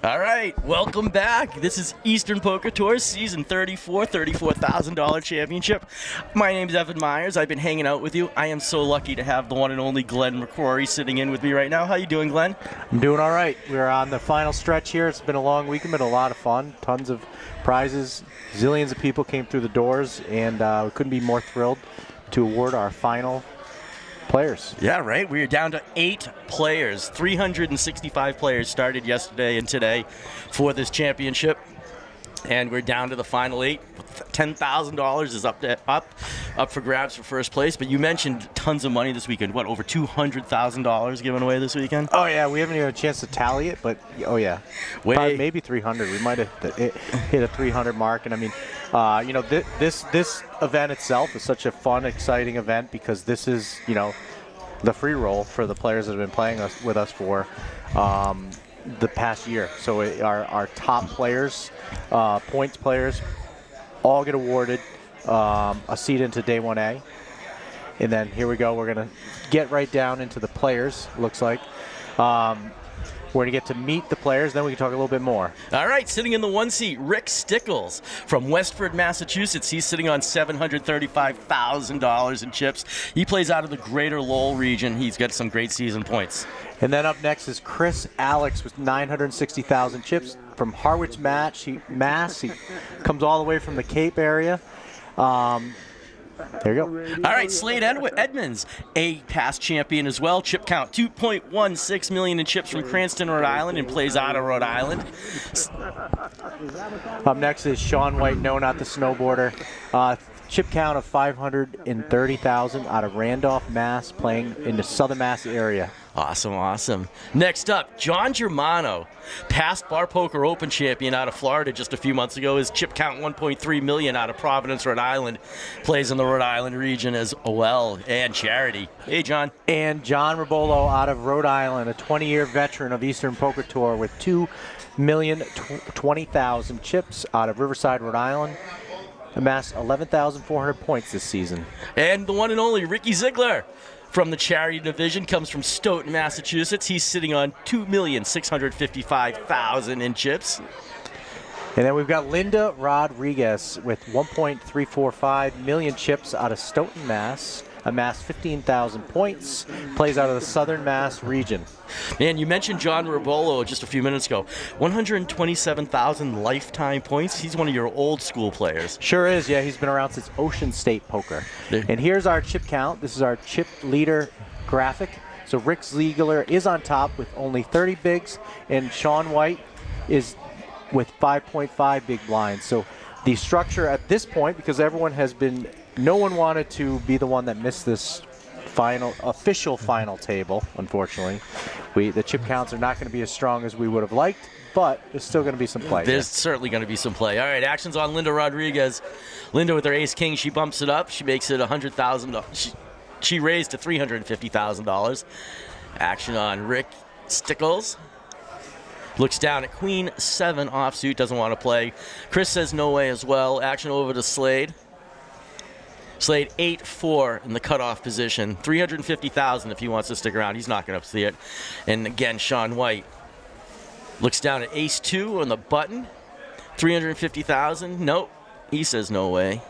All right, welcome back. This is Eastern Poker Tour, Season 34, $34,000 championship. My name is Evan Myers. I've been hanging out with you. I am so lucky to have the one and only Glenn McCrory sitting in with me right now. How you doing, Glenn? I'm doing all right. We're on the final stretch here. It's been a long weekend, been a lot of fun. Tons of prizes. Zillions of people came through the doors, and we couldn't be more thrilled to award our final players. Yeah, right. We are down to 8 players. 365 players started yesterday and today for this championship. And we're down to the final 8. $10,000 is up for grabs for first place. But you mentioned tons of money this weekend. What, over $200,000 given away this weekend? Oh yeah, we haven't even had a chance to tally it, but oh yeah, probably maybe 300. We might have hit a 300 mark. And I mean, this event itself is such a fun, exciting event because this is, the free roll for the players that have been playing with us for the past year. So our top players, points players, all get awarded a seat into Day 1A. And then here we go. We're going to get right down into the players, looks like. We're going to get to meet the players, then we can talk a little bit more. All right, sitting in the 1 seat, Rick Stickles from Westford, Massachusetts. He's sitting on $735,000 in chips. He plays out of the greater Lowell region. He's got some great season points. And then up next is Chris Alex with 960,000 chips from Harwich, Mass. He comes all the way from the Cape area. There you go. All right, Slade Edmonds, a past champion as well. Chip count, 2.16 million in chips from Cranston, Rhode Island, and plays out of Rhode Island. Up next is Sean White, no, not the snowboarder. Chip count of 530,000 out of Randolph, Mass, playing in the Southern Mass area. Awesome, awesome. Next up, John Germano, past Bar Poker Open champion out of Florida just a few months ago. His chip count 1.3 million out of Providence, Rhode Island. Plays in the Rhode Island region as well, and charity. Hey, John. And John Rabolo out of Rhode Island, a 20-year veteran of Eastern Poker Tour with 2,020,000 chips out of Riverside, Rhode Island. Amassed 11,400 points this season. And the one and only Ricky Ziegler from the charity division comes from Stoughton, Massachusetts. He's sitting on $2,655,000 in chips. And then we've got Linda Rodriguez with 1.345 million chips out of Stoughton, Mass. Amassed 15,000 points. Plays out of the Southern Mass region. Man, you mentioned John Rabolo just a few minutes ago. 127,000 lifetime points. He's one of your old school players. Sure is, yeah. He's been around since Ocean State Poker. And here's our chip count. This is our chip leader graphic. So Rick Ziegler is on top with only 30 bigs, and Sean White is with 5.5 big blinds. So the structure at this point, because no one wanted to be the one that missed this official final table, unfortunately. The chip counts are not going to be as strong as we would have liked, but there's still going to be some play. There's certainly going to be some play. All right, action's on Linda Rodriguez. Linda with her ace-king, she bumps it up. She makes it $100,000. She raised to $350,000. Action on Rick Stickles. Looks down at Queen 7 offsuit, doesn't want to play. Chris says no way as well. Action over to Slade. Slade 8-4 in the cutoff position. $350,000 if he wants to stick around. He's not going to see it. And again, Sean White looks down at ace-2 on the button. $350,000. Nope. He says no way.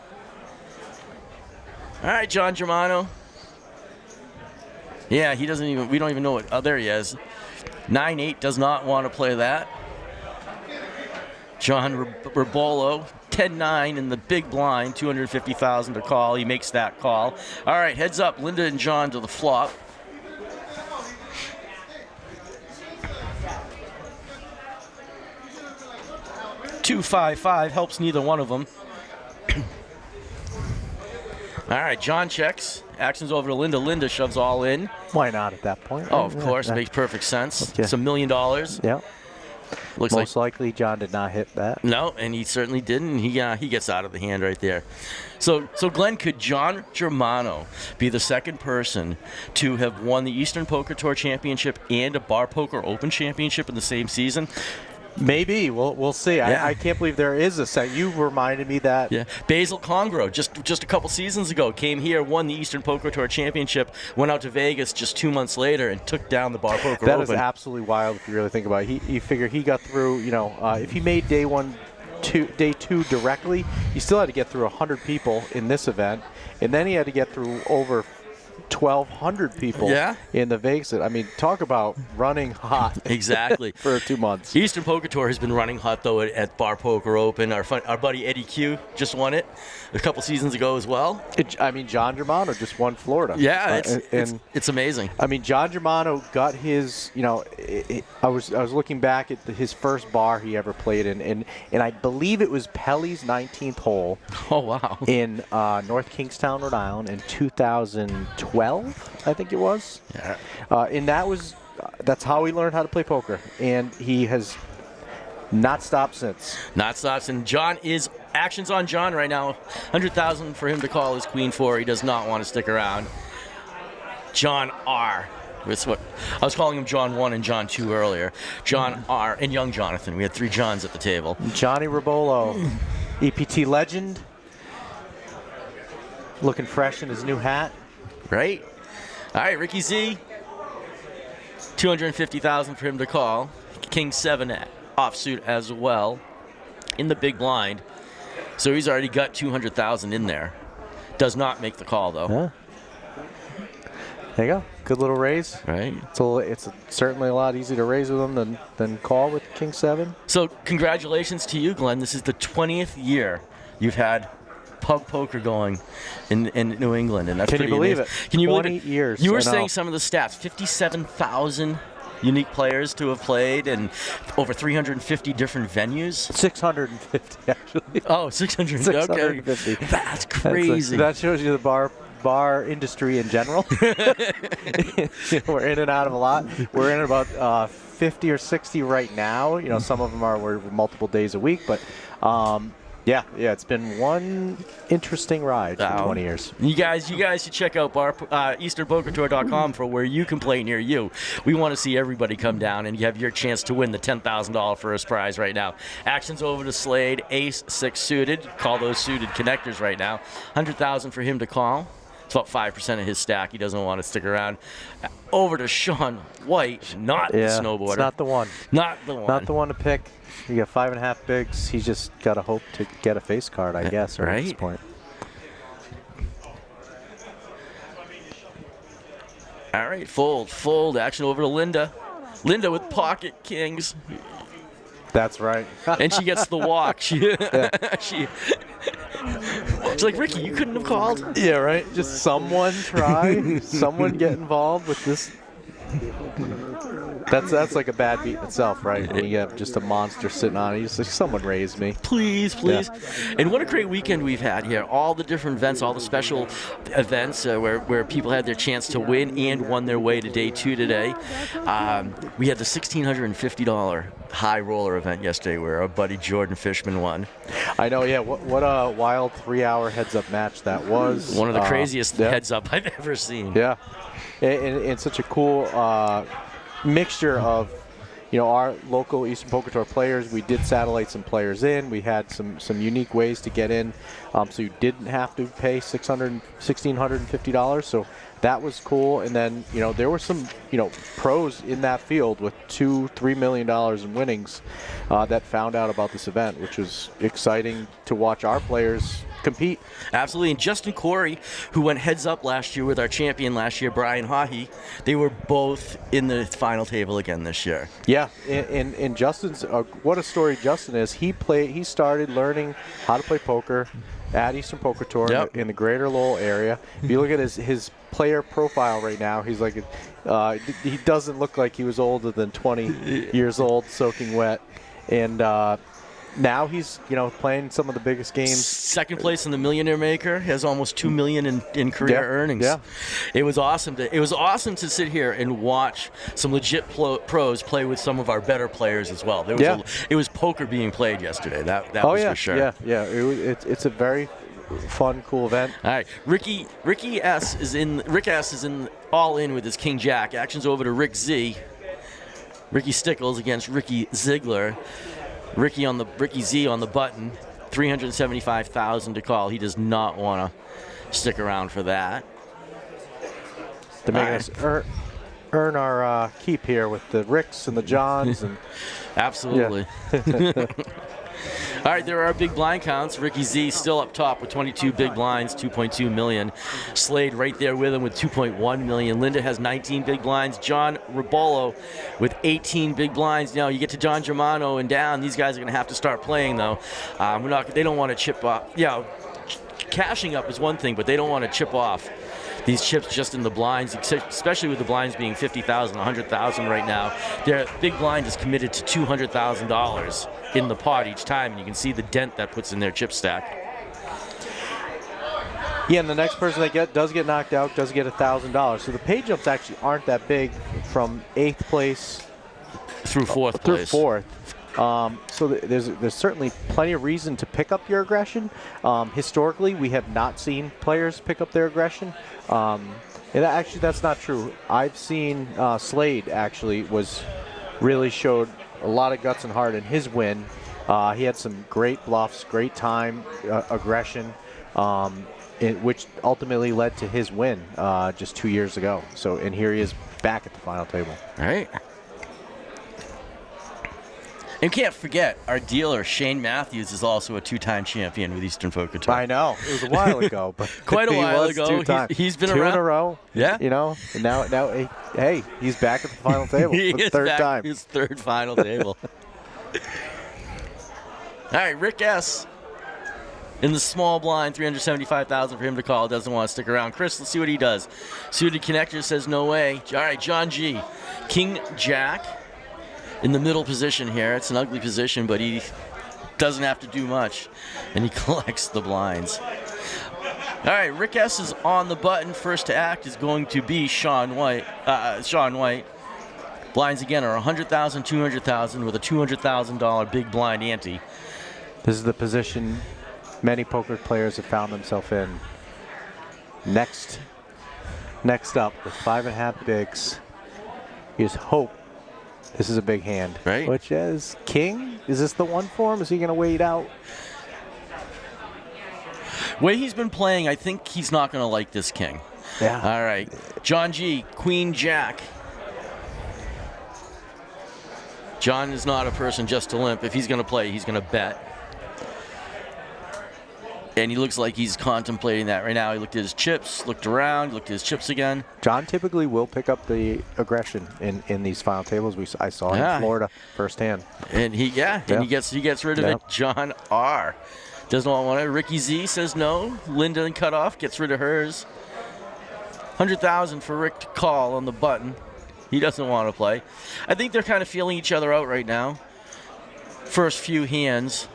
All right, John Germano. Yeah, we don't even know what. Oh, there he is. 9-8 does not want to play that. John Rabolo, 10-9 in the big blind, $250,000 to call. He makes that call. All right, heads up, Linda and John to the flop. $2-5-5 helps neither one of them. All right, John checks. Action's over to Linda. Linda shoves all in. Why not at that point? Oh, of course. Makes perfect sense. Okay. It's $1 million. Yeah. Most likely John did not hit that. No, and he certainly didn't. He gets out of the hand right there. So Glenn, could John Germano be the second person to have won the Eastern Poker Tour Championship and a Bar Poker Open Championship in the same season? Maybe we'll see. Yeah. I can't believe there is a set. You reminded me that. Yeah, Basil Congro just a couple seasons ago came here, won the Eastern Poker Tour Championship, went out to Vegas just 2 months later and took down the Bar Poker That Open. is absolutely wild if you really think about it. He figured he got through. If he made day two directly, he still had to get through 100 people in this event, and then he had to get through over 1,200 people in the Vegas. I mean, talk about running hot. Exactly. For 2 months. Eastern Poker Tour has been running hot, though, at Bar Poker Open. Our buddy Eddie Q just won it a couple seasons ago as well. John Germano just won Florida. Yeah, it's amazing. I mean, John Germano got his, I was looking back at his first bar he ever played in, and I believe it was Pelly's 19th hole. Oh, wow. In North Kingstown, Rhode Island in 2012, I think it was. Yeah. And that's how he learned how to play poker, and he has not stopped since. Not stopped, and action's on John right now. 100,000 for him to call his Queen 4. He does not want to stick around. John R. That's what I was calling him, John 1 and John 2 earlier. John R. and young Jonathan. We had 3 Johns at the table. Johnny Rabolo, EPT legend, looking fresh in his new hat. Right. All right, Ricky Z. 250,000 for him to call. King 7 offsuit as well in the big blind. So he's already got 200,000 in there. Does not make the call, though. Yeah. There you go. Good little raise. Right. It's certainly a lot easier to raise with them than call with King 7. So congratulations to you, Glenn. This is the 20th year you've had pub poker going in New England, and that's Can pretty you believe amazing. it? Can you 20 believe it? years. You were saying some of the stats: 57,000 unique players to have played, and over 350 different venues. 650 actually. Oh, 600. 650. Okay. That's crazy. That shows you the bar industry in general. We're in and out of a lot. We're in about 50 or 60 right now. Some of them were multiple days a week, but yeah, it's been one interesting ride for 20 years. You guys should check out EasternPokerTour.com for where you can play near you. We want to see everybody come down, and you have your chance to win the $10,000 first prize right now. Action's over to Slade, Ace 6 suited. Call those suited connectors right now. 100,000 for him to call. It's about 5% of his stack. He doesn't want to stick around. Over to Sean White, not the snowboarder. It's not the one. Not the one. Not the one to pick. You got 5.5 bigs. He's just got to hope to get a face card, I guess, right? At this point. All right, fold. Action over to Linda. Linda with pocket kings. That's right. And she gets the walk. She's like, Ricky, you couldn't have called? Yeah, right? Just someone try. Someone get involved with this. That's like a bad beat in itself, right? When you have just a monster sitting on it. You're just like, someone raise me. Please. Yeah. And what a great weekend we've had here. All the different events, all the special events where people had their chance to win and won their way to day 2 today. We had the $1,650 high roller event yesterday where our buddy Jordan Fishman won. I know, yeah. What a wild 3-hour heads-up match that was. One of the craziest heads-up I've ever seen. Yeah. And such a cool mixture of, our local Eastern Poker Tour players. We did satellite some players in. We had some unique ways to get in, so you didn't have to pay $1,650. So that was cool. And then, there were some, pros in that field with $2-3 million in winnings that found out about this event, which was exciting to watch our players compete. Absolutely. And Justin Corey, who went heads up last year with our champion last year, Brian Haughey, they were both in the final table again this year. Yeah, and Justin's what a story Justin is. He started learning how to play poker at Eastern Poker Tour in the greater Lowell area. If you look at his player profile right now, he's like he doesn't look like he was older than 20 years old, soaking wet. And now he's, playing some of the biggest games. Second place in the Millionaire Maker, has almost $2 million in career earnings. Yeah. It was awesome to sit here and watch some legit pros play with some of our better players as well. It was poker being played yesterday. That was for sure. Yeah. It's a very fun, cool event. All right, Rick S is in all in with his King Jack. Action's over to Rick Z. Ricky Stickles against Ricky Ziegler. Ricky Z on the button. 375,000 to call. He does not want to stick around for that. To make us earn our keep here with the Ricks and the Johns. And absolutely. Yeah. All right, there are big blind counts. Ricky Z still up top with 22 big blinds, 2.2 million. Slade right there with him with 2.1 million. Linda has 19 big blinds. John Ribolo with 18 big blinds. Now you get to John Germano and down. These guys are going to have to start playing though. They don't want to chip off. Yeah, cashing up is one thing, but they don't want to chip off these chips just in the blinds, especially with the blinds being 50,000, 100,000 right now. Their big blind is committed to $200,000 in the pot each time, and you can see the dent that puts in their chip stack. Yeah, and the next person that does get knocked out does get $1,000. So the pay jumps actually aren't that big from 8th place through 4th place. Through 4th. So there's certainly plenty of reason to pick up your aggression. Historically, we have not seen players pick up their aggression. And actually, that's not true. I've seen Slade actually really showed a lot of guts and heart in his win. He had some great bluffs, great time, aggression, which ultimately led to his win just 2 years ago. So, and here he is back at the final table. All right. And can't forget, our dealer, Shane Matthews, is also a 2-time champion with Eastern Folk Guitar. I know. It was a while ago. But quite a while ago. He's been around. 2 in a row. Yeah. You know, and now hey, he's back at the final table for the third time. His third final table. All right, Rick S. in the small blind, 375,000 for him to call. Doesn't want to stick around. Chris, let's see what he does. Suited connector says no way. All right, John G. King Jack. In the middle position here. It's an ugly position, but he doesn't have to do much. And he collects the blinds. All right, Rick S. is on the button. First to act is going to be Sean White. Blinds again are 100,000, 200,000 with a $200,000 big blind ante. This is the position many poker players have found themselves in. Next up with 5.5 bigs is Hope. This is a big hand. Right. Which is king. Is this the one for him? Is he going to wait out? Way he's been playing, I think he's not going to like this king. Yeah. All right. John G. Queen Jack. John is not a person just to limp. If he's going to play, he's going to bet. And he looks like he's contemplating that right now. He looked at his chips, looked around, looked at his chips again. John typically will pick up the aggression in these final tables. I saw in Florida firsthand. And he gets rid of it. John R. Doesn't want it. Ricky Z says no. Linda and Cutoff gets rid of hers. 100,000 for Rick to call on the button. He doesn't want to play. I think they're kind of feeling each other out right now. First few hands.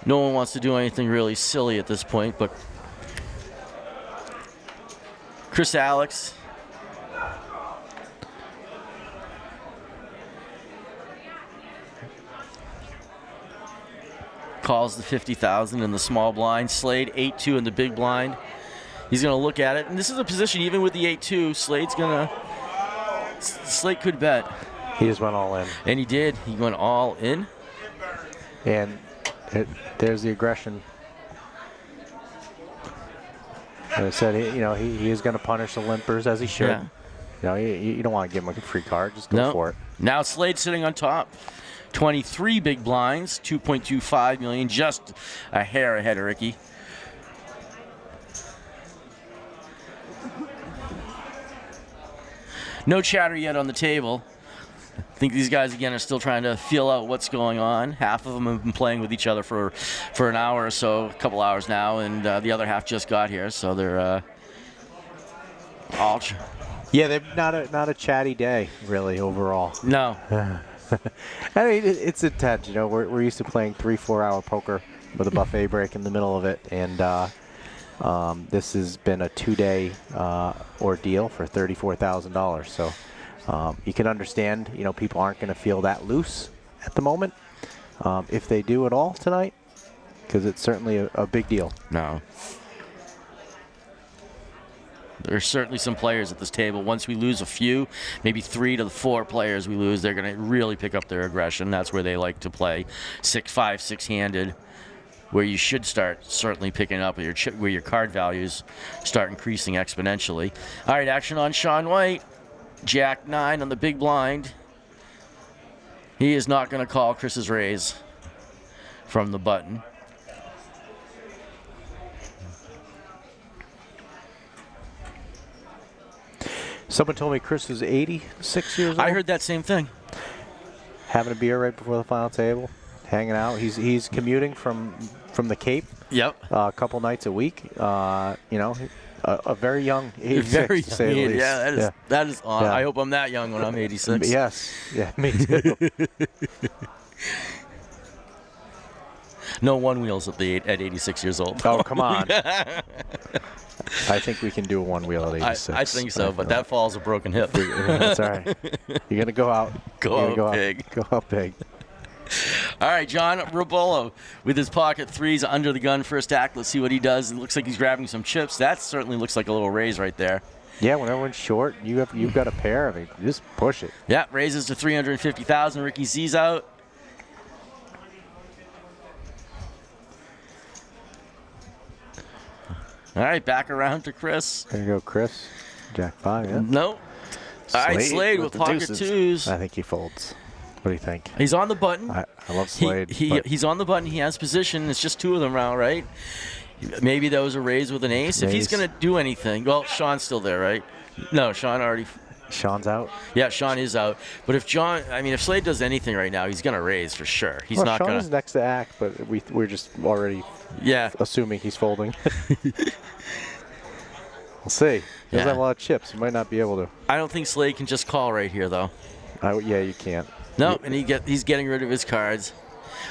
No one wants to do anything really silly at this point, but Chris Alex. Calls the 50,000 in the small blind. Slade 8-2 in the big blind. He's going to look at it, and this is a position even with the 8-2. Slade could bet. He just went all in, and he did. He went all in, and there's the aggression. As I said, he is going to punish the limpers as he should. Yeah. You don't want to give him a free card. Just go for it. Now Slade sitting on top. 23 big blinds, 2.25 million, just a hair ahead of Ricky. No chatter yet on the table. I think these guys, again, are still trying to feel out what's going on. Half of them have been playing with each other for an hour or so, a couple hours now, and the other half just got here, so they're all... Yeah, they're not a chatty day, really, overall. No. I mean, it's intense. We're used to playing 3-4 hour poker with a buffet break in the middle of it, and this has been a 2-day ordeal for $34,000. So you can understand, people aren't going to feel that loose at the moment, if they do at all tonight, because it's certainly a big deal. No. There are certainly some players at this table. Once we lose a few, maybe 3 to 4 players we lose, they're going to really pick up their aggression. That's where they like to play 6-5, 6-handed, where you should start certainly picking up where your card values start increasing exponentially. All right, action on Shaun White. Jack 9 on the big blind. He is not going to call Chris's raise from the button. Someone told me Chris is 86 years old. I heard that same thing. Having a beer right before the final table, hanging out. He's commuting from the Cape. Yep. A couple nights a week. A very young 86, very to say the least. Yeah, that is on. Yeah. I hope I'm that young when I'm 86. Yes. Yeah, me too. No one wheels at 86 years old. Oh, come on. I think we can do a one wheel at 86. I think so, but that falls a broken hip. That's all right. You're going to go out. Go out big. Go out big. All right, John Robolo with his pocket threes under the gun first act. Let's see what he does. It looks like he's grabbing some chips. That certainly looks like a little raise right there. Yeah, when everyone's short, you've got a pair of it. Just push it. Yeah, raises to 350,000. Ricky Z's out. All right, back around to Chris. There you go, Chris. Jack 5, yeah. Nope. All right, Slade with pocket deuces. twos. I think he folds. What do you think? He's on the button. I love Slade. He's on the button. He has position. It's just 2 of them now, right? Maybe that was a raise with an ace. If he's going to do anything, well, Sean's still there, right? No, Sean already. Sean's out? Yeah, Sean is out. But if Slade does anything right now, he's going to raise for sure. He's not going to. Sean is next to act, but we're just already assuming he's folding. We'll see. He doesn't have a lot of chips. He might not be able to. I don't think Slade can just call right here, though. Yeah, you can't. No, and he's getting rid of his cards.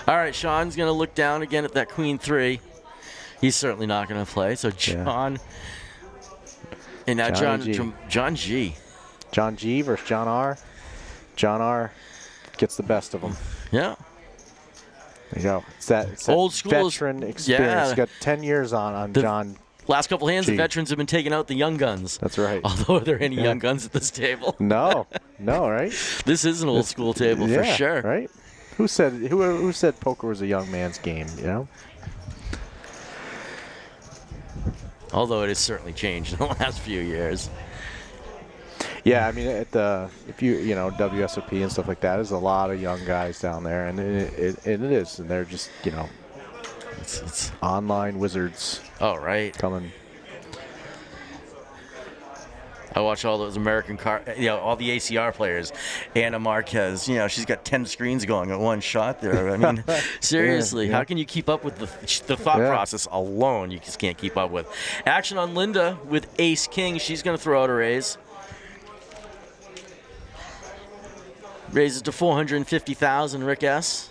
All right, Sean's going to look down again at that queen 3. He's certainly not going to play. So John, and now John G. John G versus John R. John R gets the best of them. Yeah. There you go. It's that old school veteran experience. Yeah. Got 10 years on John. Last couple hands, G. the veterans have been taking out the young guns. That's right. Although, are there any young guns at this table? No, right? This is an old school table for sure. Right? Who said poker was a young man's game? You know. Although it has certainly changed in the last few years. Yeah, I mean, if you WSOP and stuff like that, there's a lot of young guys down there, and it is, and they're just it's online wizards. Oh, right. Coming. I watch all those American all the ACR players. Anna Marquez, she's got 10 screens going at one shot there. I mean, seriously, how can you keep up with the thought process alone? You just can't keep up with. Action on Linda with Ace King. She's going to throw out a raise. Raises to 450,000. Rick S.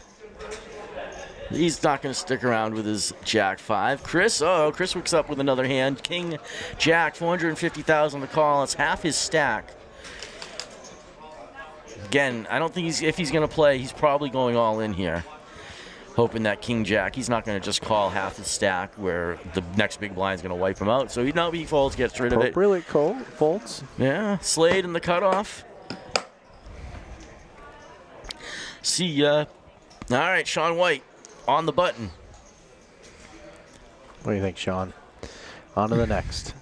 He's not going to stick around with his Jack 5. Chris works up with another hand. King, Jack, 450,000 to call. It's half his stack. Again, I don't think if he's going to play, he's probably going all in here. Hoping that King, Jack, he's not going to just call half his stack where the next big blind is going to wipe him out. So he folds, gets rid of it. Really cool. Folds. Yeah. Slade in the cutoff. See ya. All right, Shaun White. On the button. What do you think, Sean? On to the next.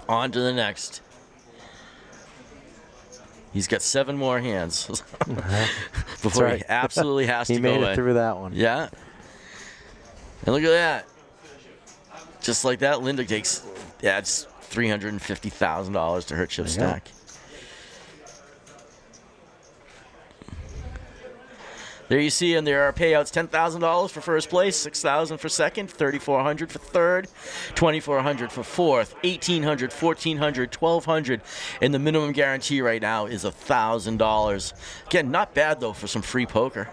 On to the next. He's got 7 more hands before he absolutely has to go in. He made it through that one. Yeah. And look at that. Just like that, Linda adds $350,000 to her chip stack. There you see, and there are payouts: $10,000 for first place, $6,000 for second, $3,400 for third, $2,400 for fourth, $1,800, $1,400, $1,200, and the minimum guarantee right now is $1,000. Again, not bad though for some free poker.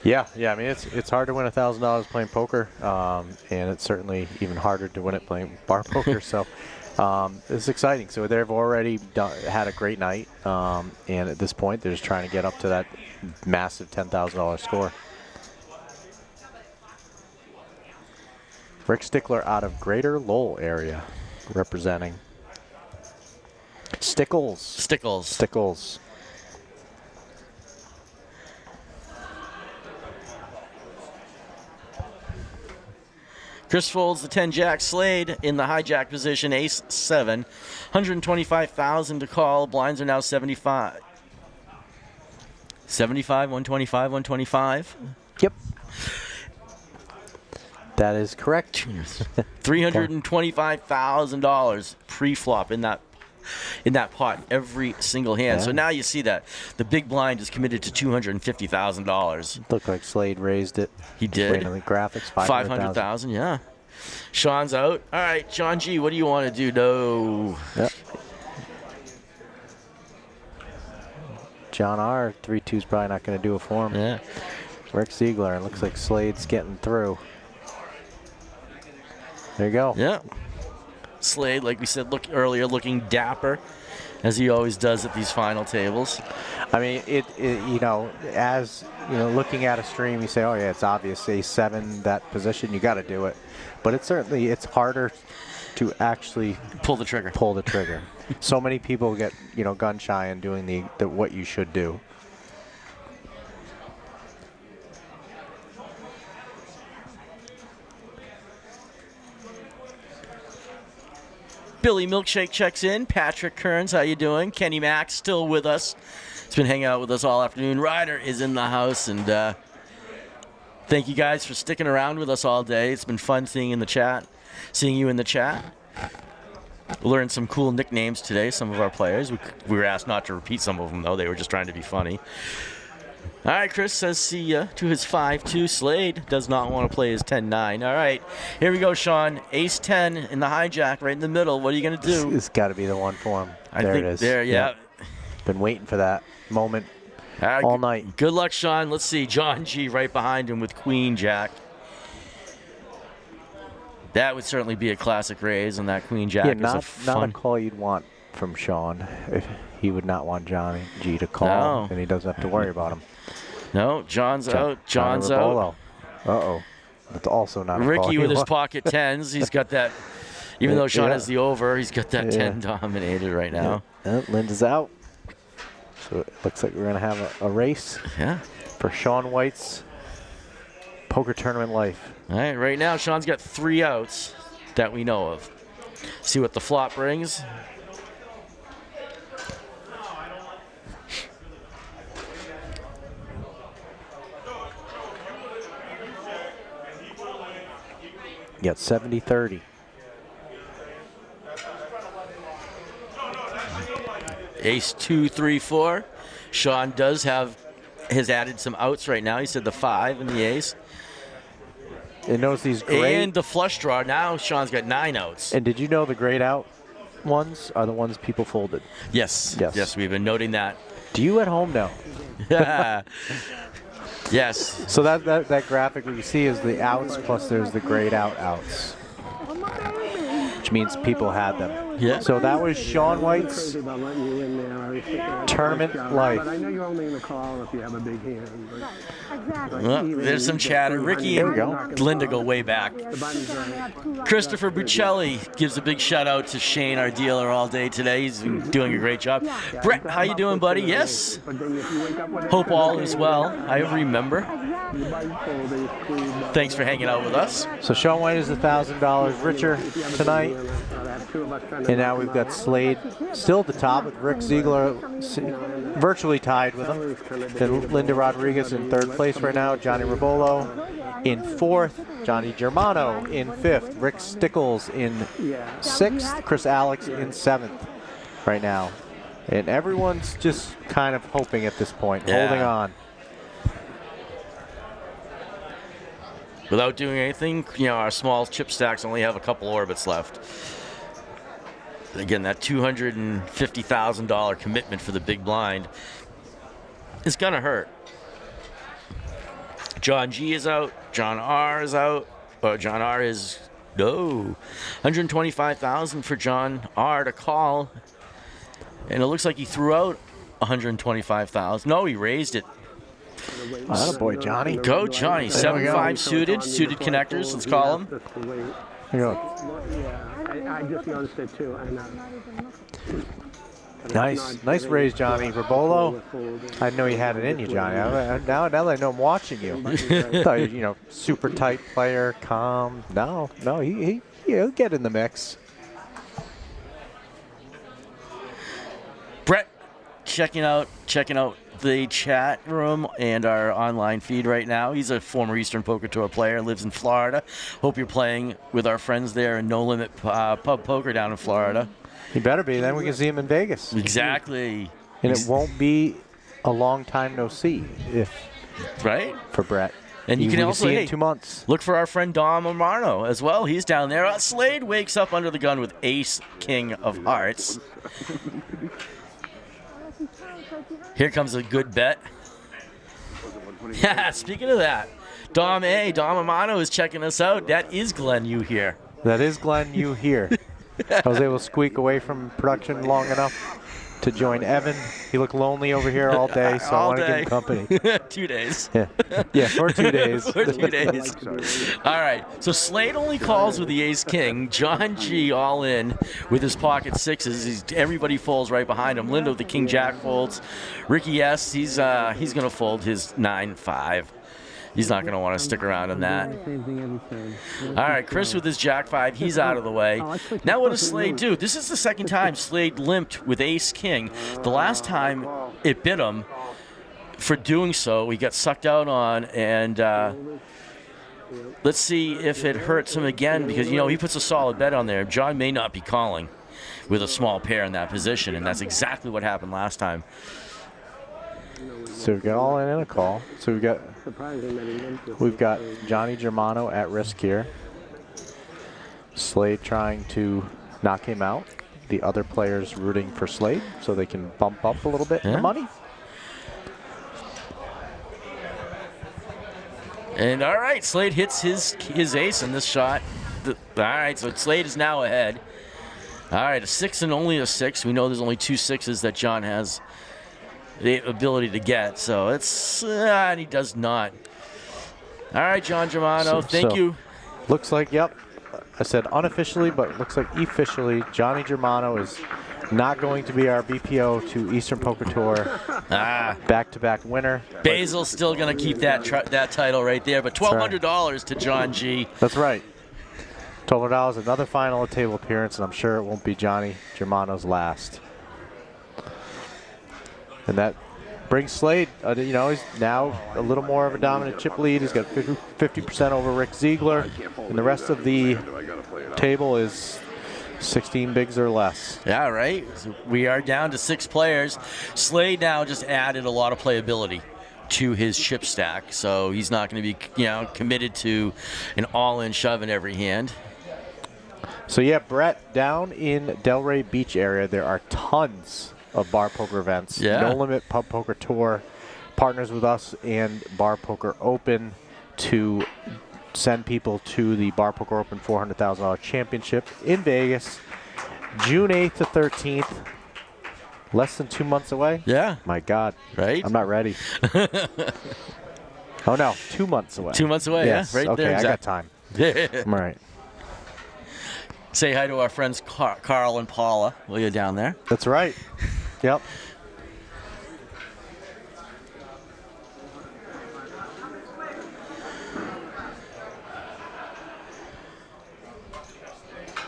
Yeah. I mean, it's hard to win $1,000 playing poker, and it's certainly even harder to win it playing bar poker. So. It's exciting. So they've already had a great night, and at this point, they're just trying to get up to that massive $10,000 score. Rick Stickler out of Greater Lowell area, representing. Stickles. Stickles. Stickles. Chris folds the 10 jack. Slade in the hijack position, ace 7. 125,000 to call. Blinds are now 75. 75, 125, 125. Yep. That is correct. $325,000 pre-flop in that pot every single hand. Yeah. So now you see that the big blind is committed to $250,000. Looked like Slade raised it. He did. Waiting on the graphics. 500,000. Yeah. Sean's out. All right, John G. What do you want to do? No. Yep. John R. 3-2's probably not going to do it for him. Yeah. Rick Ziegler. It looks like Slade's getting through. There you go. Yeah. Slade, like we said earlier, looking dapper, as he always does at these final tables. I mean, you know, as you know, looking at a stream, you say, "Oh yeah, it's obvious." A7, that position, you got to do it. But it's harder to actually pull the trigger. So many people get, you know, gun shy in doing the what you should do. Billy Milkshake checks in. Patrick Kearns, how you doing? Kenny Mack still with us. He's been hanging out with us all afternoon. Ryder is in the house, and thank you guys for sticking around with us all day. It's been fun seeing you in the chat. We learned some cool nicknames today, some of our players. We were asked not to repeat some of them, though. They were just trying to be funny. All right, Chris says see ya to his 5-2. Slade does not want to play his 10-9. All right, here we go, Sean. Ace-10 in the hijack right in the middle. What are you going to do? It's got to be the one for him. There it is. Yeah. Been waiting for that moment all night. Good luck, Sean. Let's see. John G right behind him with Queen Jack. That would certainly be a classic raise, and that Queen Jack is not a call you'd want from Sean. If he would not want Johnny G to call, and he doesn't have to worry about him. No, John's out. John's out. Uh-oh. That's also not a Ricky call with his pocket 10s. He's got that, even though Sean has the over, he's got that 10 dominated right now. Yeah. Linda's out. So it looks like we're going to have a race for Sean White's poker tournament life. All right, right now Sean's got 3 outs that we know of. See what the flop brings. You got 70-30. Ace 2, 3, 4. Sean has added some outs right now. He said the 5 and the ace. It knows these great. And the flush draw. Now Sean's got 9 outs. And did you know the grayed out ones are the ones people folded? Yes. Yes, we've been noting that. Do you at home know? Yes. So that graphic what you see is the outs plus there's the grayed out outs, which means people had them. Yeah. So that was Sean White's tournament life. I know you're only in the call if you have a big hand. Well, there's some chatter. Ricky and Linda go way back. Christopher Buccelli gives a big shout out to Shane, our dealer, all day today. He's doing a great job. Brett, how you doing, buddy? Yes. Hope all is well. I remember. Thanks for hanging out with us. So Sean White is $1,000 richer tonight. And now we've got Slade still at the top with Rick Ziegler virtually tied with him. Then Linda Rodriguez in 3rd place right now. Johnny Rabolo in 4th. Johnny Germano in 5th. Rick Stickles in 6th. Chris Alex in 7th right now. And everyone's just kind of hoping at this point, holding on. Without doing anything, our small chip stacks only have a couple orbits left. Again, that $250,000 commitment for the big blind is going to hurt. John G is out. John R is out. John R is no. $125,000 for John R to call. And it looks like he threw out $125,000. No, he raised it. Oh, boy, Johnny. Go, Johnny. 7-5 suited connectors. Let's call him. Here you go. I just noticed it too. Nice raise, Johnny. Verbolo, I know you had it in you, Johnny. Now that I know I'm watching you. I thought you super tight player, calm. No, he'll get in the mix. Brett, checking out the chat room and our online feed right now. He's a former Eastern Poker Tour player, lives in Florida. Hope you're playing with our friends there in No Limit Pub Poker down in Florida. He better be. Then we can see him in Vegas. Exactly. And it won't be a long time no see for Brett. And you can also see in 2 months. Look for our friend Dom Romano as well. He's down there. Slade wakes up under the gun with Ace King of Hearts. Here comes a good bet. Yeah, speaking of that, Dom Romano is checking us out. That is Glenn you here. That is Glenn you here. I was able to squeak away from production long enough to join Evan. He looked lonely over here all day, so I want to give him company. 2 days. Yeah, for 2 days. For 2 days. All right, so Slade only calls with the ace-king. John G all in with his pocket sixes. Everybody folds right behind him. Lindo, the king-jack folds. Ricky S, he's going to fold his 9-5. He's not going to want to stick around in that. All right, Chris with his jack-5, he's out of the way. Now what does Slade do? This is the second time Slade limped with ace-king. The last time it bit him for doing so, he got sucked out on, and let's see if it hurts him again because, he puts a solid bet on there. John may not be calling with a small pair in that position, and that's exactly what happened last time. So we've got all in and a call. So we've got Johnny Germano at risk here. Slade trying to knock him out. The other players rooting for Slade so they can bump up a little bit in the money. And all right, Slade hits his ace in this shot. All right, so Slade is now ahead. All right, a 6 and only a 6. We know there's only 2 6s that John has the ability to get, so it's and he does not. All right, John Germano, thank you. Looks like, yep, I said unofficially, but looks like officially, Johnny Germano is not going to be our BPO to Eastern Poker Tour back-to-back winner. Basil's still going to keep that title right there, but $1,200 to John G. That's right. $1,200, another final at table appearance, and I'm sure it won't be Johnny Germano's last. And that brings Slade, he's now a little more of a dominant chip lead. He's got 50% over Rick Ziegler. And the rest of the table is 16 bigs or less. Yeah, right. So we are down to 6 players. Slade now just added a lot of playability to his chip stack. So he's not going to be, committed to an all-in shove in every hand. So, yeah, Brett, down in Delray Beach area, there are tons of bar poker events. No Limit Pub Poker Tour partners with us and Bar Poker Open to send people to the Bar Poker Open $400,000 championship in Vegas, June 8th to 13th. Less than 2 months away? Yeah. My God. Right? I'm not ready. Oh, no. 2 months away. 2 months away, yes. Yeah. Right okay, there. Exactly. I got time. I'm all right. Say hi to our friends Carl and Paula while you're down there. That's right. Yep.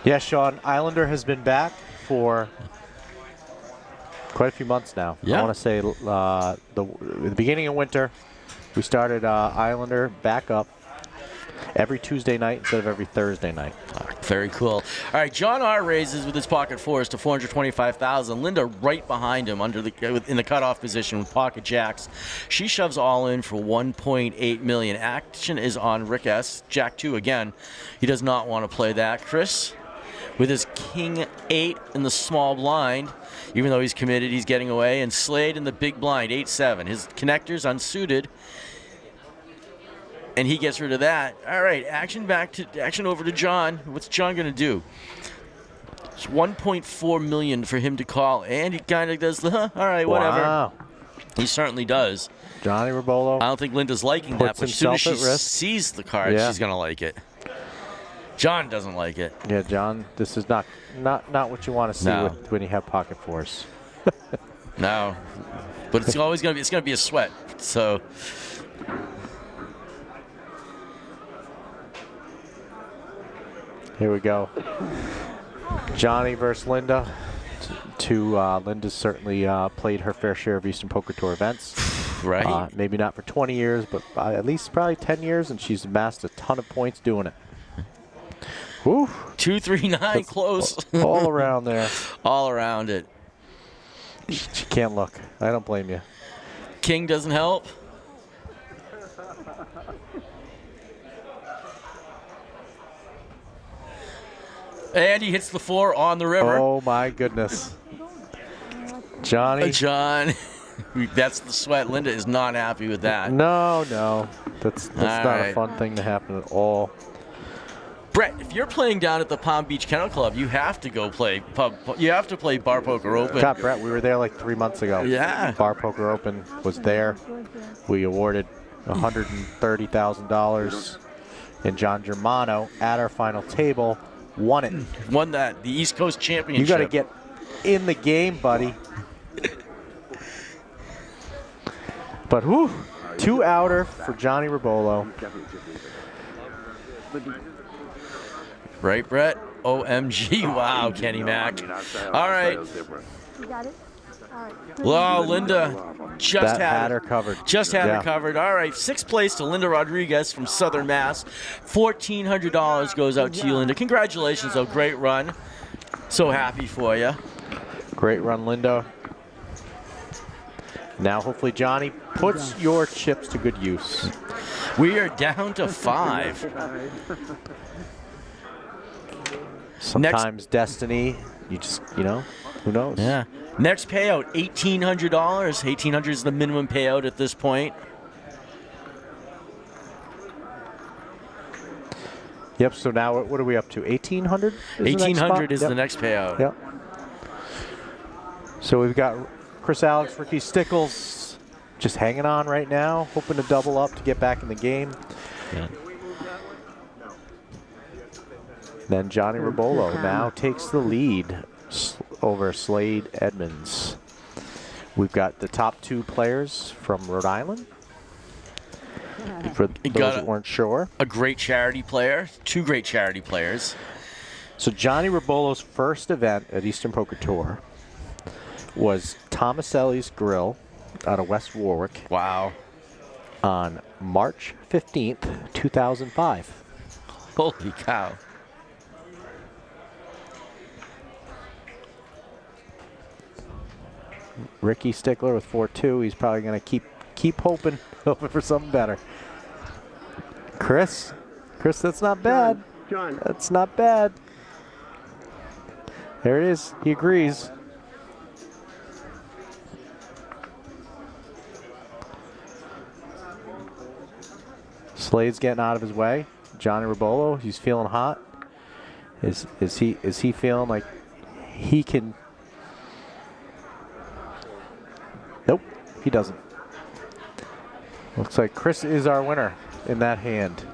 Yeah, Sean, Islander has been back for quite a few months now. Yeah. I want to say the beginning of winter, we started Islander back up every Tuesday night instead of every Thursday night. Very cool. All right, John R. raises with his pocket fours to $425,000. Linda right behind him in the cutoff position with pocket jacks. She shoves all in for $1.8 million. Action is on Rick S. Jack 2 again. He does not want to play that. Chris with his King 8 in the small blind. Even though he's committed, he's getting away. And Slade in the big blind, 8-7. His connector's unsuited. And he gets rid of that. All right, action over to John. What's John going to do? It's $1.4 million for him to call, and he kind of does the, all right, whatever. Wow. He certainly does. Johnny Rabolo. I don't think Linda's liking that, but as soon as she sees the card, she's going to like it. John doesn't like it. Yeah, John, this is not what you want to see when you have pocket fours. No, but it's always gonna be a sweat. So. Here we go. Johnny versus Linda. Linda's certainly played her fair share of Eastern Poker Tour events. Right. Maybe not for 20 years, but at least probably 10 years, and she's amassed a ton of points doing it. Woo. 239, close. All around there. All around it. She can't look. I don't blame you. King doesn't help. And he hits the 4 on the river. Oh, my goodness. Johnny. John. That's the sweat. Linda is not happy with that. No. That's not right. a fun thing to happen at all. Brett, if you're playing down at the Palm Beach Kennel Club, you have to go play You have to play Bar Poker Open. God, Brett, we were there like 3 months ago. Yeah. Bar Poker Open was there. We awarded $130,000, and John Germano at our final table won it. Won that, the East Coast Championship. You got to get in the game, buddy. But whew, 2 outer for Johnny Rabolo. Right, Brett? OMG. Wow, Kenny Mac. All right. You got it? All right. Well, Linda just had her covered. Just had her covered. All right, 6th place to Linda Rodriguez from Southern Mass. $1,400 goes out to you, Linda. Congratulations, though. Great run. So happy for you. Great run, Linda. Now, hopefully, Johnny puts your chips to good use. We are down to 5. Sometimes destiny, you just, who knows? Yeah. Next payout, $1,800. $1,800 is the minimum payout at this point. Yep, so now what are we up to? 1,800? $1,800 is the next payout. Yep. So we've got Chris Alex, Ricky Stickles just hanging on right now, hoping to double up to get back in the game. Yeah. Then Johnny Rabolo now takes the lead over Slade Edmonds. We've got the top 2 players from Rhode Island. For those that weren't sure. A great charity player. 2 great charity players. So Johnny Rabolo's first event at Eastern Poker Tour was Tomaselli's Grill out of West Warwick. Wow. On March 15th, 2005. Holy cow. Ricky Stickler with 4-2. He's probably going to keep hoping for something better. Chris, that's not bad. John. That's not bad. There it is. He agrees. Slade's getting out of his way. Johnny Rabolo, he's feeling hot. Is he feeling like he can? Nope, he doesn't. Looks like Chris is our winner in that hand.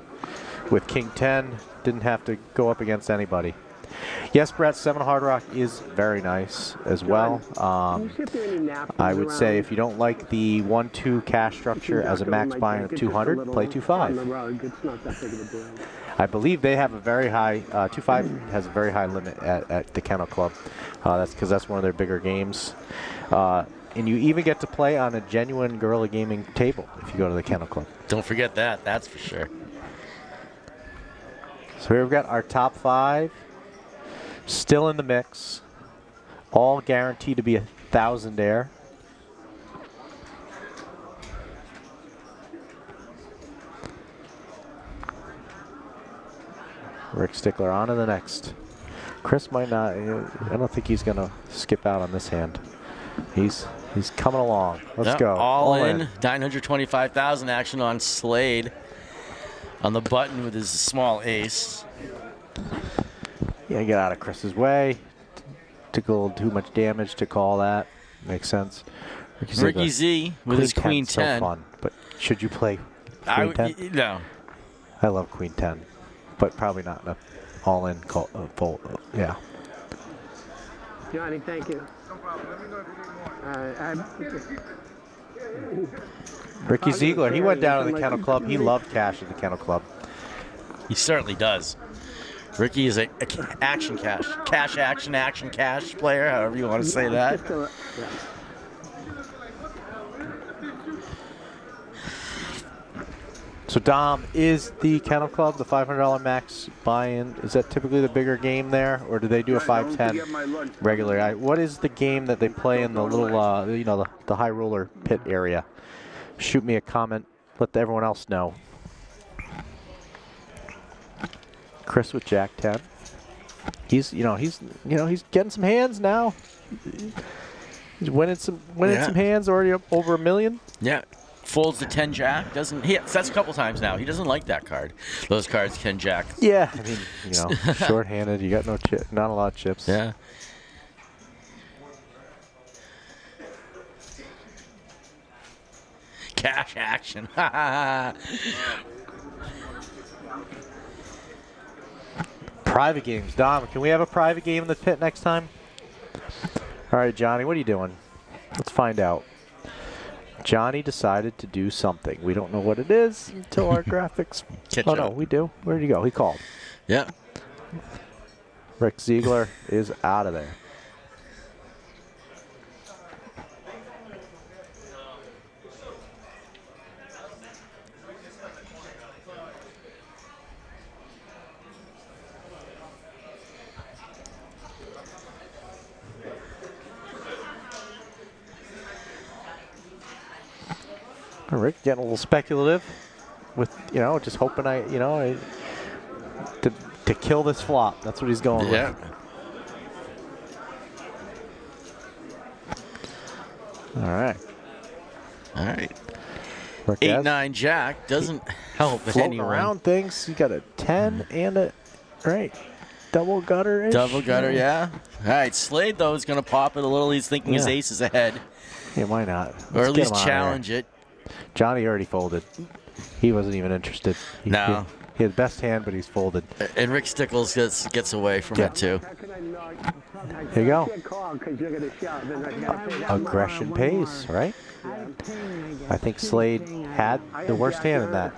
With King 10, didn't have to go up against anybody. Yes, Brett, 7 Hard Rock is very nice as well. I would say if you don't like the 1-2 cash structure as a max buy-in of 200, play 2-5. I believe they have a very high, 2-5 has a very high limit at the Kennel Club. That's because that's one of their bigger games. And you even get to play on a genuine Guerrilla Gaming table if you go to the Kennel Club. Don't forget that, that's for sure. So here we've got our top 5. Still in the mix. All guaranteed to be a thousandaire. Rick Stickler on to the next. Chris might not, I don't think he's going to skip out on this hand. He's coming along. Let's go. All in. 925,000 action on Slade. On the button with his small ace. Yeah, get out of Chris's way. Took a little too much damage to call that. Makes sense. Ricky Z with his Queen 10. So fun, but should you play Queen 10? No. I love Queen 10, but probably not enough all-in call. Yeah. Johnny, thank you. No problem. Let me know if you need more. Ricky Ziegler, he went down to the Kennel Club. He loved cash at the Kennel Club. He certainly does. Ricky is a action cash action cash player, however you want to say that. So Dom, is the Kennel Club the $500 max buy-in? Is that typically the bigger game there, or do they do a 510 regular? What is the game that they play in the little, the high roller pit area? Shoot me a comment. Let everyone else know. Chris with Jack 10. He's getting some hands now. He's winning some hands, already up over $1 million. Yeah. Folds the 10 Jack. That's a couple times now. He doesn't like that card. Those cards, 10 Jack. Yeah, I mean, short-handed. You got not a lot of chips. Yeah. Cash action. Private games. Dom, can we have a private game in the pit next time? All right, Johnny, what are you doing? Let's find out. Johnny decided to do something. We don't know what it is until our graphics. No, we do. Where did he go? He called. Yeah. Rick Ziegler is out of there. Rick getting a little speculative with, just hoping to kill this flop. That's what he's going with. All right. Rick 8-9 Jack doesn't help floating anyone. Around things. You got a 10 and a double gutter. Double gutter, yeah. All right, Slade though is going to pop it a little. He's thinking his ace is ahead. Yeah, why not? Or at least challenge it. Johnny already folded. He wasn't even interested. No. He had best hand, but he's folded. And Rick Stickles gets away from it too. Here you go. Aggression pays, right? I think Slade had the worst hand in that,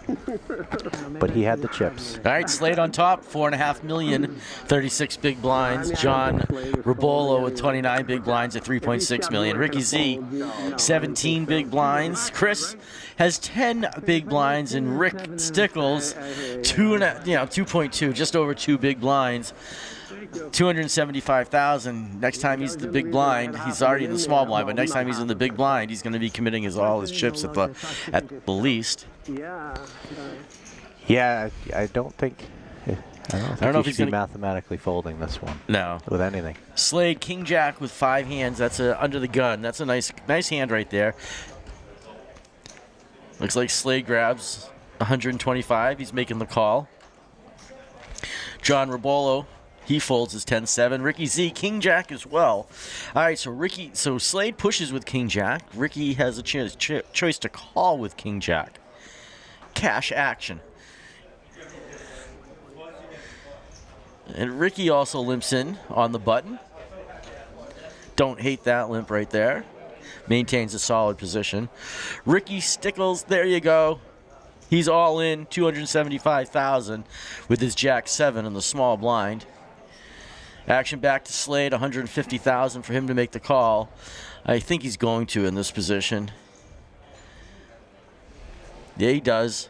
but he had the chips. All right, Slade on top, $4.5 million, 36 big blinds. John Rabolo with 29 big blinds at $3.6 million. Ricky Z, 17 big blinds. Chris has 10 big blinds, and Rick Stickles, 2.2, just over 2 big blinds. $275,000. Next time he's the big blind, he's already in the small blind, but next time he's in the big blind, he's going to be committing all his chips at the least. Yeah, I don't think he should be mathematically folding this one. No. With anything. Slade, King Jack with 5 hands. That's under the gun. That's a nice hand right there. Looks like Slade grabs 125. He's making the call. John Rabolo, he folds his 10-7. Ricky Z, King Jack as well. All right, so Slade pushes with King Jack. Ricky has a choice to call with King Jack. Cash action. And Ricky also limps in on the button. Don't hate that limp right there. Maintains a solid position. Ricky Stickles, there you go. He's all in, $275,000 with his Jack 7 in the small blind. Action back to Slade, $150,000 for him to make the call. I think he's going to in this position. Yeah, he does.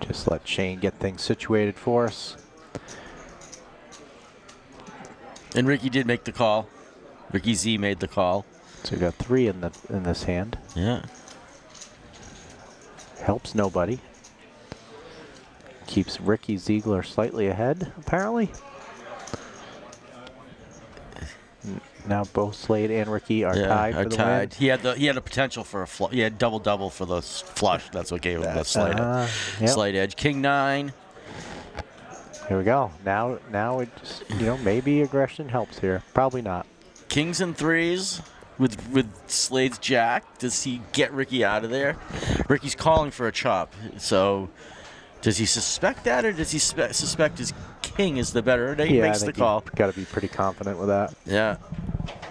Just let Shane get things situated for us. And Ricky did make the call. Ricky Z made the call. So we got 3 in this hand. Yeah. Helps nobody. Keeps Ricky Ziegler slightly ahead, apparently. Now both Slade and Ricky are tied for the win. He had the potential for a flush. He had double for the flush. That's what gave him the slight edge. King 9. Here we go. Now it just, maybe aggression helps here. Probably not. kings and threes with Slade's jack. Does he get Ricky out of there? Ricky's calling for a chop. So does he suspect that, or does he suspect his king is the better? He makes the call. Got to be pretty confident with that. Yeah.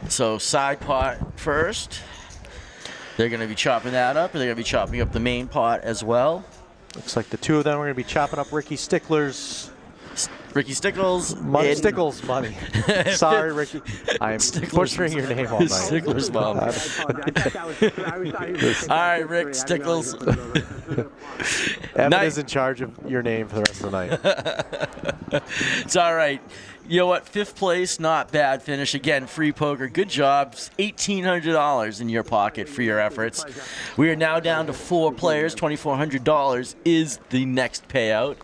So side pot first. They're going to be chopping that up, and they're going to be chopping up the main pot as well. Looks like the two of them are going to be chopping up Ricky Stickler's. Ricky Stickles. Stickles money. Sorry, Ricky. I'm butchering your name all night. Stickler's mom. All right, Rick Stickles. Evan is in charge of your name for the rest of the night. It's all right. You know what? 5th place, not bad finish. Again, free poker. Good job. $1,800 in your pocket for your efforts. We are now down to 4 players. $2,400 is the next payout.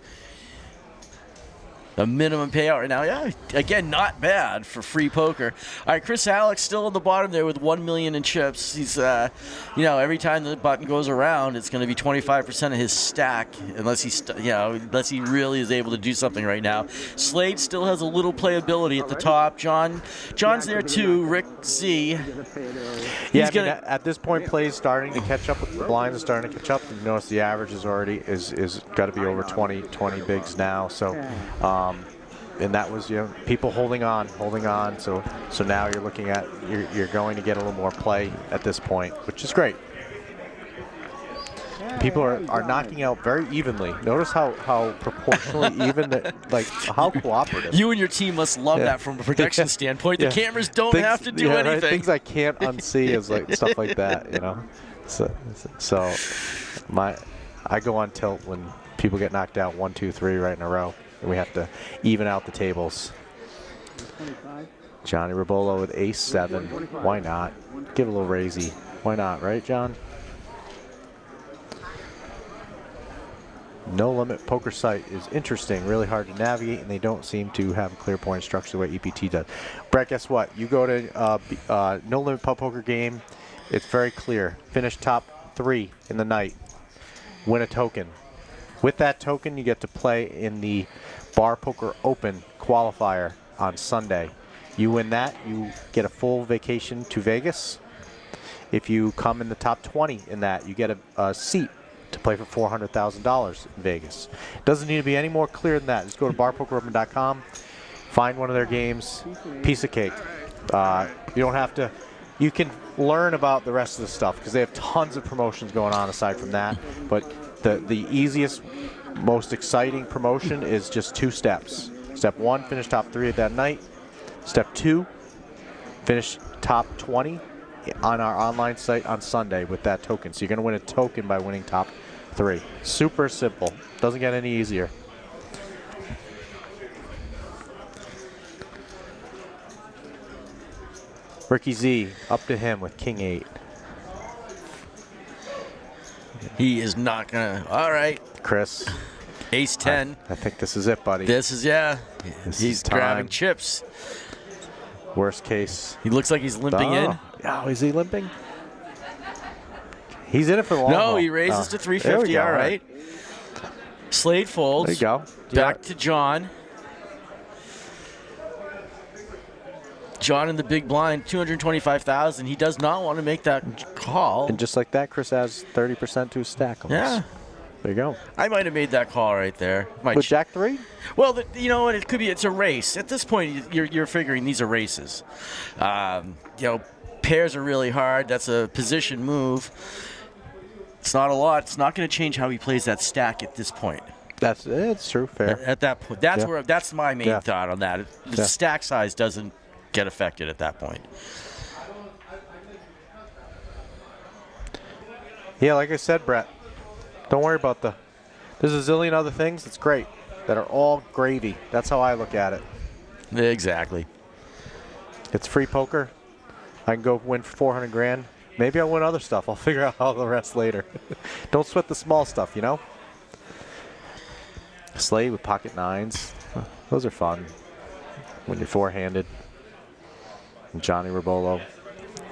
A minimum payout right now. Yeah, again, not bad for free poker. All right, Chris Alex still on the bottom there with $1 million in chips. He's, every time the button goes around, it's going to be 25% of his stack, unless unless he really is able to do something right now. Slade still has a little playability at the top. John's there too. Rick Z. At this point, play's starting to catch up. The blinds are starting to catch up. You notice the average is already is got to be over 20 bigs now. So. And that was people holding on. So now you're looking at you're going to get a little more play at this point, which is great. People are knocking out very evenly. Notice how proportionally even how cooperative. You and your team must love that from a production standpoint. The cameras don't have to do anything. Right? Things I can't unsee is stuff like that, So I go on tilt when people get knocked out 1, 2, 3 right in a row. We have to even out the tables. Johnny Rabolo with ace-7. Why not? Give a little raisey. Why not, right, John? No Limit Poker site is interesting, really hard to navigate, and they don't seem to have a clear point structure the way EPT does. Brett, guess what? You go to No Limit Pub Poker game. It's very clear. Finish top 3 in the night. Win a token. With that token, you get to play in the Bar Poker Open qualifier on Sunday. You win that, you get a full vacation to Vegas. If you come in the top 20 in that, you get a seat to play for $400,000 in Vegas. Doesn't need to be any more clear than that. Just go to barpokeropen.com, find one of their games, piece of cake. You don't have to. You can learn about the rest of the stuff because they have tons of promotions going on aside from that. But the easiest, most exciting promotion is just 2 steps. Step 1, finish top 3 at that night. Step 2, finish top 20 on our online site on Sunday with that token. So you're going to win a token by winning top 3. Super simple. Doesn't get any easier. Ricky Z, up to him with King 8. He is not going to. All right. Chris. Ace 10. I think this is it, buddy. This is, he's grabbing chips. Worst case. He looks like he's limping in. Oh, is he limping? He's in it for the long haul. No, he raises to 350. All right. Slade folds. There you go. Back to John. John in the big blind, 225,000. He does not want to make that call. And just like that, Chris has 30% to his stack. Almost. Yeah. There you go. I might have made that call right there. With Jack 3? Well, you know what? It could be. It's a race. At this point, you're figuring these are races. Pairs are really hard. That's a position move. It's not a lot. It's not going to change how he plays that stack at this point. It's true. Fair. At that point, that's my main thought on that. The stack size doesn't get affected at that point. Yeah, like I said, Brett, don't worry about there's a zillion other things that's great that are all gravy. That's how I look at it. Exactly. It's free poker. I can go win 400 grand. Maybe I'll win other stuff. I'll figure out all the rest later. Don't sweat the small stuff, Slade with pocket 9s. Those are fun when you're four-handed. And Johnny Rabolo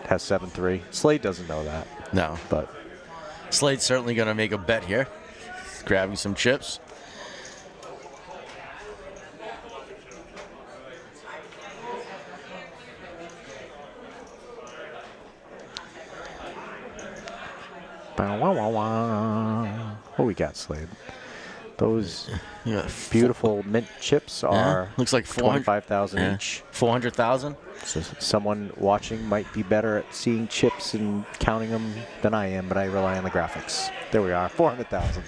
has 7-3. Slade doesn't know that. No. But Slade's certainly going to make a bet here. He's grabbing some chips. What we got, Slade? Those Yeah, beautiful mint chips are looks like 25,000 each. 400,000. So someone watching might be better at seeing chips and counting them than I am, but I rely on the graphics. There we are, 400,000.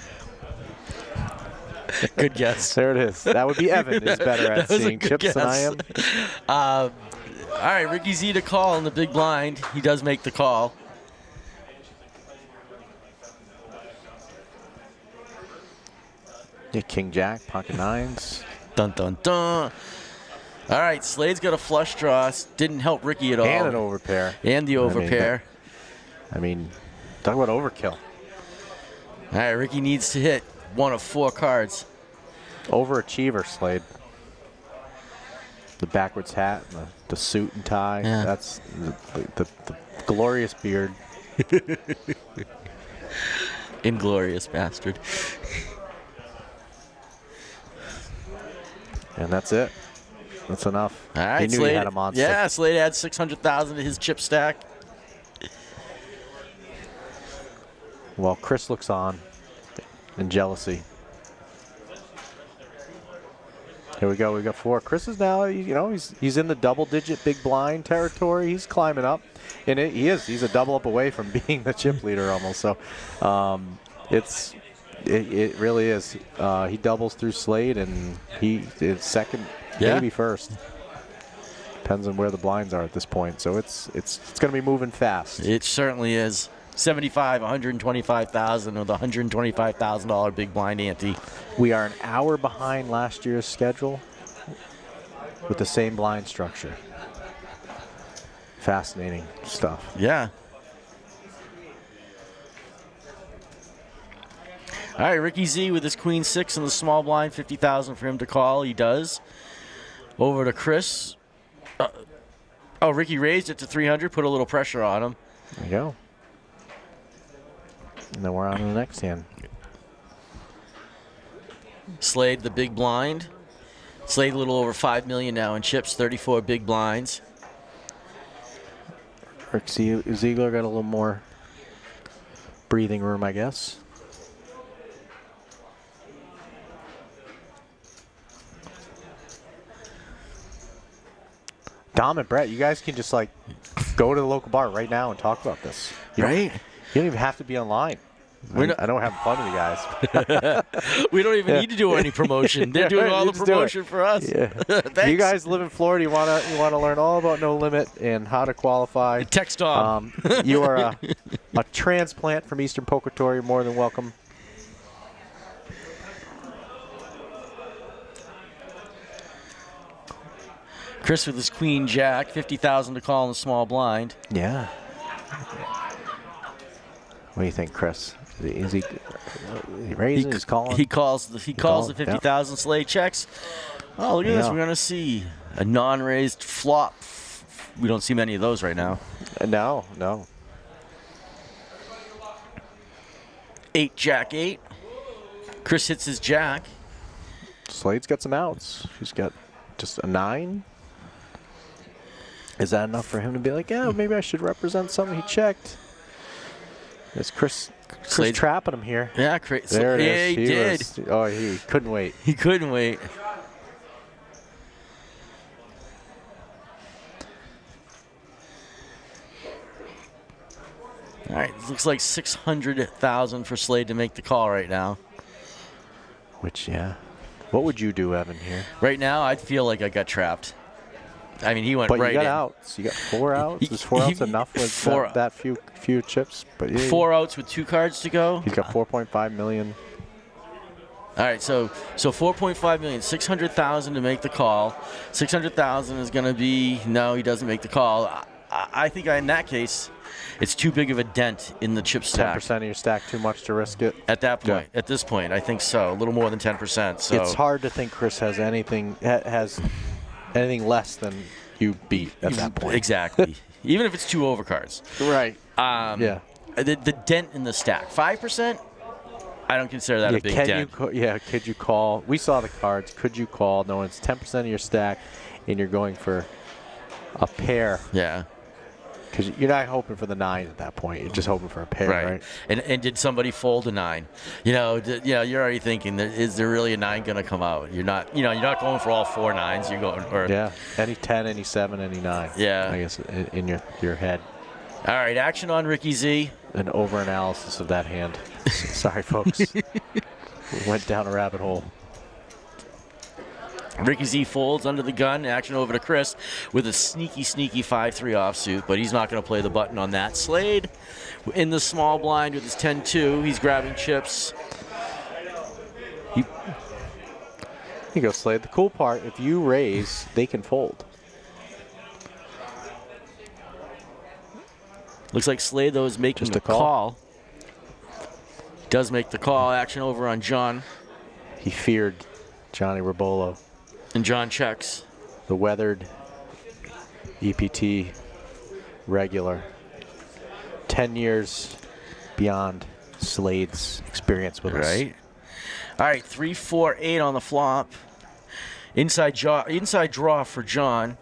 Good guess. There it is. That would be Evan is better at That was a seeing good chips than I guess. am. All right, Ricky Z to call in the big blind. He does make the call. Yeah, King Jack, pocket nines. Dun, dun, dun. All right, Slade's got a flush draw. Didn't help Ricky at all. And an overpair. And the overpair. I mean, talk about overkill. All right, Ricky needs to hit one of 4 cards. Overachiever, Slade. The backwards hat, and the suit and tie. Yeah. That's the glorious beard. Inglorious bastard. And that's it. That's enough. All right, he knew Slade. he had a monster. Yeah, Slade had 600,000 to his chip stack. Well, Chris looks on in jealousy. Here we go. We got 4. Chris is now, he's in the double-digit big blind territory. He's climbing up, and he is. He's a double up away from being the chip leader almost. So, it really is. He doubles through Slade, and he is second, maybe first. Depends on where the blinds are at this point. So it's going to be moving fast. It certainly is. 75, 125,000 with a $125,000 big blind ante. We are an hour behind last year's schedule with the same blind structure. Fascinating stuff. Yeah. All right, Ricky Z with his queen 6 in the small blind, 50,000 for him to call. He does. Over to Chris. Ricky raised it to 300, put a little pressure on him. There you go. And then we're on to the next hand. Slade the big blind. Slade a little over 5 million now in chips, 34 big blinds. Rick Ziegler got a little more breathing room, I guess. Dom and Brett, you guys can just go to the local bar right now and talk about this. Right? You don't even have to be online. I don't have fun with you guys. We don't even need to do any promotion. They're doing all the promotion for us. Yeah. Thanks. You guys live in Florida. You wanna learn all about No Limit and how to qualify. Text on. You are a transplant from Eastern Poker Tour. You're more than welcome. Chris with his queen jack, 50,000 to call in the small blind. Yeah. What do you think, Chris? Is he raising? He's calling. He calls the 50,000 Slade checks. Oh, look at this. We're gonna see a non-raised flop. We don't see many of those right now. No. 8 jack 8. Chris hits his jack. Slade's got some outs. He's got just a 9. Is that enough for him to be like, yeah, maybe I should represent something? He checked. It's Chris trapping him here. Yeah, Chris. There it is. He did. He couldn't wait. He couldn't wait. All right, looks like 600,000 for Slade to make the call right now. Which, yeah. What would you do, Evan, here? Right now, I'd feel like I got trapped. I mean, he went but right in. But you got outs. You got 4 outs. Is 4 outs enough with that few chips? But yeah, 4 outs with 2 cards to go. He's got 4.5 million. All right, so 4.5 million, 600,000 to make the call. 600,000 is going to be no, he doesn't make the call. I think in that case, it's too big of a dent in the chip stack. 10% of your stack too much to risk it. At that point, at this point, I think so. A little more than 10%. So it's hard to think Chris has anything less than you beat at that point. Exactly. Even if it's 2 overcards. Right. Yeah. The dent in the stack, 5%. I don't consider that a big dent. Could you call? We saw the cards. Could you call? No, it's 10% of your stack, and you're going for a pair. Yeah. Because you're not hoping for the 9 at that point. You're just hoping for a pair, right? And did somebody fold a 9? You're already thinking, is there really a 9 going to come out? You're not going for all 4 9s. You're going for any 10, any 7, any 9. Yeah, I guess in your head. All right, action on Ricky Z. An over-analysis of that hand. Sorry, folks. We went down a rabbit hole. Ricky Z folds under the gun. Action over to Chris with a sneaky 5-3 offsuit, but he's not going to play the button on that. Slade in the small blind with his 10-2. He's grabbing chips. Here you go, Slade. The cool part, if you raise, they can fold. Looks like Slade, though, is making the call. Does make the call. Action over on John. He feared Johnny Rabolo. And John checks. The weathered EPT regular. 10 years beyond Slade's experience with us. Right. All right, 3-4-8 on the flop. Inside draw for John.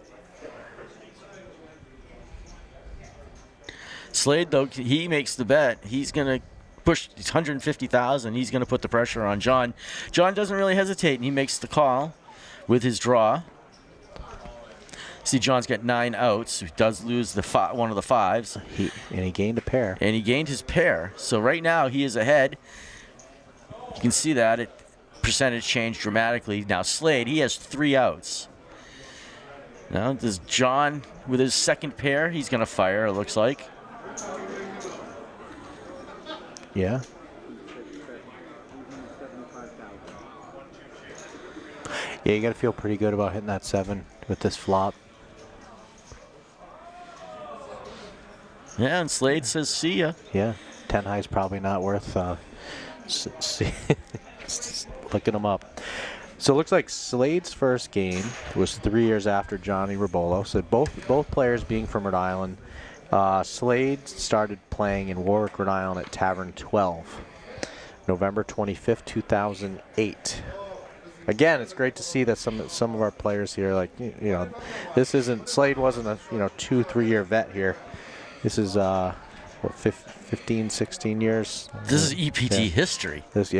Slade, though, he makes the bet. He's going to push 150,000. He's going to put the pressure on John. John doesn't really hesitate, and he makes the call with his draw. See, John's got 9 outs. He does lose one of the 5s. And he gained a pair. And he gained his pair. So right now he is ahead. You can see that percentage changed dramatically. Now Slade, he has 3 outs. Now does John, with his second pair, he's going to fire, it looks like. Yeah. Yeah, you got to feel pretty good about hitting that 7 with this flop. Yeah, and Slade says, see ya. Yeah, 10 high is probably not worth looking them up. So it looks like Slade's first game was 3 years after Johnny Rabolo. So both players being from Rhode Island. Slade started playing in Warwick, Rhode Island at Tavern 12, November 25th, 2008. Again, it's great to see that some of our players here, like, this isn't, Slade wasn't a 2-3 year vet here. This is 15, 16 years. This is EPT history. These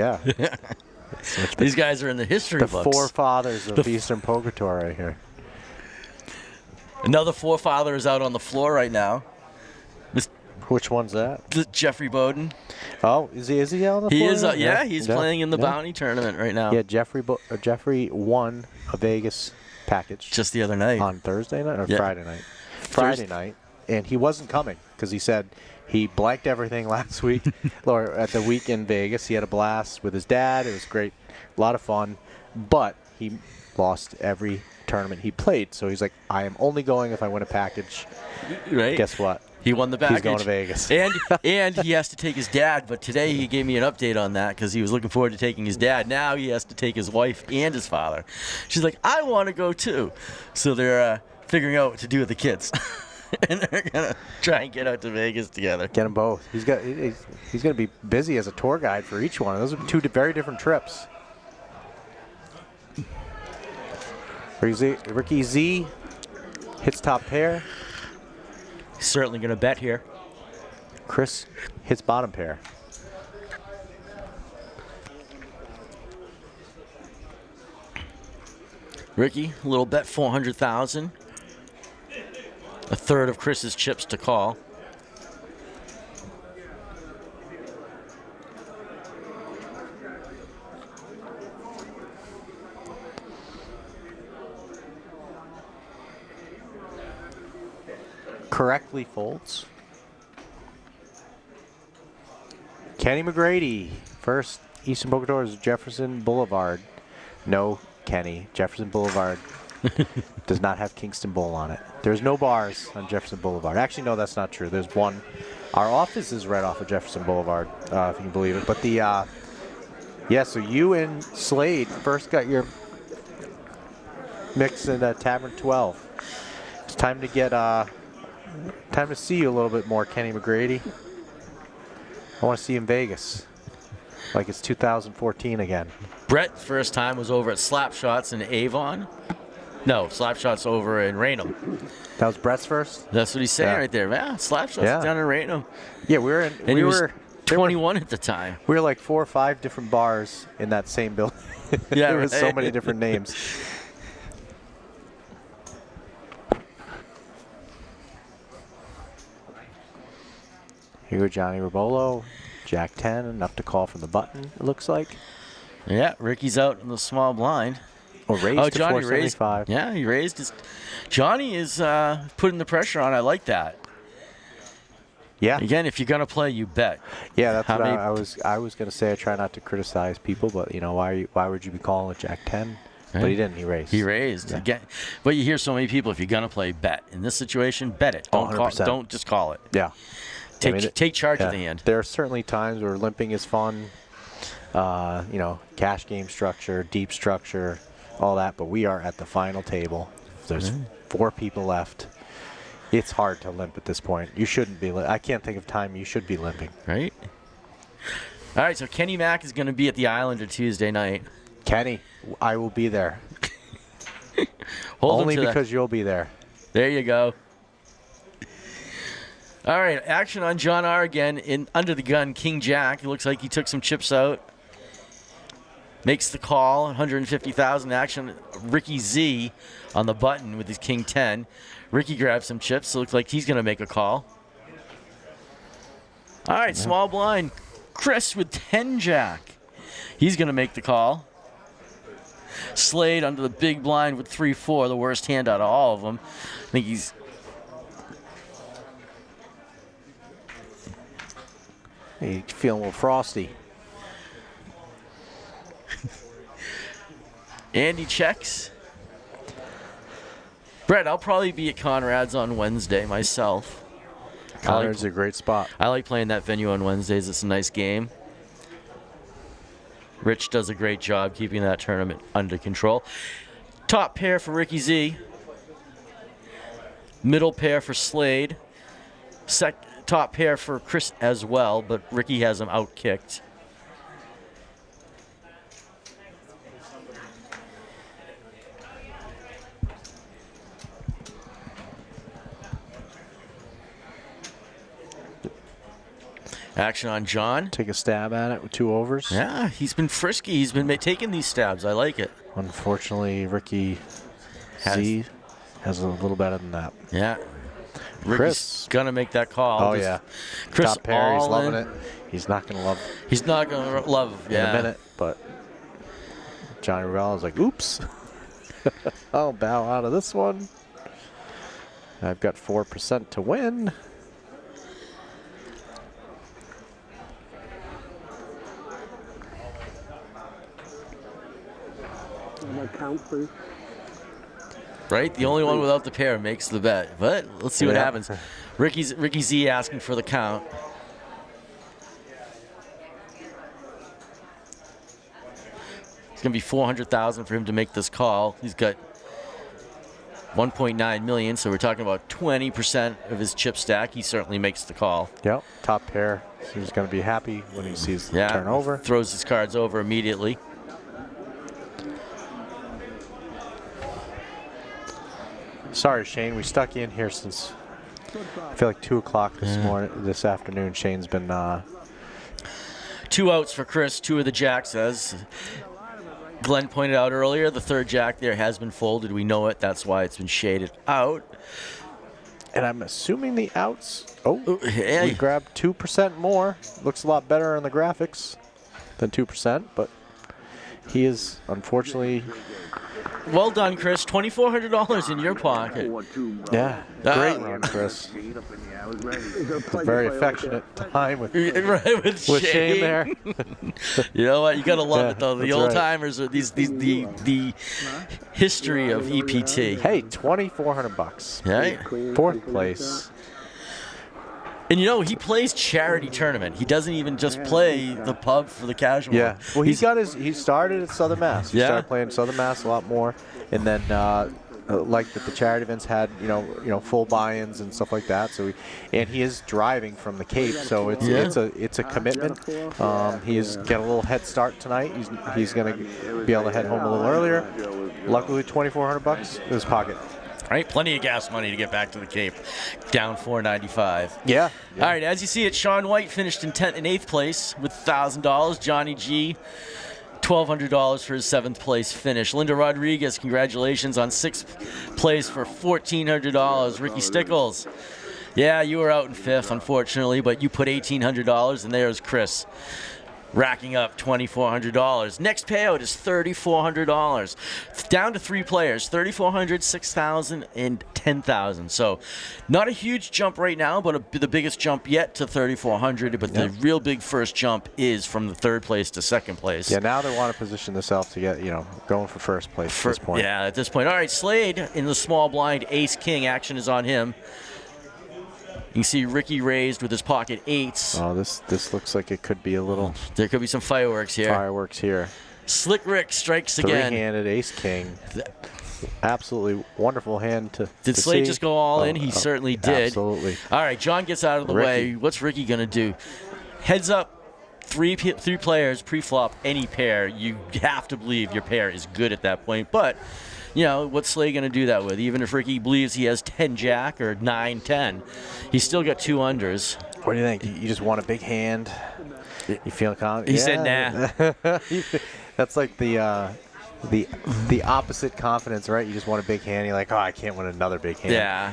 guys are in the history books. The forefathers of Eastern Poker Tour right here. Another forefather is out on the floor right now. Which one's that? Jeffrey Bowden. Oh, is he out on the floor? He is. He's playing in the Bounty tournament right now. Yeah, Jeffrey won a Vegas package just the other night on Thursday night or Friday night. Friday night, and he wasn't coming because he said he blanked everything last week or at the week in Vegas. He had a blast with his dad. It was great, a lot of fun, but he lost every tournament he played. So he's like, I am only going if I win a package. Right. Guess what? He won the package. He's going to Vegas. and he has to take his dad, but today he gave me an update on that because he was looking forward to taking his dad. Now he has to take his wife and his father. She's like, I want to go too. So they're figuring out what to do with the kids. And they're going to try and get out to Vegas together. Get them both. He's going to be busy as a tour guide for each one. Those are 2 very different trips. Ricky Z hits top pair. He's certainly going to bet here. Chris hits bottom pair. Ricky, a little bet, 400,000. A third of Chris's chips to call. Correctly folds. Kenny McGrady, first Eastern Poker Tour is Jefferson Boulevard. No, Kenny, Jefferson Boulevard does not have Kingston Bowl on it. There's no bars on Jefferson Boulevard. Actually, no, that's not true. There's one. Our office is right off of Jefferson Boulevard, if you can believe it. But so you and Slade first got your mix in Tavern 12. It's time to get time to see you a little bit more, Kenny McGrady. I want to see you in Vegas, like it's 2014 again. Brett's first time was over at Slapshots in Avon. No, Slapshot's over in Raynham. That was Brett's first? That's what he's saying Yeah. right there. Yeah, Slapshot's down in Raynham. Yeah, we were in. And he was 21 at the time. We were like 4 or 5 different bars in that same building. Yeah, there was so right. many different names. Here go Johnny Rabolo, Jack 10, enough to call from the button, it looks like. Yeah, Ricky's out in the small blind. Oh, raised to Johnny 475. raised. Yeah, he raised his. Johnny is putting the pressure on. I like that. Yeah. Again, if you're gonna play, you bet. Yeah, that's How what many- I was gonna say. I try not to criticize people, but you know why would you be calling a Jack 10? But he didn't. He raised. He raised. Yeah. Again, but you hear so many people. If you're gonna play, bet. In this situation, bet it. Don't 100%. don't just call it. Yeah. Take charge yeah. of the hand. There are certainly times where limping is fun. You know, cash game structure, deep structure, all that. But we are at the final table. There's 4 people left. It's hard to limp at this point. You shouldn't be. I can't think of time you should be limping. Right. All right. So Kenny Mack is going to be at the Islander Tuesday night. Kenny, I will be there. Hold him Only to that. because you'll be there. There you go. All right, action on John R. again in under the gun, King Jack. It looks like he took some chips out. Makes the call, 150,000 action. Ricky Z on the button with his King 10. Ricky grabs some chips, so it looks like he's going to make a call. All right, small blind. Chris with 10 Jack. He's going to make the call. Slade under the big blind with 3-4, the worst hand out of all of them. I think he's... You feeling a little frosty. Andy checks. Brett, I'll probably be at Conrad's on Wednesday myself. Conrad's a great spot. I like playing that venue on Wednesdays. It's a nice game. Rich does a great job keeping that tournament under control. Top pair for Ricky Z. Middle pair for Slade. Top pair for Chris as well, but Ricky has him out-kicked. Action on John. Take a stab at it with 2 overs. Yeah, he's been frisky. He's been taking these stabs. I like it. Unfortunately, Ricky Z has a little better than that. Yeah. Ricky's Chris. gonna make that call. Oh, yeah. Chris Top pair, he's all loving in. it. He's not going to love He's not gonna love in a minute, but Johnny Rell is like, oops. I'll bow out of this one. I've got 4% to win. Count, please. Right? The only one without the pair makes the bet. But let's see what Yeah. happens. Ricky Z asking for the count. It's gonna be $400,000 for him to make this call. He's got 1.9 million, so we're talking about 20% of his chip stack. He certainly makes the call. Yep, top pair. He's going to be happy when he sees the turnover. Throws his cards over immediately. Sorry, Shane. We stuck you in here since I feel like 2 o'clock this afternoon. Shane's been 2 outs for Chris, 2 of the jacks, as Glenn pointed out earlier. The third jack there has been folded. We know it. That's why it's been shaded out. And I'm assuming the outs. Oh, yeah. we grabbed 2% more. Looks a lot better on the graphics than 2%, but he is unfortunately. Well done, Chris. $2,400 in your pocket. Yeah, great run, Chris. A very affectionate time with Right, with Shane there. You know what? You gotta love Yeah, it though. The that's old right. timers are the history of EPT. Hey, $2,400. Right? 4th place. And you know, he plays charity tournament. He doesn't even just play the pub for the casual. Yeah. Well, he started at Southern Mass. He Yeah. started playing Southern Mass a lot more, and then like that the charity events had, full buy-ins and stuff like that. So he is driving from the Cape, so it's a commitment. He's got a little head start tonight. He's going to be able to head home a little earlier. Luckily, $2,400 in his pocket. Right, plenty of gas money to get back to the Cape. Down $495. Yeah. All right, as you see it, Sean White finished in 8th place with $1,000. Johnny G, $1,200 for his 7th place finish. Linda Rodriguez, congratulations on 6th place for $1,400. Ricky Stickles, yeah, you were out in 5th, unfortunately, but you put $1,800, and there's Chris, racking up $2,400. Next payout is $3,400. Down to 3 players, $3,400, $6,000, and $10,000. So not a huge jump right now, but the biggest jump yet to $3,400. But the real big first jump is from the 3rd place to 2nd place. Yeah, now they want to position themselves to get, going for first place at this point. Yeah, at this point. All right, Slade in the small blind, ace king. Action is on him. You can see Ricky raised with his pocket 8s. Oh, this looks like it could be a little. There could be some fireworks here. Slick Rick strikes again. Three-handed ace king. Absolutely wonderful hand to Did Slade just go all in? He certainly did. Absolutely. All right, John gets out of the way. What's Ricky going to do? Heads up, three players, pre-flop, any pair. You have to believe your pair is good at that point. But, what's Slade going to do that with? Even if Ricky believes he has 10-jack or 9-10, he's still got 2 unders. What do you think? You just want a big hand? You feel confident? He said nah. That's like the opposite confidence, right? You just want a big hand. You're like, oh, I can't win another big hand. Yeah.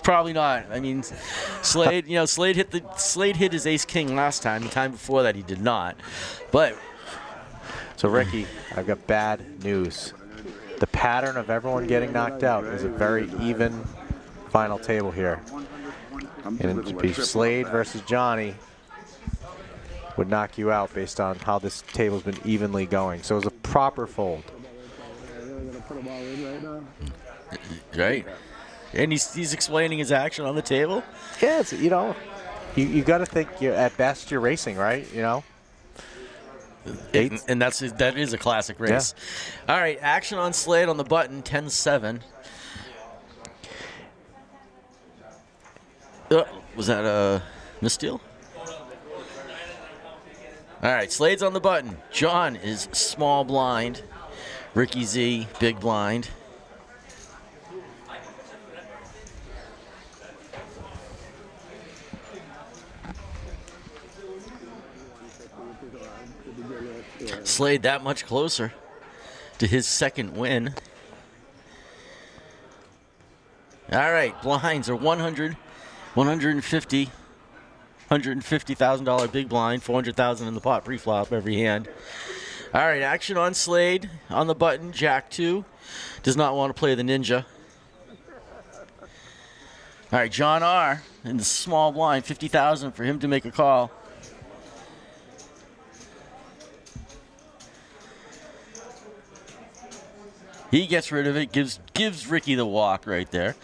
Probably not. I mean, Slade, Slade hit his ace king last time. The time before that, he did not. But so, Ricky, I've got bad news. The pattern of everyone getting knocked out is a very even final table here. And it would be Slade versus Johnny would knock you out based on how this table's been evenly going. So it was a proper fold. Right. And he's explaining his action on the table. Yeah, it's, you got to think at best you're racing, right? And that is a classic race. Yeah. All right, action on Slade on the button, 10-7. Was that a misdeal? All right, Slade's on the button. John is small blind. Ricky Z, big blind. Slade that much closer to his 2nd win. All right, blinds are 100, 150, $150,000 big blind, 400,000 in the pot pre-flop every hand. All right, action on Slade on the button. Jack 2 does not want to play the ninja. All right, John R in the small blind, 50,000 for him to make a call. He gets rid of it, gives Ricky the walk right there.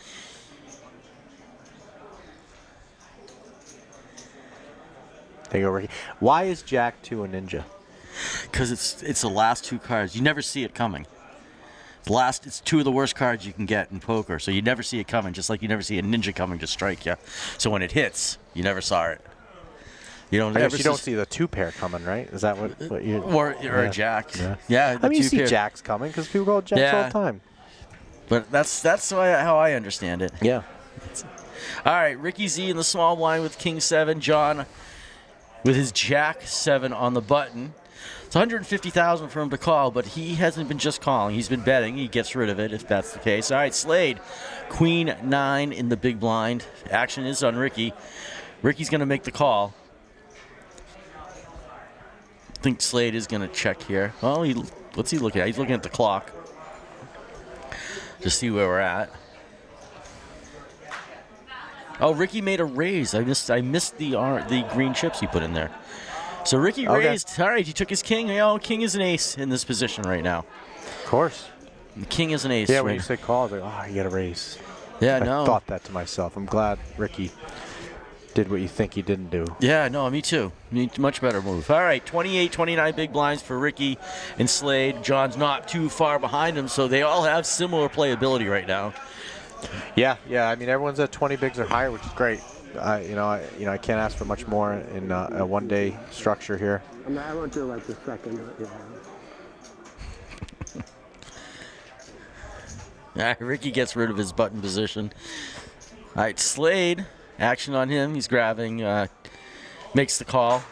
There you go, Ricky. Why is Jack 2 a ninja? Because it's the last 2 cards. You never see it coming. It's 2 of the worst cards you can get in poker, so you never see it coming, just like you never see a ninja coming to strike you. So when it hits, you never saw it. You don't see the 2 pair coming, right? Is that what you? Or a jack. Yeah. I mean, you see jacks coming because people go jacks all the time. But that's how I understand it. Yeah. All right, Ricky Z in the small blind with King 7. John with his Jack 7 on the button. It's $150,000 for him to call, but he hasn't been just calling. He's been betting. He gets rid of it if that's the case. All right, Slade, Queen 9 in the big blind. Action is on Ricky. Ricky's going to make the call. I think Slade is going to check here. Well, what's he looking at? He's looking at the clock to see where we're at. Oh, Ricky made a raise. I missed the green chips he put in there. So Ricky raised. All right, he took his king. King is an ace in this position right now. Of course. The king is an ace. Yeah, when you say call, I was like, you got a raise. Yeah, I thought that to myself. I'm glad Ricky did what you think he didn't do. Yeah, no, me too. Much better move. All right, 28, 29 big blinds for Ricky and Slade. John's not too far behind him, so they all have similar playability right now. Yeah. I mean, everyone's at 20 bigs or higher, which is great. I can't ask for much more in a one-day structure here. I won't do like the second. Ricky gets rid of his button position. All right, Slade, action on him. He's grabbing, makes the call.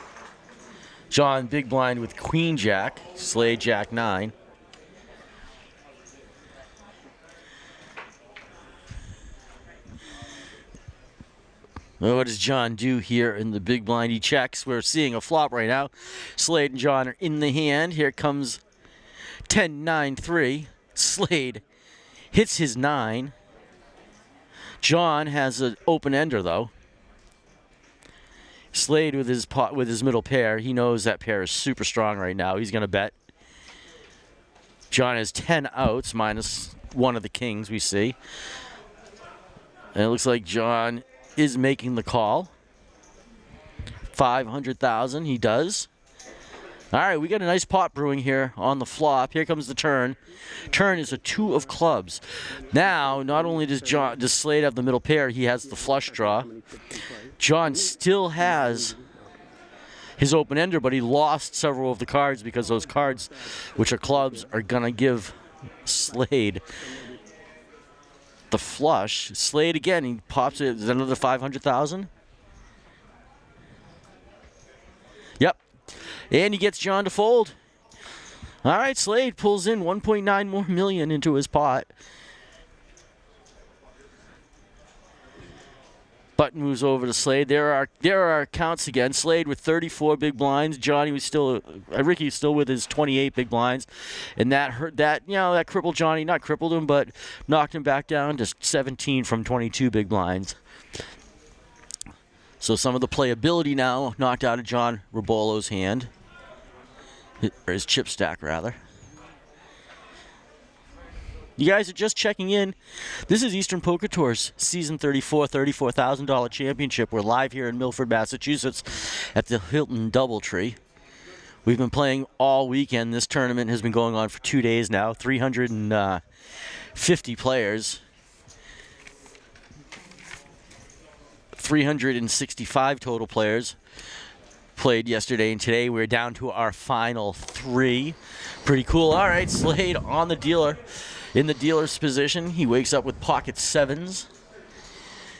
John, big blind with Queen Jack. Slade, Jack 9. Well, what does John do here in the big blind? He checks. We're seeing a flop right now. Slade and John are in the hand. Here comes 10-9-3. Slade hits his 9. John has an open ender though. Slade with his pot with his middle pair. He knows that pair is super strong right now. He's gonna bet. John has 10 outs minus one of the kings we see. And it looks like John is making the call. 500,000, he does. All right, we got a nice pot brewing here on the flop. Here comes the turn. Turn is a 2 of clubs. Now, not only does Slade have the middle pair, he has the flush draw. John still has his open ender, but he lost several of the cards because those cards, which are clubs, are gonna give Slade the flush. Slade again, he pops it. Is that another 500,000? Yep. And he gets John to fold. All right, Slade pulls in 1.9 more million into his pot. Button moves over to Slade. There are counts again. Slade with 34 big blinds. Johnny was still, Ricky still with his 28 big blinds, and that hurt. That crippled Johnny. Not crippled him, but knocked him back down to 17 from 22 big blinds. So some of the playability now knocked out of John Rabolo's hand, or his chip stack rather. You guys are just checking in. This is Eastern Poker Tour's Season 34 $34,000 Championship. We're live here in Milford, Massachusetts at the Hilton Doubletree. We've been playing all weekend. This tournament has been going on for 2 days now. 350 players. 365 total players played yesterday and today. We're down to our final 3. Pretty cool. All right, Slade on the dealer. In the dealer's position, he wakes up with pocket 7s.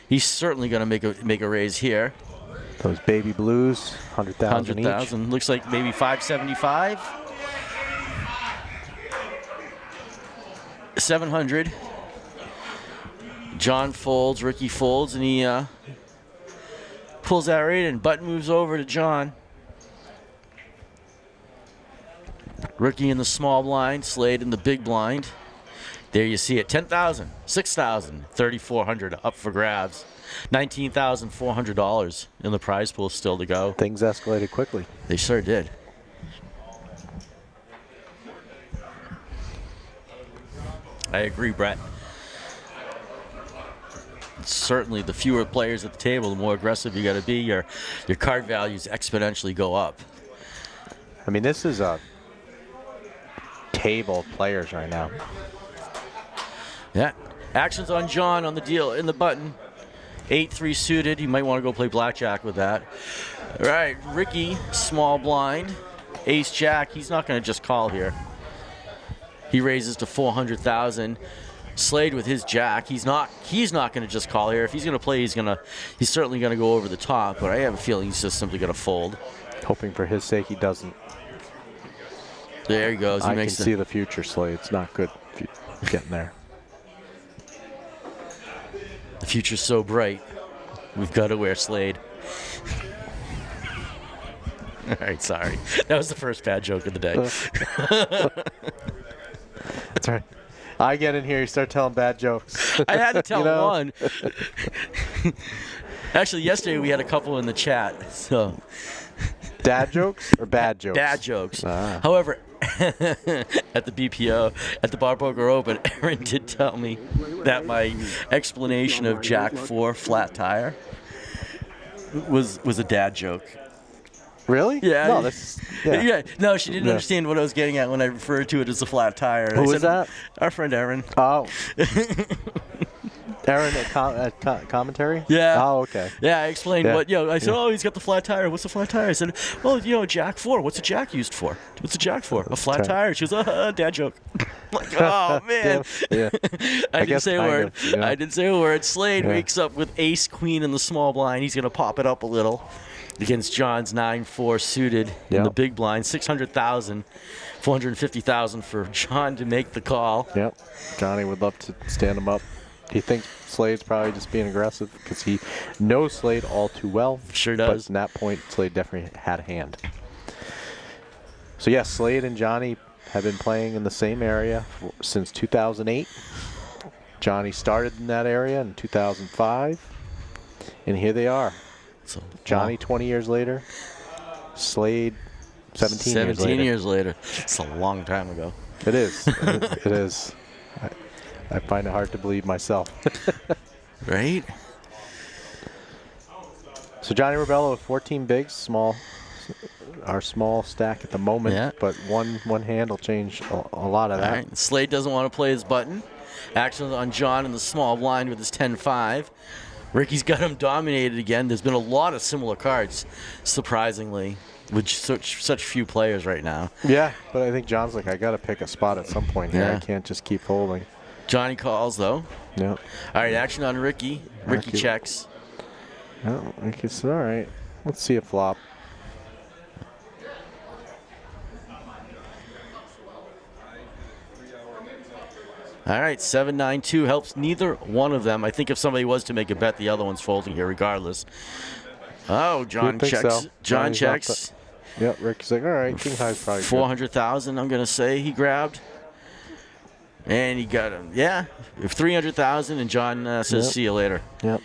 He's certainly going to make a raise here. Those baby blues, 100,000 each. 100,000. Looks like maybe 575. 700. John folds, Ricky folds, and he pulls that right in. Button moves over to John. Ricky in the small blind, Slade in the big blind. There you see it, 10,000, 6,000, 3,400 up for grabs. $19,400 in the prize pool still to go. Things escalated quickly. They sure did. I agree, Brett. Certainly, the fewer players at the table, the more aggressive you got to be. Your card values exponentially go up. I mean, this is a table of players right now. Yeah. Actions on John on the deal in the button. 8-3 suited. He might want to go play blackjack with that. All right, Ricky, small blind. Ace Jack. He's not going to just call here. He raises to 400,000. Slade with his jack. He's not going to just call here. If he's going to play, he's certainly going to go over the top. But I have a feeling he's just simply going to fold. Hoping for his sake he doesn't. There he goes. He I makes can see the future, Slade. It's not good if you're getting there. The future's so bright. We've got to wear Slade. All right, sorry. That was the first bad joke of the day. That's right. I get in here, you start telling bad jokes. I had to tell one. Actually, yesterday we had a couple in the chat. So, dad jokes or bad jokes? Dad jokes. Ah. However, at the BPO, at the Bar Poker Open, Aaron did tell me that my explanation of Jack 4 flat tire was a dad joke. Really? Yeah. No, that's yeah. No, she didn't understand what I was getting at when I referred to it as a flat tire. Who was that? Our friend Erin. Oh. Aaron at commentary? Yeah. Oh, okay. Yeah, I explained what, I said, Yeah. oh, he's got the flat tire. What's the flat tire? I said, well, jack 4. What's a jack used for? What's a jack for? A flat tire. She was, dad joke. I'm like, oh, man. Yeah. I didn't say a word. Yeah. I didn't say a word. Slade Yeah. wakes up with ace queen in the small blind. He's going to pop it up a little against John's 9-4 suited in the big blind. 600,000, 450,000 for John to make the call. Yep. Johnny would love to stand him up. He thinks Slade's probably just being aggressive because he knows Slade all too well. Sure does. But in that point, Slade definitely had a hand. So, yes, Slade and Johnny have been playing in the same area since 2008. Johnny started in that area in 2005. And here they are. So, Johnny 20 years later. Slade 17 years later. It's a long time ago. It is. It is. I find it hard to believe myself. Right? So Johnny Rebello with 14 bigs, our small stack at the moment, Yeah. but one hand will change a lot of that. All right. Slade doesn't want to play his button. Action on John in the small blind with his 10-5. Ricky's got him dominated again. There's been a lot of similar cards, surprisingly, with such few players right now. Yeah, but I think John's like, I got to pick a spot at some point here. Yeah. I can't just keep holding. Johnny calls, though. Yep. All right, action on Ricky. Ricky checks. Oh, it's all right. Let's see a flop. All right, 7-9-2 helps neither one of them. I think if somebody was to make a bet, the other one's folding here regardless. Oh, John checks. So. John Johnny's checks. Yep, Ricky's like, all right, king high's probably good. 400,000, I'm going to say he grabbed. And he got him. Yeah, 300,000, and John says, see you later. Yep.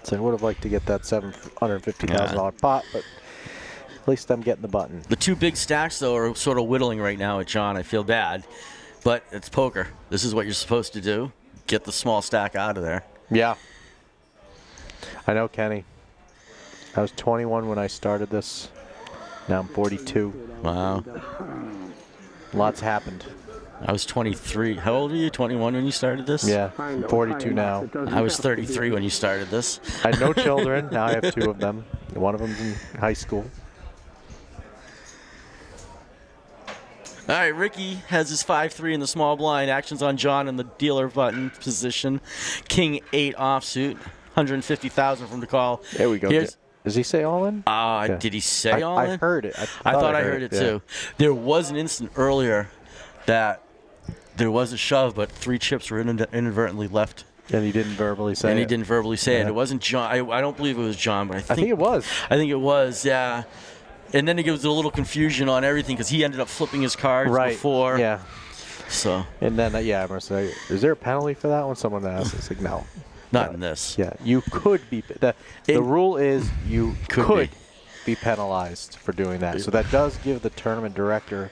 So I would have liked to get that $750,000 pot, but at least I'm getting the button. The two big stacks, though, are sort of whittling right now at John. I feel bad, but it's poker. This is what you're supposed to do. Get the small stack out of there. Yeah. I know, Kenny. I was 21 when I started this. Now I'm 42. Wow. Lots happened. I was 23. How old are you? 21 when you started this? Yeah, I'm 42 now. I was 33 when you started this. I had no children. Now I have 2 of them. One of them's in high school. All right, Ricky has his 5-3 in the small blind. Actions on John in the dealer button position. King 8 offsuit. 150,000 from the call. There we go. Does he say all in? Yeah. Did he say all in? I heard it. I thought I heard it too. There was an instant earlier that there was a shove, but 3 chips were inadvertently left. And he didn't verbally say it. And he didn't verbally say it. It wasn't John. I don't believe it was John, but I think it was. I think it was, yeah. And then it was a little confusion on everything because he ended up flipping his cards before. Yeah. So. And then, I was like, is there a penalty for that one? Someone asked. It's like, no. Not in this. Yeah, you could be. The rule is you could be penalized for doing that. So that does give the tournament director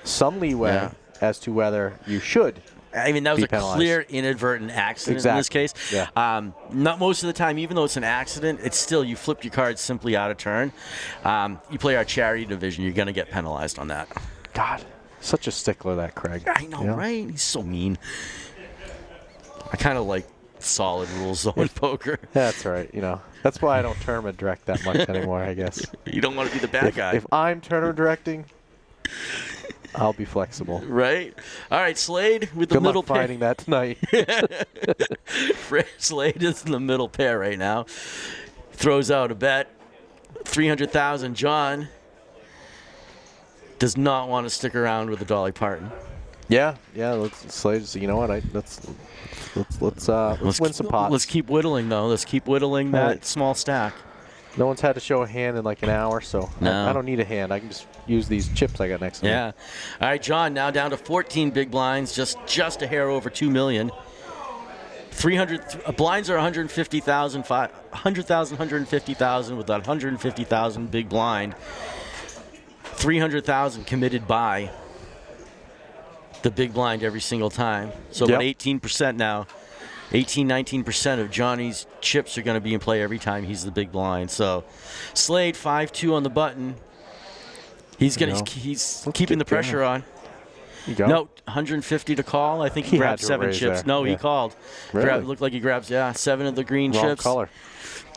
some leeway as to whether you should. I mean, that was a penalized. clear inadvertent accident in this case. Yeah. Not most of the time, even though it's an accident, it's still you flipped your cards simply out of turn. You play our charity division, you're going to get penalized on that. God, such a stickler, that Craig. I know, right? He's so mean. I kind of like solid rules though in poker. That's right. That's why I don't tournament direct that much anymore, I guess. You don't want to be the bad guy. If I'm tournament directing, I'll be flexible. Right. All right, Slade with the middle pair. Fighting that tonight. Slade is in the middle pair right now. Throws out a bet. 300,000. John does not want to stick around with the Dolly Parton. Yeah. Slade. You know what? Let's win some pots. Let's keep whittling though. Let's keep whittling that small stack. No one's had to show a hand in like an hour, so I don't need a hand. I can just use these chips I got next to me. Yeah. All right, John, now down to 14 big blinds, just a hair over 2 million. 300 blinds are 150,000, 100,000, 150,000 with that 150,000 big blind. 300,000 committed by the big blind every single time. So about 18% now 19% of Johnny's chips are going to be in play every time he's the big blind. So Slade 5-2 on the button. He's keeping the pressure on. You go. No, 150 to call. I think he grabbed 7 chips. There. No, he called. Really? Looked like he grabs 7 of the green Wrong chips. color.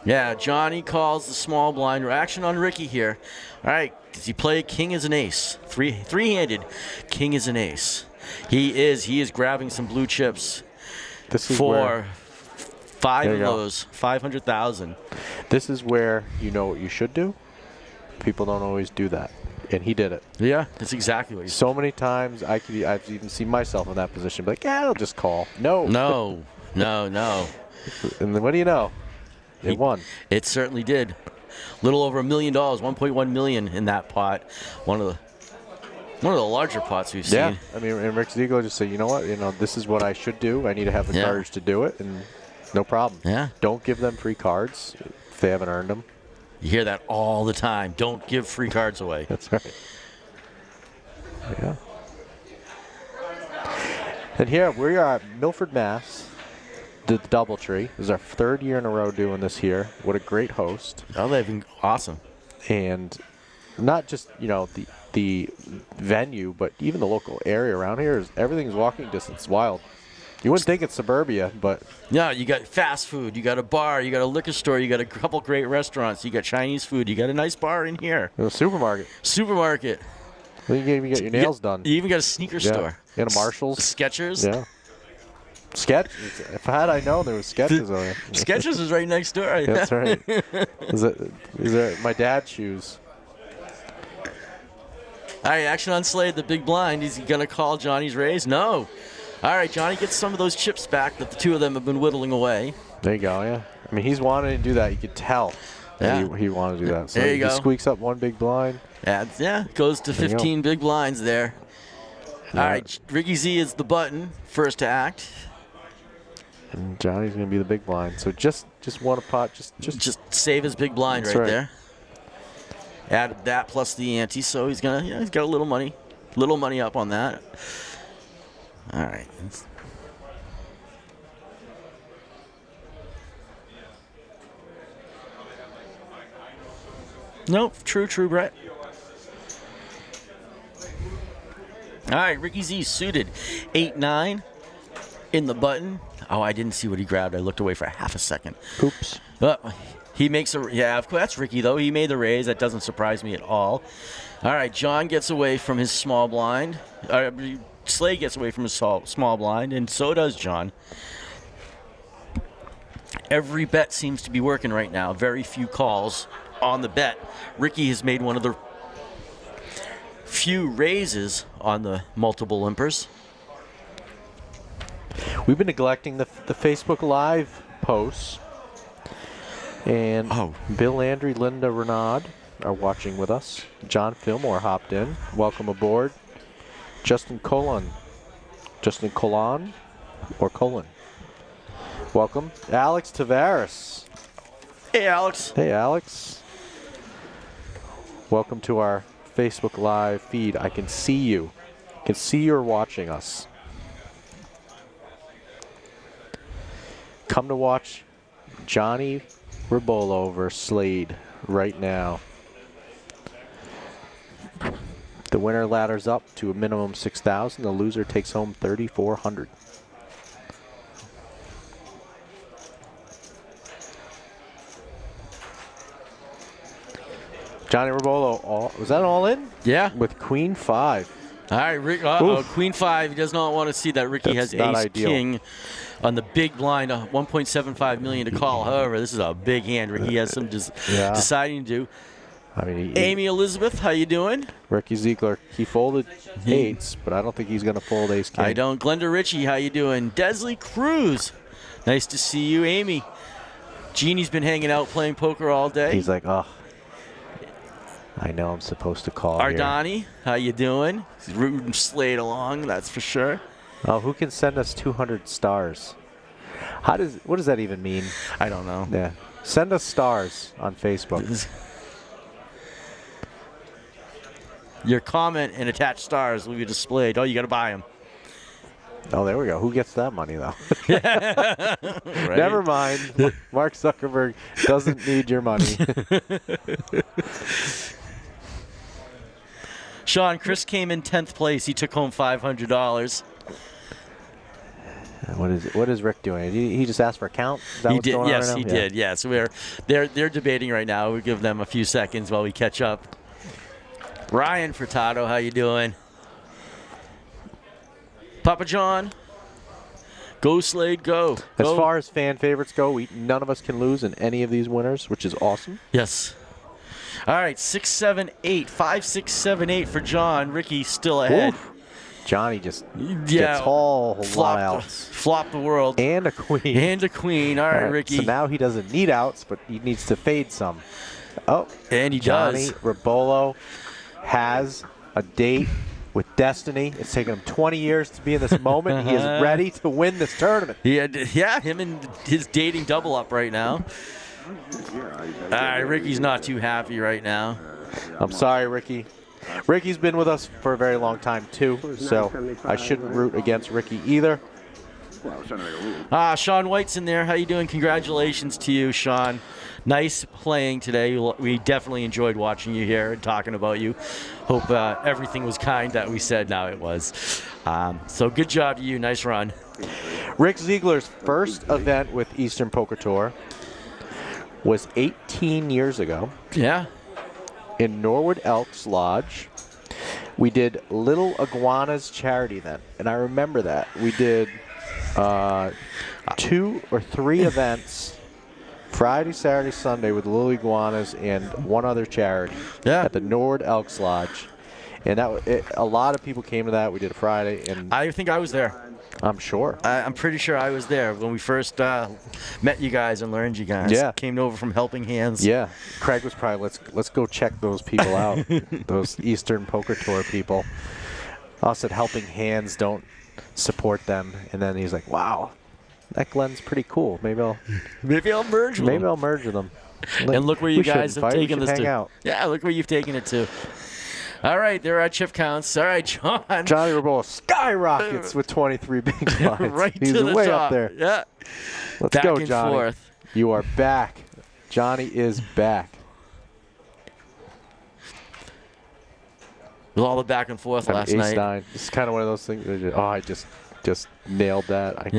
Yeah, Johnny calls the small blind. Action on Ricky here. All right, does he play king as an ace? Three-handed king as an ace. He is grabbing some blue chips. This is for 5 of go. those, 500,000. This is where you know what you should do. People don't always do that, and he did it. Yeah, that's exactly what he said. So many times I've even seen myself in that position. Be like, yeah, I'll just call. No. No. And then what do you know? They won. It certainly did. Little over $1 million, 1.1 million in that pot. One of the larger pots we've seen. Yeah, I mean, and Rick Ziegler just said, you know what, this is what I should do. I need to have the courage to do it, and no problem. Yeah. Don't give them free cards if they haven't earned them. You hear that all the time. Don't give free cards away. That's right. Yeah. And here we are at Milford, Mass. The Doubletree. This is our 3rd year in a row doing this here. What a great host. Oh, they've been awesome. And not just, the venue, but even the local area around here everything's walking distance. Wild. You wouldn't think it's suburbia, but No, you got fast food, you got a bar, you got a liquor store, you got a couple great restaurants, you got Chinese food, you got a nice bar in here. a supermarket. Supermarket. You can even get your nails done. You even got a sneaker store. And a Marshalls. Skechers. Yeah. Sketch. If had I known there was Sketches on it. Skechers is right next door. That's right. Is there my dad's shoes? All right, action on Slade, the big blind. Is he going to call Johnny's raise? No. All right, Johnny gets some of those chips back that the two of them have been whittling away. There you go, yeah. I mean, he's wanting to do that. You could tell that he wanted to do that. So there you go. He squeaks up one big blind. Yeah, goes to 15 big blinds there. All right, Ricky Z is the button, first to act. And Johnny's going to be the big blind. So just one a pot. Just save his big blind right there. Added that plus the ante, so he's got a little money up on that. All right. Nope, true, Brett. All right, Ricky Z suited 8-9 in the button. Oh, I didn't see what he grabbed. I looked away for half a second. Oops. He makes of course, that's Ricky, though. He made the raise. That doesn't surprise me at all. All right, John gets away from his small blind. Slade gets away from his small blind, and so does John. Every bet seems to be working right now. Very few calls on the bet. Ricky has made one of the few raises on the multiple limpers. We've been neglecting the Facebook Live posts. And Bill Landry, Linda Renaud are watching with us. John Fillmore hopped in. Welcome aboard. Justin Colon. Welcome. Alex Tavares. Hey, Alex. Hey, Alex. Welcome to our Facebook Live feed. I can see you. I can see you're watching us. Come to watch Johnny Rabolo versus Slade right now. The winner ladders up to a minimum 6,000. The loser takes home 3,400. Johnny Rabolo, was that all in? Yeah. With Queen 5. All right, Rick. Queen 5. He does not want to see that. Ricky has ace king on the big blind, 1.75 million to call. However, this is a big hand. Ricky has some deciding to do. I mean, Amy Elizabeth, how you doing? Ricky Ziegler, he folded eights, but I don't think he's going to fold ace king. I don't. Glenda Ritchie, how you doing? Desley Cruz, nice to see you. Amy, Jeannie's been hanging out playing poker all day. He's like, oh, I know I'm supposed to call Ardani, here. how you doing? He's rooting Slade along, that's for sure. Oh, who can send us 200 stars? What does that even mean? I don't know. Yeah, send us stars on Facebook. Your comment and attached stars will be displayed. Oh, you got to buy them. Oh, there we go. Who gets that money, though? Right? Never mind. Mark Zuckerberg doesn't need your money. Sean, Chris came in 10th place. He took home $500. What is Rick doing? He just asked for a count? Is that He what's did. going on Yes, right now? he did. Yes, they're debating right now. We'll give them a few seconds while we catch up. Ryan Furtado, how you doing? Papa John, go Slade, go. As Go. far as fan favorites go, none of us can lose in any of these winners, which is awesome. Yes. All right, 6, 7, 8, 5, 6, 7, 8 for John. Ricky still ahead. Oof. Johnny just gets all lot outs. Flop the world. And a queen. And a queen. All right, Ricky. So now he doesn't need outs, but he needs to fade some. Oh, And he Johnny does. Rabolo has a date with destiny. It's taken him 20 years to be in this moment. He is ready to win this tournament. Him and his dating double up right now. All right, Ricky's not too happy right now. I'm sorry, Ricky. Ricky's been with us for a very long time, too, so I shouldn't root against Ricky either. Sean White's in there. How you doing? Congratulations to you, Sean. Nice playing today. We definitely enjoyed watching you here and talking about you. Hope everything was kind that we said. Now it was. So good job to you. Nice run. Rick Ziegler's first event with Eastern Poker Tour was 18 years ago. Yeah. In Norwood Elks Lodge. We did Little Iguanas charity then, and I remember that. We did 2 or 3 events, Friday, Saturday, Sunday with Little Iguanas and one other charity at the Norwood Elks Lodge. And a lot of people came to that. We did a Friday. And I think I was there. I'm sure. I'm pretty sure I was there when we first met you guys and learned you guys. Yeah. Came over from Helping Hands. Yeah. Craig was probably, let's go check those people out, those Eastern Poker Tour people. Us at Helping Hands don't support them. And then he's like, wow, that Glenn's pretty cool. Maybe I'll merge with them. Maybe I'll merge with them. And look where you guys have taken this hang to. Out. Yeah, look where you've taken it to. All right, there are chip counts. All right, John. Johnny Rabola skyrockets with 23 big blinds. Right He's to the way top. up there. Yeah. Let's back go, and Johnny. Forth. You are back. Johnny is back. With all the back and forth last night. Ace-9. This is kind of one of those things. I just nailed that.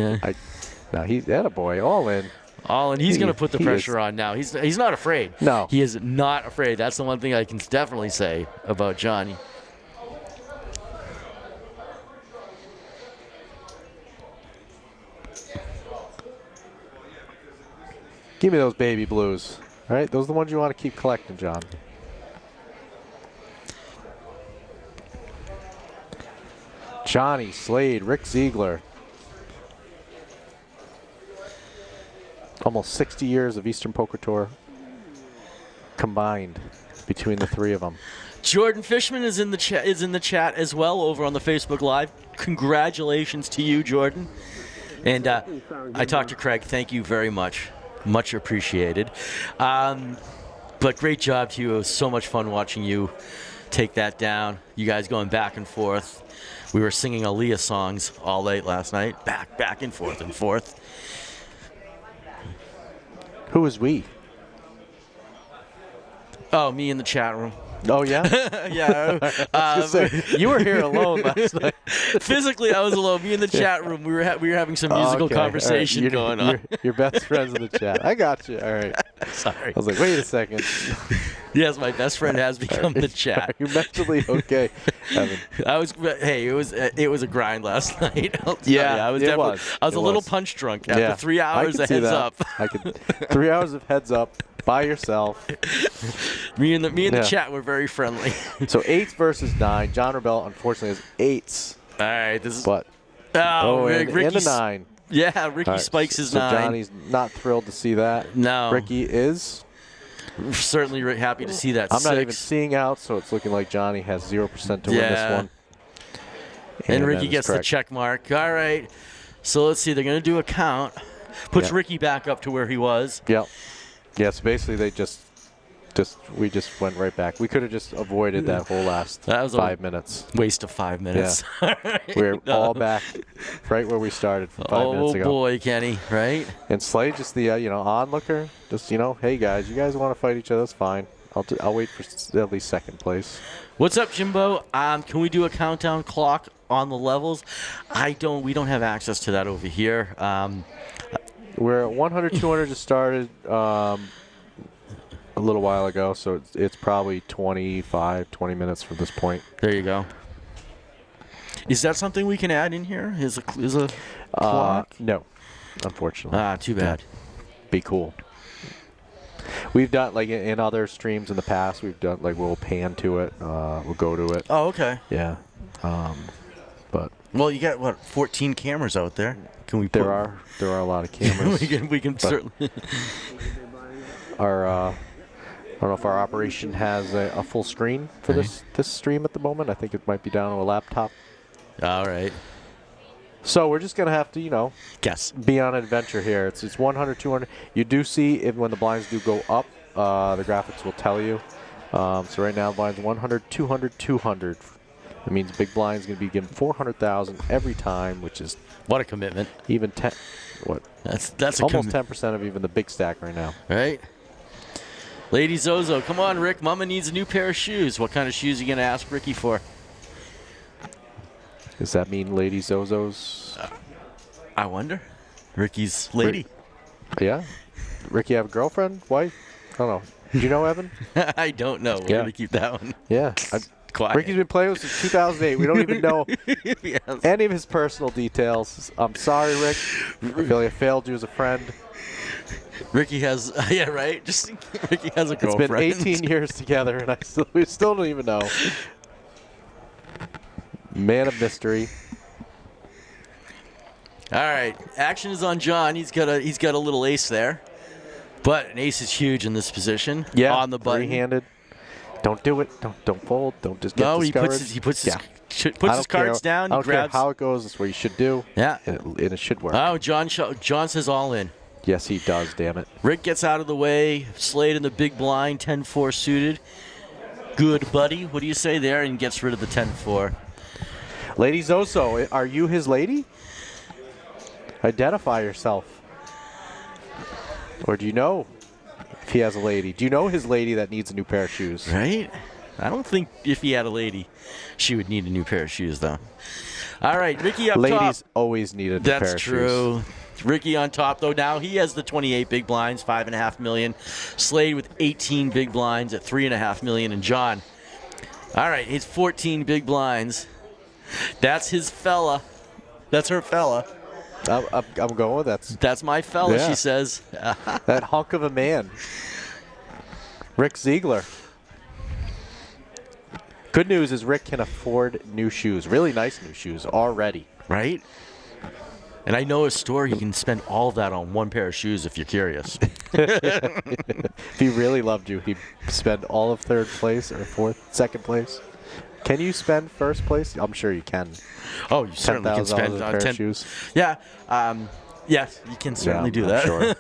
No, he's attaboy, all in. All in. He's going to put the pressure on now. He's not afraid. No. He is not afraid. That's the one thing I can definitely say about Johnny. Give me those baby blues. All right, those are the ones you want to keep collecting, John. Johnny, Slade, Rick Ziegler. Almost 60 years of Eastern Poker Tour combined between the 3 of them. Jordan Fishman is in the chat as well over on the Facebook Live. Congratulations to you, Jordan. And I talked to Craig. Thank you very much. Much appreciated. But great job to you. It was so much fun watching you take that down. You guys going back and forth. We were singing Aaliyah songs all late last night. Back and forth and forth. Who is we? Oh, me in the chat room. Oh, yeah? Yeah. You were here alone last night. Physically, I was alone. Me in the chat room. We were having some musical conversation going on. Your best friends in the chat. I got you. All right. Sorry. I was like, wait a second. Yes, my best friend has become the chat. You're mentally okay, Evan. It was a grind last night. Yeah, I was a little punch drunk after 3 hours of heads up. 3 hours of heads up by yourself. Me and the chat were very friendly. So 8s versus 9. John Rebel unfortunately has 8s. All right, this is. But and a 9. Yeah, Ricky spikes his 9. So Johnny's not thrilled to see that. No. Ricky is. Certainly happy to see that. I'm not even seeing out, so it's looking like Johnny has 0% to win this one. And Ricky gets the check mark. All right. So let's see. They're going to do a count. Puts Ricky back up to where he was. Yep. Yeah, so basically they just We just went right back. We could have just avoided that whole last That was 5 minutes. Waste of 5 minutes. We're all back right where we started 5 minutes ago. Oh boy, Kenny, right? And Slade, just the onlooker, just hey guys, you guys want to fight each other? That's fine. I'll wait for at least second place. What's up, Jimbo? Can we do a countdown clock on the levels? We don't have access to that over here. We're at 100, 200 just started a little while ago, so it's probably 20 minutes from this point. There you go. Is that something we can add in here? Is a clock? No, unfortunately. Too bad. Be cool. We've done, like, in other streams in the past, we've done, like, we'll pan to it, we'll go to it. Oh, okay. Yeah. But. Well, you got, 14 cameras out there. Can we put... There are a lot of cameras. we can certainly... I don't know if our operation has a full screen for this stream at the moment. I think it might be down on a laptop. All right. So we're just going to have to, guess. Be on an adventure here. It's 100, 200. You do see when the blinds do go up, the graphics will tell you. So right now, blinds 100, 200, 200. That means big blind's going to be given 400,000 every time, which is what a commitment. Even 10. What? That's almost 10% of even the big stack right now. Right. Lady Zozo, come on, Rick. Mama needs a new pair of shoes. What kind of shoes are you going to ask Ricky for? Does that mean Lady Zozo's? I wonder. Ricky's lady. Yeah. Ricky have a girlfriend? Wife? I don't know. Do you know, Evan? I don't know. We're going to keep that one. Yeah. Quiet. Ricky's been playing with since 2008. We don't even know any of his personal details. I'm sorry, Rick. I feel like I failed you as a friend. Ricky has, yeah, right? Ricky has a girlfriend. It's been 18 years together, and we still don't even know. Man of mystery. All right, action is on John. He's got a little ace there, but an ace is huge in this position. Yeah, on the button. Three-handed. Don't do it. Don't fold. Don't just get discouraged. he puts his cards down. I don't care how it goes. That's what you should do. Yeah, and it should work. Oh, John says all in. Yes, he does. Damn it. Rick gets out of the way. Slade in the big blind. 10-4 suited. Good buddy. What do you say there? And gets rid of the 10-4. Lady Zoso, are you his lady? Identify yourself. Or do you know if he has a lady? Do you know his lady that needs a new pair of shoes? Right? I don't think if he had a lady, she would need a new pair of shoes, though. All right, Ricky up top. Ladies always need a new pair of shoes. That's true. Ricky on top, though. Now he has the 28 big blinds, $5.5 million. Slade with 18 big blinds at $3.5 million. And John, all right, he's 14 big blinds. That's his fella. That's her fella. I'm going. That's my fella, she says. That hunk of a man. Rick Ziegler. Good news is Rick can afford new shoes. Really nice new shoes already. Right? And I know a store you can spend all of that on one pair of shoes if you're curious. If he really loved you, he'd spend all of third place or second place. Can you spend first place? I'm sure you can. Oh, you certainly can spend on 10 shoes. Yeah. Yes, you can certainly do that. Sure.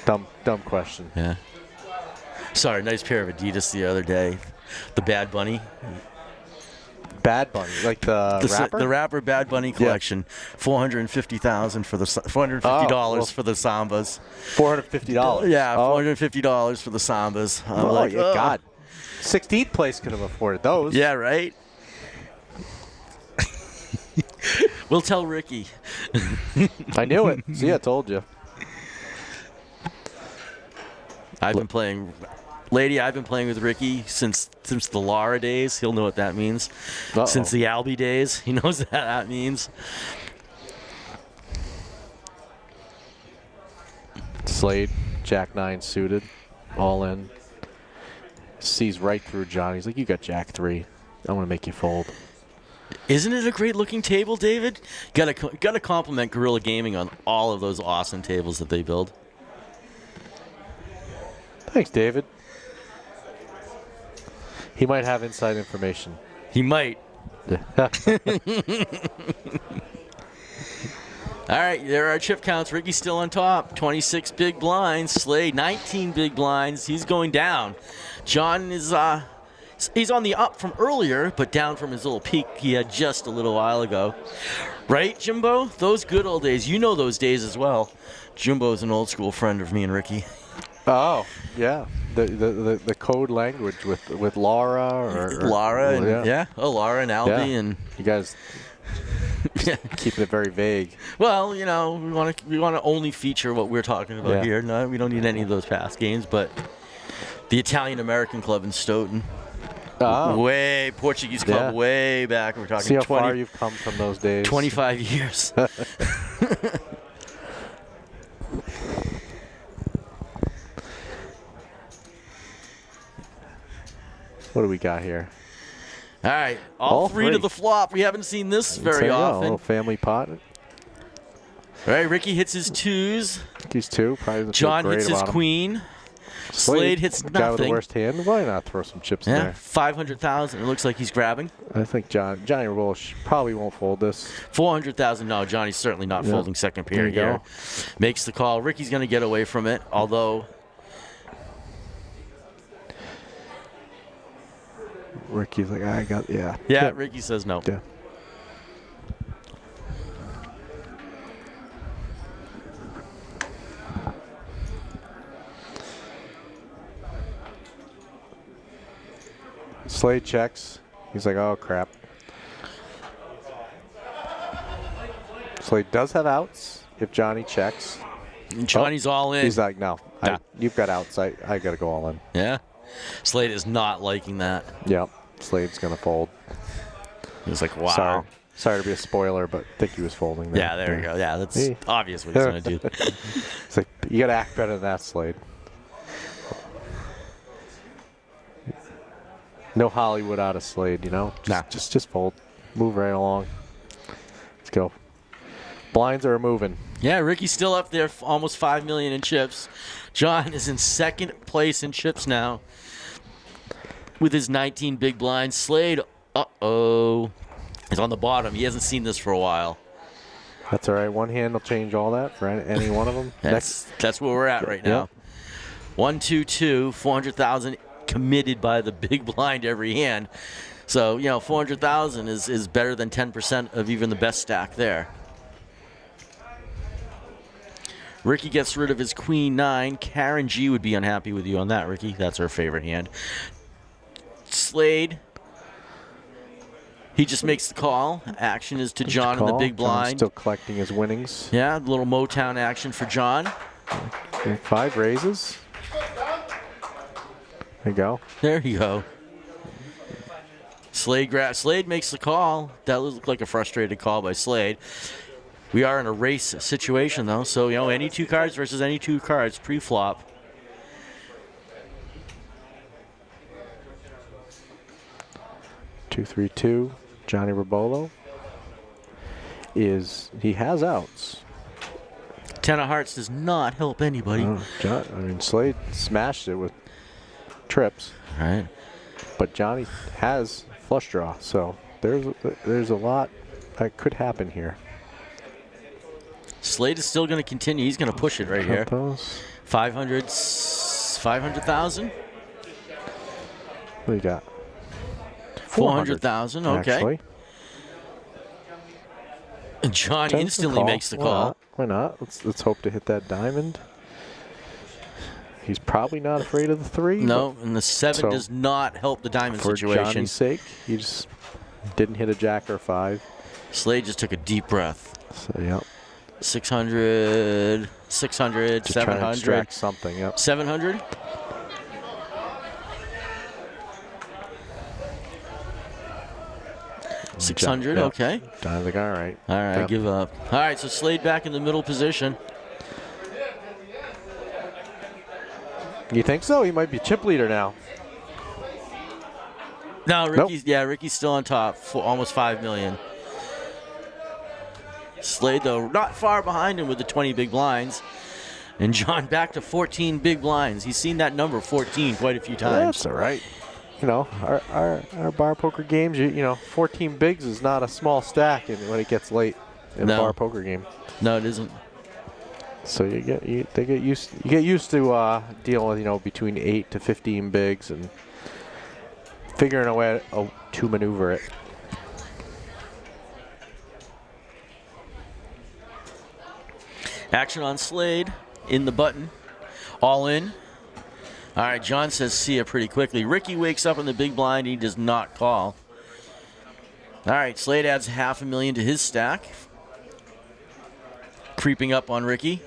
Dumb question. Yeah. Sorry, nice pair of Adidas the other day. The Bad Bunny. Bad Bunny, like the rapper? The rapper Bad Bunny collection. Yeah. $450,000 for the $450 for the Sambas. $450. Yeah, $450 for the Sambas. God. 16th place could have afforded those. Yeah, right? We'll tell Ricky. I knew it. See, I told you. I've been playing with Ricky since the Lara days. He'll know what that means. Uh-oh. Since the Albie days, he knows what that means. Slade, Jack 9 suited, all in. Sees right through John. He's like, you got Jack 3. I'm going to make you fold. Isn't it a great looking table, David? Gotta compliment Guerrilla Gaming on all of those awesome tables that they build. Thanks, David. He might have inside information. He might. All right, there are chip counts. Ricky's still on top. 26 big blinds. Slade, 19 big blinds. He's going down. John is he's on the up from earlier, but down from his little peak he had just a little while ago. Right, Jimbo? Those good old days. You know those days as well. Jimbo's an old school friend of me and Ricky. Oh, yeah. The code language with Laura or Laura and Laura and Albie yeah. and you guys keeping it very vague. Well, you know, we want to only feature what we're talking about here. No, we don't need any of those past games, but the Italian American Club in Stoughton. Oh. Way Portuguese club way back. We're talking See how far you've come from those days. 25 years. What do we got here? All right, all three to the flop. We haven't seen this very often. A little family pot. All right, Ricky hits his twos. He's two. Probably doesn't John feel great hits his about him. queen. Slade hits nothing. Guy with the worst hand. Why not throw some chips in there? 500,000. It looks like he's grabbing. I think Johnny Walsh probably won't fold this. 400,000. No, Johnny's certainly not folding second pair here. Makes the call. Ricky's going to get away from it, although. Ricky's like, I got, Yeah, Ricky says no. Yeah. Slade checks. He's like, oh, crap. Slade does have outs if Johnny checks. And Johnny's all in. He's like, no, you've got outs. I got to go all in. Yeah. Slade is not liking that. Yep. Slade's going to fold. He's like, wow. Sorry to be a spoiler, but I think he was folding there. Yeah, there you go. Yeah, that's obvious what he's going to do. It's like, you got to act better than that, Slade. No Hollywood out of Slade, you know? Just fold. Move right along. Let's go. Blinds are moving. Yeah, Ricky's still up there, almost $5 million in chips. John is in second place in chips now with his 19 big blinds. Slade, is on the bottom. He hasn't seen this for a while. That's all right. One hand will change all that for any one of them. That's where we're at right now. 1, 2, 2, 400,000 committed by the big blind every hand. So, 400,000 is better than 10% of even the best stack there. Ricky gets rid of his queen 9. Karen G would be unhappy with you on that, Ricky. That's her favorite hand. Slade. He just makes the call. Action is to John in the big blind. John's still collecting his winnings. Yeah, a little Motown action for John. 5 raises. There you go. There you go. Slade makes the call. That looked like a frustrated call by Slade. We are in a race situation, though, so, any 2 cards versus any 2 cards pre-flop. Two, 3, 2. Johnny Rabolo he has outs. 10 of hearts does not help anybody. Slade smashed it with trips. All right. But Johnny has flush draw, so there's a lot that could happen here. Slade is still going to continue. He's going to push it right here. 500,000. What do you got? 400,000. Okay. Actually. And John instantly makes the call. Why not? Let's hope to hit that diamond. He's probably not afraid of the 3. No, and the 7 does not help the diamond situation. For Johnny's sake, he just didn't hit a jack or 5. Slade just took a deep breath. So, yep. 600, Just 700. trying to extract something, yep. 700? $600, yep. okay. John's like, all right. All right, Yep. give up. All right, so Slade back in the middle position. You think so? He might be chip leader now. No, Ricky's still on top for almost $5 million. Slade, though, not far behind him with the 20 big blinds. And John back to 14 big blinds. He's seen that number 14 quite a few times. That's all right. Our bar poker games, 14 bigs is not a small stack when it gets late in a bar poker game. No, it isn't. So you get used to dealing with between 8 to 15 bigs and figuring a way to maneuver it. Action on Slade in the button. All in. All right, John says see ya pretty quickly. Ricky wakes up in the big blind. He does not call. All right, Slade adds $500,000 to his stack. Creeping up on Ricky.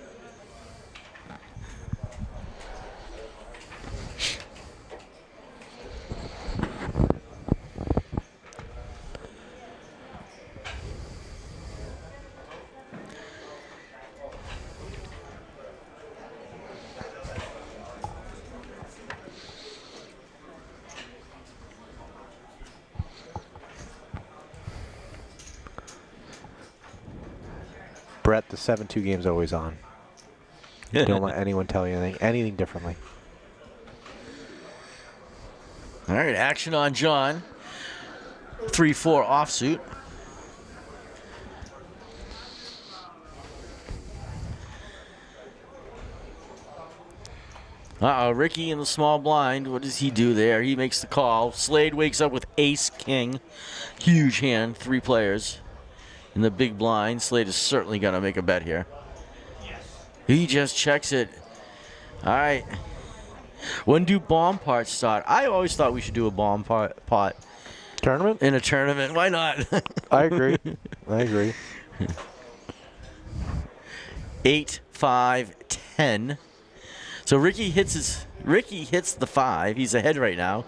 Brett, the 7-2 game's always on. Don't let anyone tell you anything differently. All right, action on John. 3-4 offsuit. Uh-oh, Ricky in the small blind. What does he do there? He makes the call. Slade wakes up with ace-king. Huge hand, 3 players. In the big blind, Slade is certainly going to make a bet here. He just checks it. All right. When do bomb parts start? I always thought we should do a bomb pot. Tournament? In a tournament. Why not? I agree. I agree. 8, 5, 10. So Ricky hits the 5. He's ahead right now.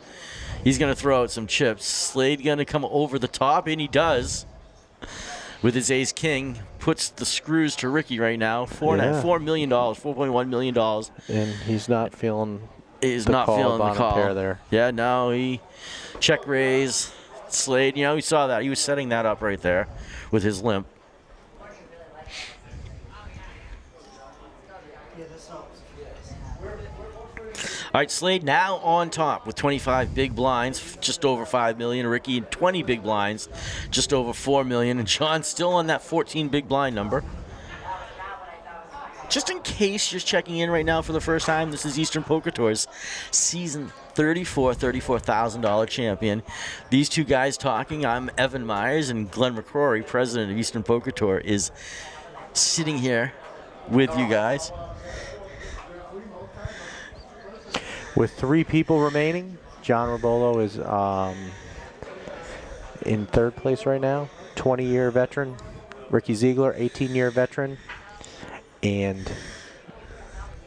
He's going to throw out some chips. Slade going to come over the top, and he does. With his ace-king, puts the screws to Ricky right now. $4 million, $4.1 million. And he's not feeling He's the not call feeling the on a call. pair there. Yeah, no, he check raise. Slade, we saw that. He was setting that up right there with his limp. All right, Slade now on top with 25 big blinds, just over $5 million. Ricky 20 big blinds, just over $4 million. And John still on that 14 big blind number. Just in case you're checking in right now for the first time, this is Eastern Poker Tour's season 34, $34,000 champion. These two guys talking, I'm Evan Myers, and Glenn McCrory, president of Eastern Poker Tour, is sitting here with you guys. With 3 people remaining, John Rabolo is in 3rd place right now. 20-year veteran. Ricky Ziegler, 18-year veteran. And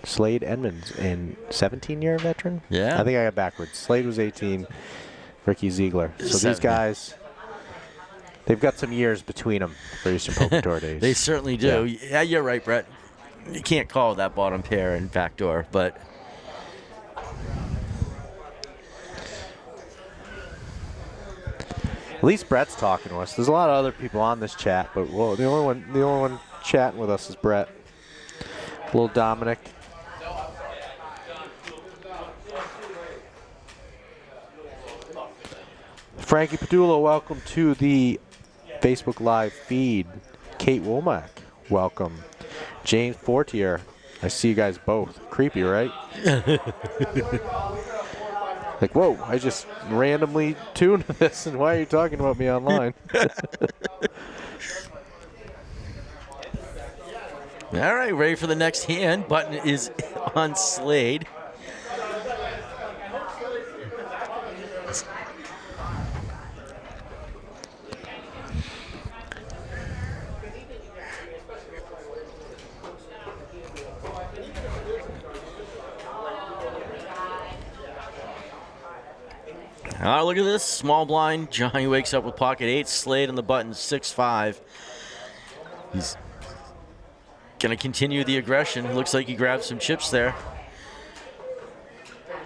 Slade Edmonds, in 17-year veteran? Yeah. I think I got backwards. Slade was 18, Ricky Ziegler. So these guys, they've got some years between them for Eastern Poker Tour days. They certainly do. Yeah, you're right, Brett. You can't call that bottom pair and backdoor, but... At least Brett's talking to us. There's a lot of other people on this chat, but the only one chatting with us is Brett. Little Dominic. Frankie Padula, welcome to the Facebook Live feed. Kate Womack, welcome. James Fortier, I see you guys both. Creepy, right? Like, whoa, I just randomly tuned this, and why are you talking about me online? All right, ready for the next hand. Button is on Slade. All right, look at this. Small blind. Johnny wakes up with pocket 8. Slade on the button, 6-5. He's going to continue the aggression. Looks like he grabbed some chips there.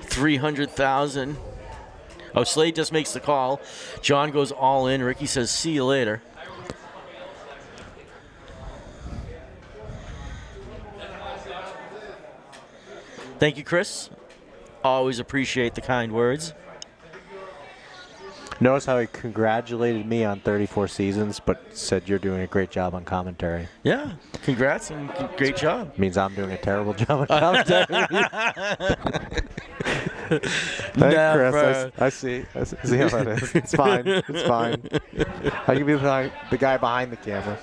300,000. Oh, Slade just makes the call. John goes all in. Ricky says, see you later. Thank you, Chris. Always appreciate the kind words. Notice how he congratulated me on 34 seasons, but said you're doing a great job on commentary. Yeah, congrats and great job. Means I'm doing a terrible job on commentary. Thanks, Never. Chris. I see how that is. It's fine. It's fine. I can be the guy behind the camera.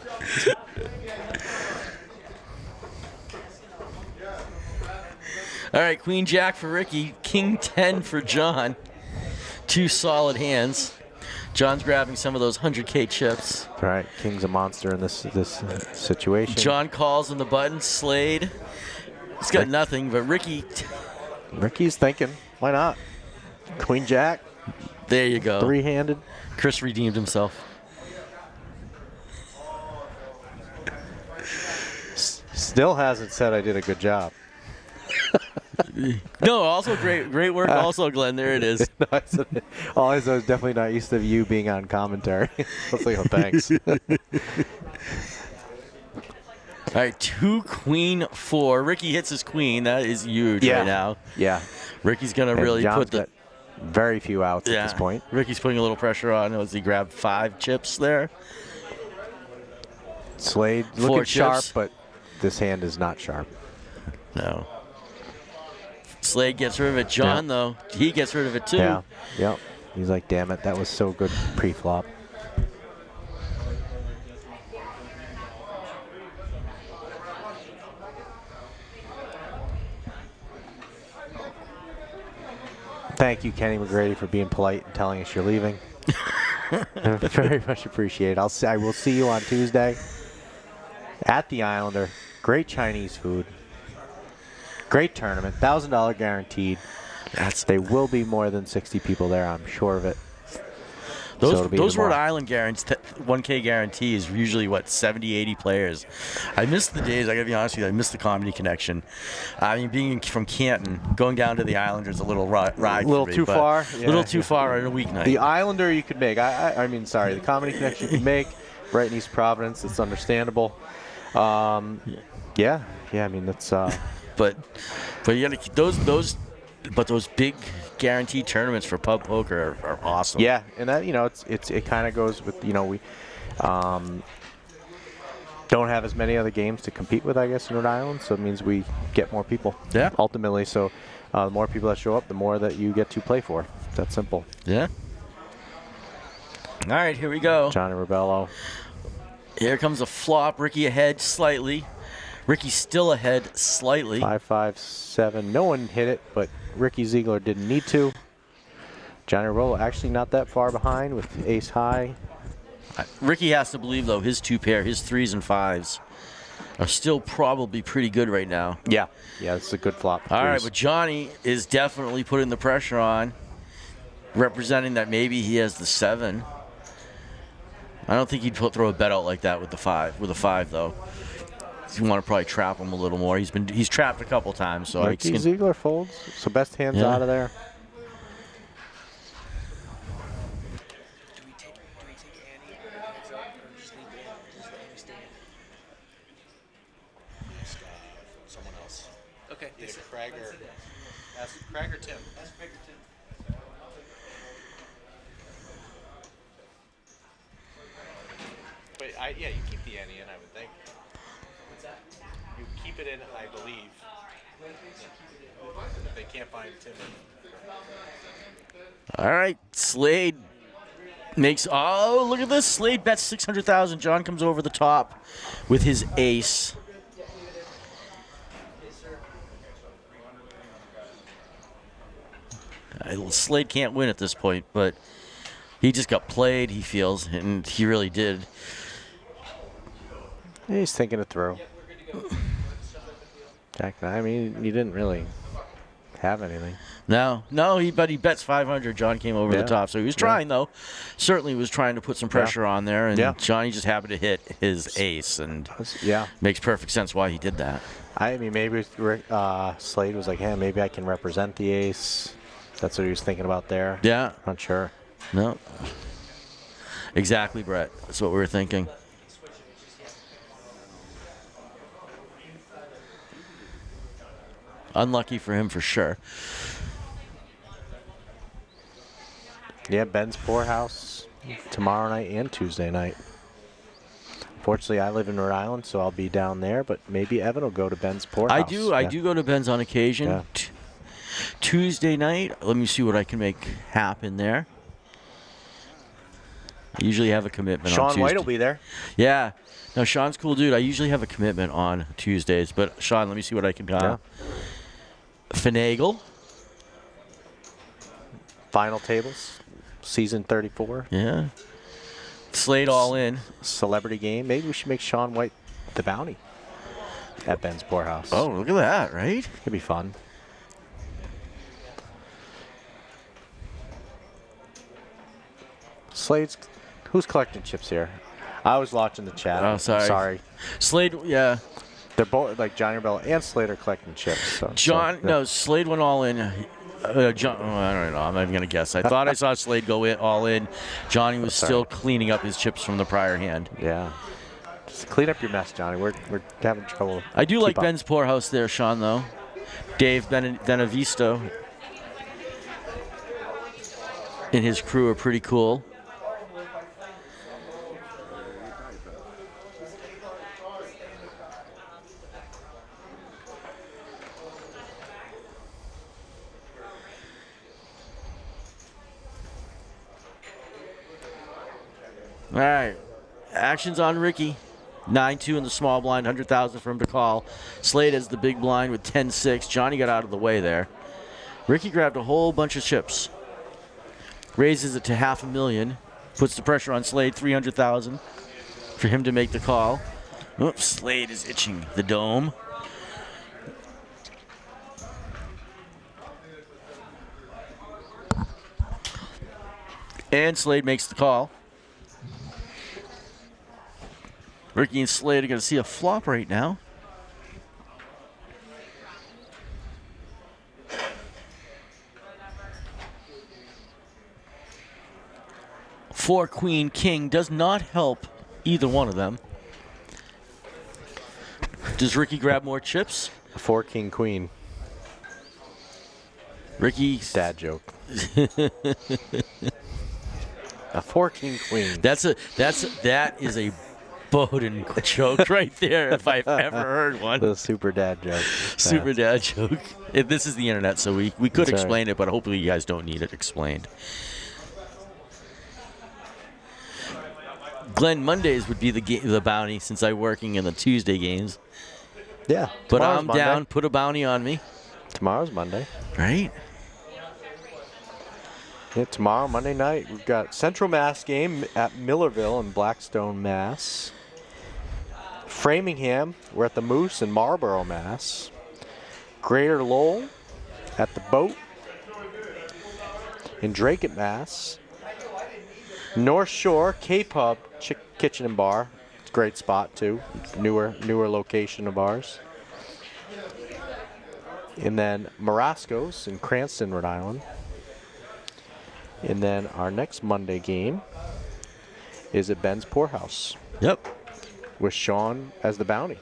All right, Queen Jack for Ricky, King 10 for John. 2 solid hands. John's grabbing some of those 100K chips. All right, King's a monster in this situation. John calls on the button. Slade. He's got nothing, but Ricky's thinking, why not? Queen Jack. There you go. 3-handed. Chris redeemed himself. Still hasn't said I did a good job. No, also great work. Also, Glenn, there it is. No, all I said was definitely not used to you being on commentary. I was like, oh, thanks. All right, 2 Queen 4. Ricky hits his queen. That is huge right now. Yeah. Ricky's gonna And really John's put the got very few outs at this point. Ricky's putting a little pressure on as he grabbed 5 chips there. Slade 4 looking chips. sharp, but this hand is not sharp. No. Slade gets rid of it. John, though, he gets rid of it too. Yeah. Yep. He's like, damn it, that was so good pre-flop. Thank you, Kenny McGrady, for being polite and telling us you're leaving. Very much appreciated. I will see you on Tuesday at the Islander. Great Chinese food. Great tournament. $1,000 guaranteed. They will be more than 60 people there. I'm sure of it. Those Rhode Island guarantees, 1K guarantee is usually, 70, 80 players. I miss the days, I got to be honest with you, I miss the comedy connection. I mean, being from Canton, going down to the Islander is a little ride A little for me, too far? A little too far on a weeknight. The Islander you could make. The comedy connection you could make right in East Providence. It's understandable. I mean, that's... But you got to those big guaranteed tournaments for pub poker are awesome. Yeah, and that it kind of goes with we don't have as many other games to compete with, I guess, in Rhode Island, so it means we get more people. Yeah. Ultimately, so the more people that show up, the more that you get to play for. It's that simple. Yeah. All right, here we go. Johnny Ribello. Here comes a flop. Ricky ahead slightly. Ricky's still ahead slightly. 5-5-7. No one hit it, but Ricky Ziegler didn't need to. Johnny Ribello actually not that far behind with ace high. Ricky has to believe, though, his 3s and 5s are still probably pretty good right now. Yeah, it's a good flop. All right, but Johnny is definitely putting the pressure on, representing that maybe he has the 7. I don't think he'd throw a bet out like that with the 5. With a 5, though, you want to probably trap him a little more. He's trapped a couple times, so Ricky Ziegler folds. So best hands out of there. Okay. Either Craig or Tim. Ask Craig or Tim. Wait, you keep the ante in, I would think. What's that? You keep it in, I believe. If they can't find Tim. All right, Slade makes. Oh, look at this! Slade bets 600,000. John comes over the top with his ace. Slade can't win at this point, but he just got played, he feels, and he really did. He's thinking it through. Jack, I mean, he didn't really have anything. No, but he bets 500. John came over the top, so he was trying, though. Certainly was trying to put some pressure on there, and Johnny just happened to hit his ace, and makes perfect sense why he did that. I mean, maybe Slade was like, hey, maybe I can represent the ace. That's what he was thinking about there. Yeah. Not sure. No. Exactly, Brett. That's what we were thinking. Unlucky for him for sure. Yeah, Ben's Poorhouse tomorrow night and Tuesday night. Fortunately, I live in Rhode Island, so I'll be down there. But maybe Evan will go to Ben's Poorhouse. I do go to Ben's on occasion. Yeah. Tuesday night, let me see what I can make happen there. I usually have a commitment on Sean Tuesday. White will be there. Yeah. No, Sean's cool dude. I usually have a commitment on Tuesdays, but Sean, let me see what I can finagle. Final tables, season 34. Yeah. Slate all in. Celebrity game. Maybe we should make Sean White the bounty at Ben's Poorhouse. Oh, look at that, right? It'd be fun. Slade's, who's collecting chips here? I was watching the chat. Oh, sorry. Slade, yeah. They're both, like Johnny Rebel and Slade are collecting chips. So, Slade went all in. John, I don't know. I'm not even going to guess. I thought I saw Slade go all in. Johnny was still cleaning up his chips from the prior hand. Yeah. Just clean up your mess, Johnny. We're having trouble. I do like Ben's Poorhouse there, Sean, though. Dave Benavisto and his crew are pretty cool. All right, action's on Ricky. 9-2 in the small blind, 100,000 for him to call. Slade has the big blind with 10-6. Johnny got out of the way there. Ricky grabbed a whole bunch of chips. Raises it to $500,000. Puts the pressure on Slade, 300,000 for him to make the call. Oops, Slade is itching the dome. And Slade makes the call. Ricky and Slade are going to see a flop right now. Four Queen King does not help either one of them. Does Ricky grab more chips? 4 King Queen. Ricky's dad joke. A 4 King Queen. That is a Bowden joke right there, if I've ever heard one. The super dad joke. Super dad joke. This is the internet, so we could That's explain right. it, but hopefully you guys don't need it explained. Glenn, Mondays would be the bounty since I'm working in the Tuesday games. Yeah. But tomorrow's I'm Monday. down. Put a bounty on me. Tomorrow's Monday. Right? Yeah, tomorrow, Monday night, we've got Central Mass game at Millerville in Blackstone, Mass. Framingham, we're at the Moose in Marlborough, Mass. Greater Lowell at the Boat in Drake, Mass. North Shore, K-Pub Kitchen and Bar. It's a great spot, too. Newer location of ours. And then Marasco's in Cranston, Rhode Island. And then our next Monday game is at Ben's Poorhouse. Yep. With Sean as the bounty.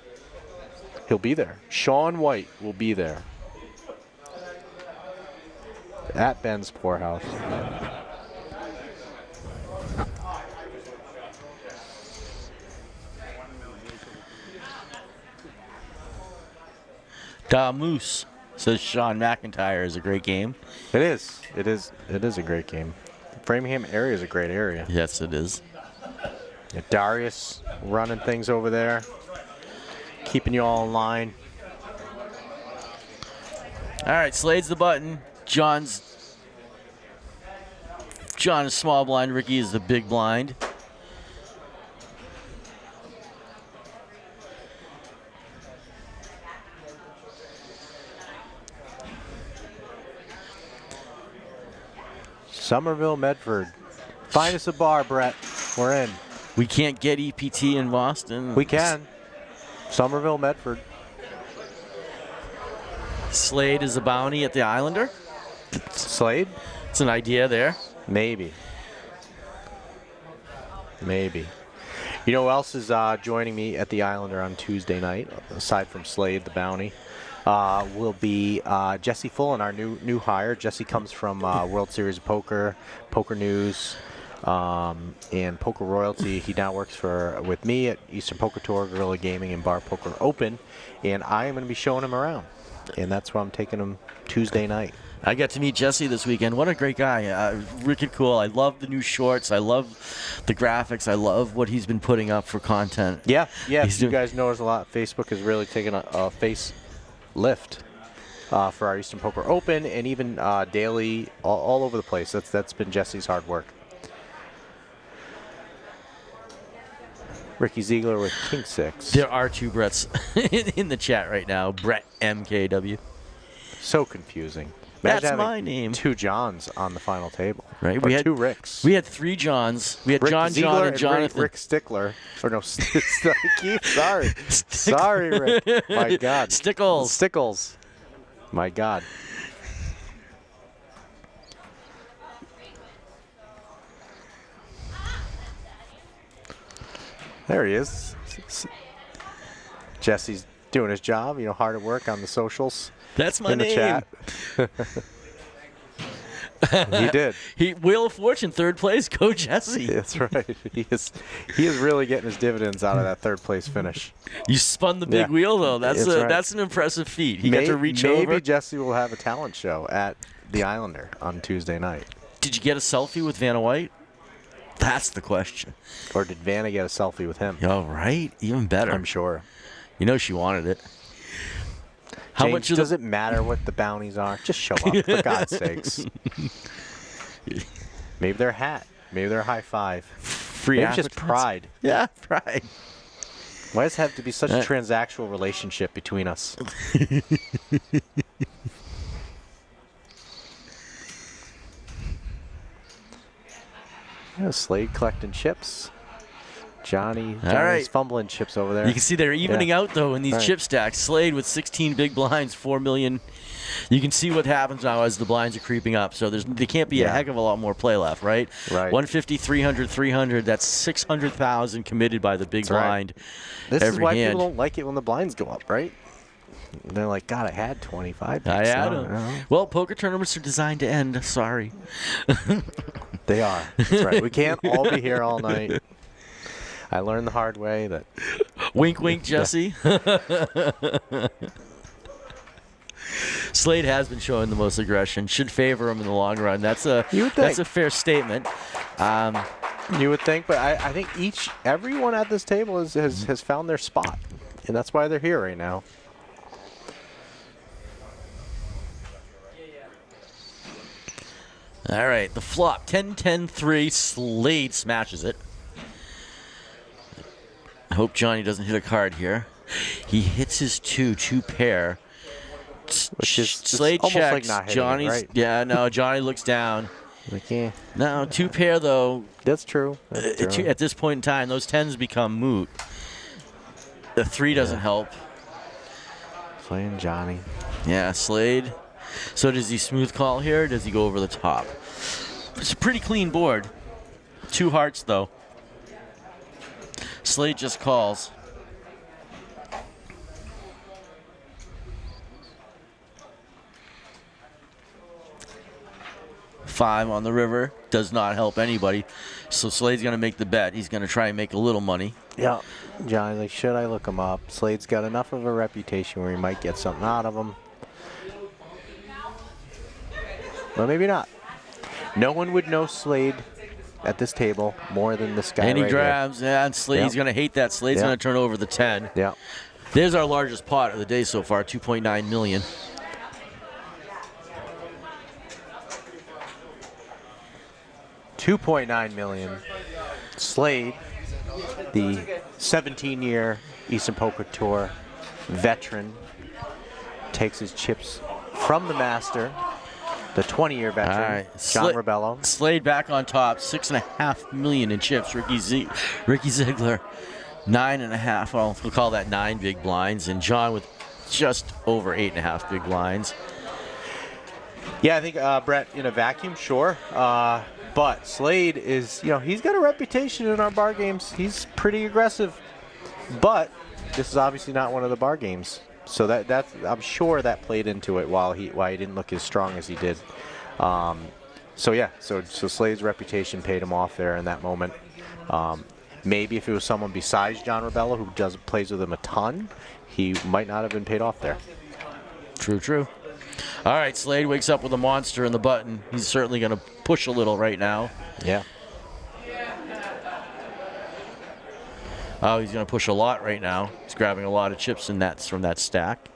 He'll be there. Sean White will be there. At Ben's Poorhouse. Da Moose says Sean McIntyre is a great game. It is. It is a great game. The Framingham area is a great area. Yes, it is. Yeah, Darius running things over there. Keeping you all in line. All right, Slade's the button. John is small blind. Ricky is the big blind. Somerville, Medford. Find us a bar, Brett. We're in. We can't get EPT in Boston. We can. Somerville, Medford. Slade is a bounty at the Islander. Slade? It's an idea there. Maybe. Maybe. You know who else is joining me at the Islander on Tuesday night, aside from Slade, the bounty? will be Jesse Fullen, our new hire. Jesse comes from World Series of Poker, Poker News, and Poker Royalty. He now works with me at Eastern Poker Tour, Guerrilla Gaming, and Bar Poker Open, and I am going to be showing him around, and that's where I'm taking him Tuesday night. I got to meet Jesse this weekend. What a great guy. Wicked cool. I love the new shorts. I love the graphics. I love what he's been putting up for content. Yeah. You guys know us a lot. Facebook has really taken a face lift for our Eastern Poker Open, and even daily, all over the place. That's been Jesse's hard work. Ricky Ziegler with King 6. There are 2 Bretts in the chat right now. Brett MKW. So confusing. Imagine That's my name. 2 Johns on the final table. Right. We had 2 Ricks. We had 3 Johns. We had Rick John, Ziegler John, and Jonathan. Rick Stickler. Or no, Keith. Sorry. Sorry, Rick. My God. Stickles. My God. There he is. Jesse's doing his job, hard at work on the socials. That's my in the name. Chat. He did. Wheel of Fortune, 3rd place. Go Jesse. That's right. He is really getting his dividends out of that 3rd place finish. You spun the big wheel though. That's an impressive feat. He got to reach over. Maybe Jesse will have a talent show at the Islander on Tuesday night. Did you get a selfie with Vanna White? That's the question. Or did Vanna get a selfie with him? Oh, right. Even better. I'm sure. She wanted it. How much does it matter what the bounties are? Just show up, for God's sakes. Maybe they're a hat. Maybe they're a high five. Free Maybe just pride. Yeah, pride. Why does it have to be such a transactional relationship between us? Slade collecting chips. Johnny's fumbling chips over there. You can see they're evening out, though, in these chip stacks. Slade with 16 big blinds, 4 million. You can see what happens now as the blinds are creeping up. So there can't be a heck of a lot more play left, right? Right. 150, 300, 300. That's 600,000 committed by the big blind. This is why hand. people don't like it when the blinds go up, right? They're like, God, I had 25. I had them. Well, poker tournaments are designed to end. Sorry. They are. That's right. We can't all be here all night. I learned the hard way that. Wink, wink, Jesse. Slade has been showing the most aggression. Should favor him in the long run. That's a fair statement. You would think, but I think everyone at this table has found their spot, and that's why they're here right now. All right, the flop, 10-10-3. Slade smashes it. I hope Johnny doesn't hit a card here. He hits his two pair. Which is Slade almost checks. like not hitting Johnny's, it, right? yeah, no, Johnny looks down. Like, yeah. No, 2 pair, though. That's true. At this point in time, those 10s become moot. The 3 doesn't help. Playing Johnny. Yeah, Slade. So does he smooth call here, or does he go over the top? It's a pretty clean board. 2 hearts, though. Slade just calls. $5 on the river does not help anybody. So Slade's going to make the bet. He's going to try and make a little money. Yeah. Johnny's like, should I look him up? Slade's got enough of a reputation where he might get something out of him. Well, maybe not. No one would know Slade at this table more than this guy. And he right grabs, here. and Slade's going to hate that. Slade's going to turn over the 10. Yeah. There's our largest pot of the day so far, 2.9 million. $2.9 million. Slade, the 17-year Eastern Poker Tour veteran, takes his chips from the master, the 20-year veteran, John Rebello. Slade back on top, 6.5 million in chips. Ricky Ziegler, 9.5. Well, we'll call that 9 big blinds, and John with just over 8.5 big blinds. Yeah, I think Brett in a vacuum, sure. But Slade is, he's got a reputation in our bar games. He's pretty aggressive. But this is obviously not one of the bar games. So that's I'm sure that played into it why he didn't look as strong as he did. So yeah, so Slade's reputation paid him off there in that moment. Maybe if it was someone besides John Rebella who plays with him a ton, he might not have been paid off there. True. All right, Slade wakes up with a monster in the button. He's certainly going to push a little right now. Yeah. Oh, he's going to push a lot right now. He's grabbing a lot of chips and nets from that stack.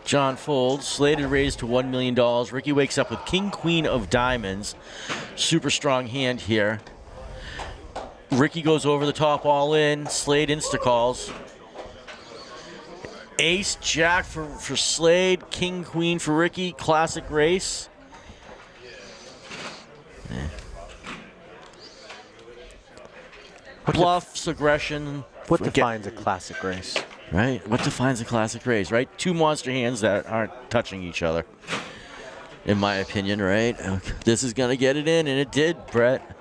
John folds. Slade had raised to $1 million. Ricky wakes up with King, Queen of Diamonds. Super strong hand here. Ricky goes over the top all in. Slade insta-calls. Ace, Jack for Slade. King, Queen for Ricky. Classic race. Bluffs, aggression. What defines a classic race? Right? What defines a classic race, right? Two monster hands that aren't touching each other, in my opinion, right? Okay. This is going to get it in, and it did, Brett.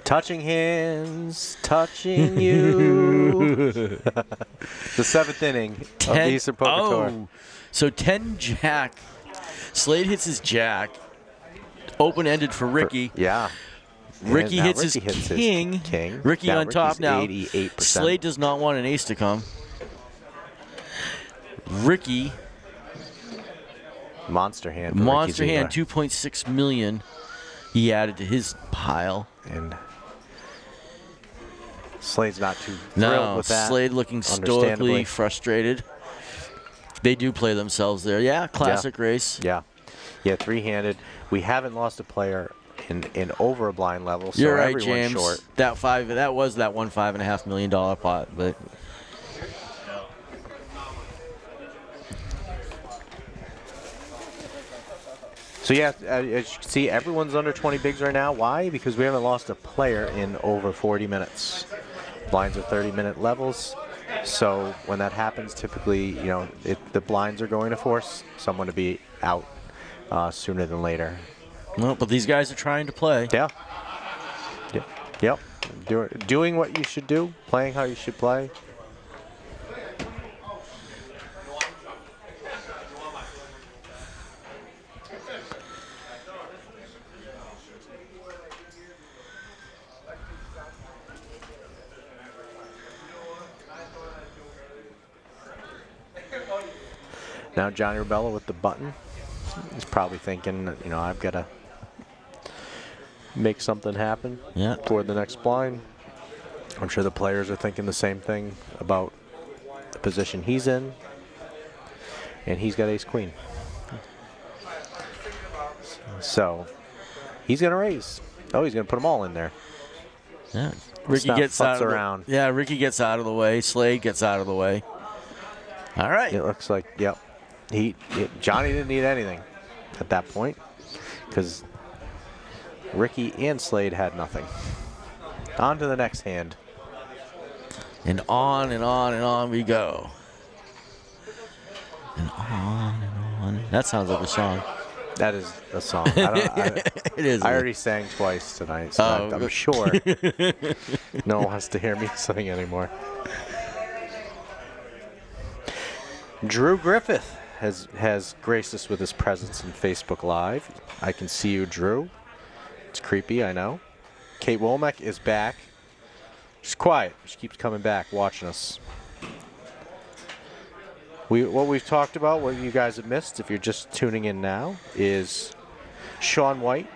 Touching hands, touching you. The 7th inning of the Eastern Poker Tour. So 10 Jack. Slade hits his Jack. Open-ended for Ricky. Yeah. Ricky hits his king. Ricky now on top Ricky's now. 88%. Slade does not want an ace to come. Ricky. Monster hand. Monster hand, 2.6 million. He added to his pile. And Slade's not too thrilled with that. Slade looking stoically frustrated. They do play themselves there. Yeah, classic race. Yeah. Yeah, 3-handed. We haven't lost a player in over a blind level, so you're right, everyone's James. short. That was that $5.5 million pot, but so yeah, as you can see, everyone's under 20 bigs right now. Why? Because we haven't lost a player in over 40 minutes. Blinds are 30-minute levels, so when that happens, typically, the blinds are going to force someone to be out sooner than later. No, but these guys are trying to play. Yeah. Yep. Doing what you should do, playing how you should play. Now Johnny Rebella with the button. He's probably thinking, I've got to make something happen toward the next blind. I'm sure the players are thinking the same thing about the position he's in. And he's got ace-queen. So he's going to raise. Oh, he's going to put them all in there. Yeah. Ricky gets out around. Ricky gets out of the way. Slade gets out of the way. All right. It looks like, yep. Johnny didn't need anything at that point because Ricky and Slade had nothing. On to the next hand. And on and on and on we go. And on and on. That sounds like a song. That is a song. It is. I already sang twice tonight, so I'm sure no one wants to hear me sing anymore. Drew Griffith has graced us with his presence in Facebook Live. I can see you, Drew. It's creepy, I know. Kate Womack is back. She's quiet. She keeps coming back, watching us. What we've talked about, what you guys have missed, if you're just tuning in now, is Sean White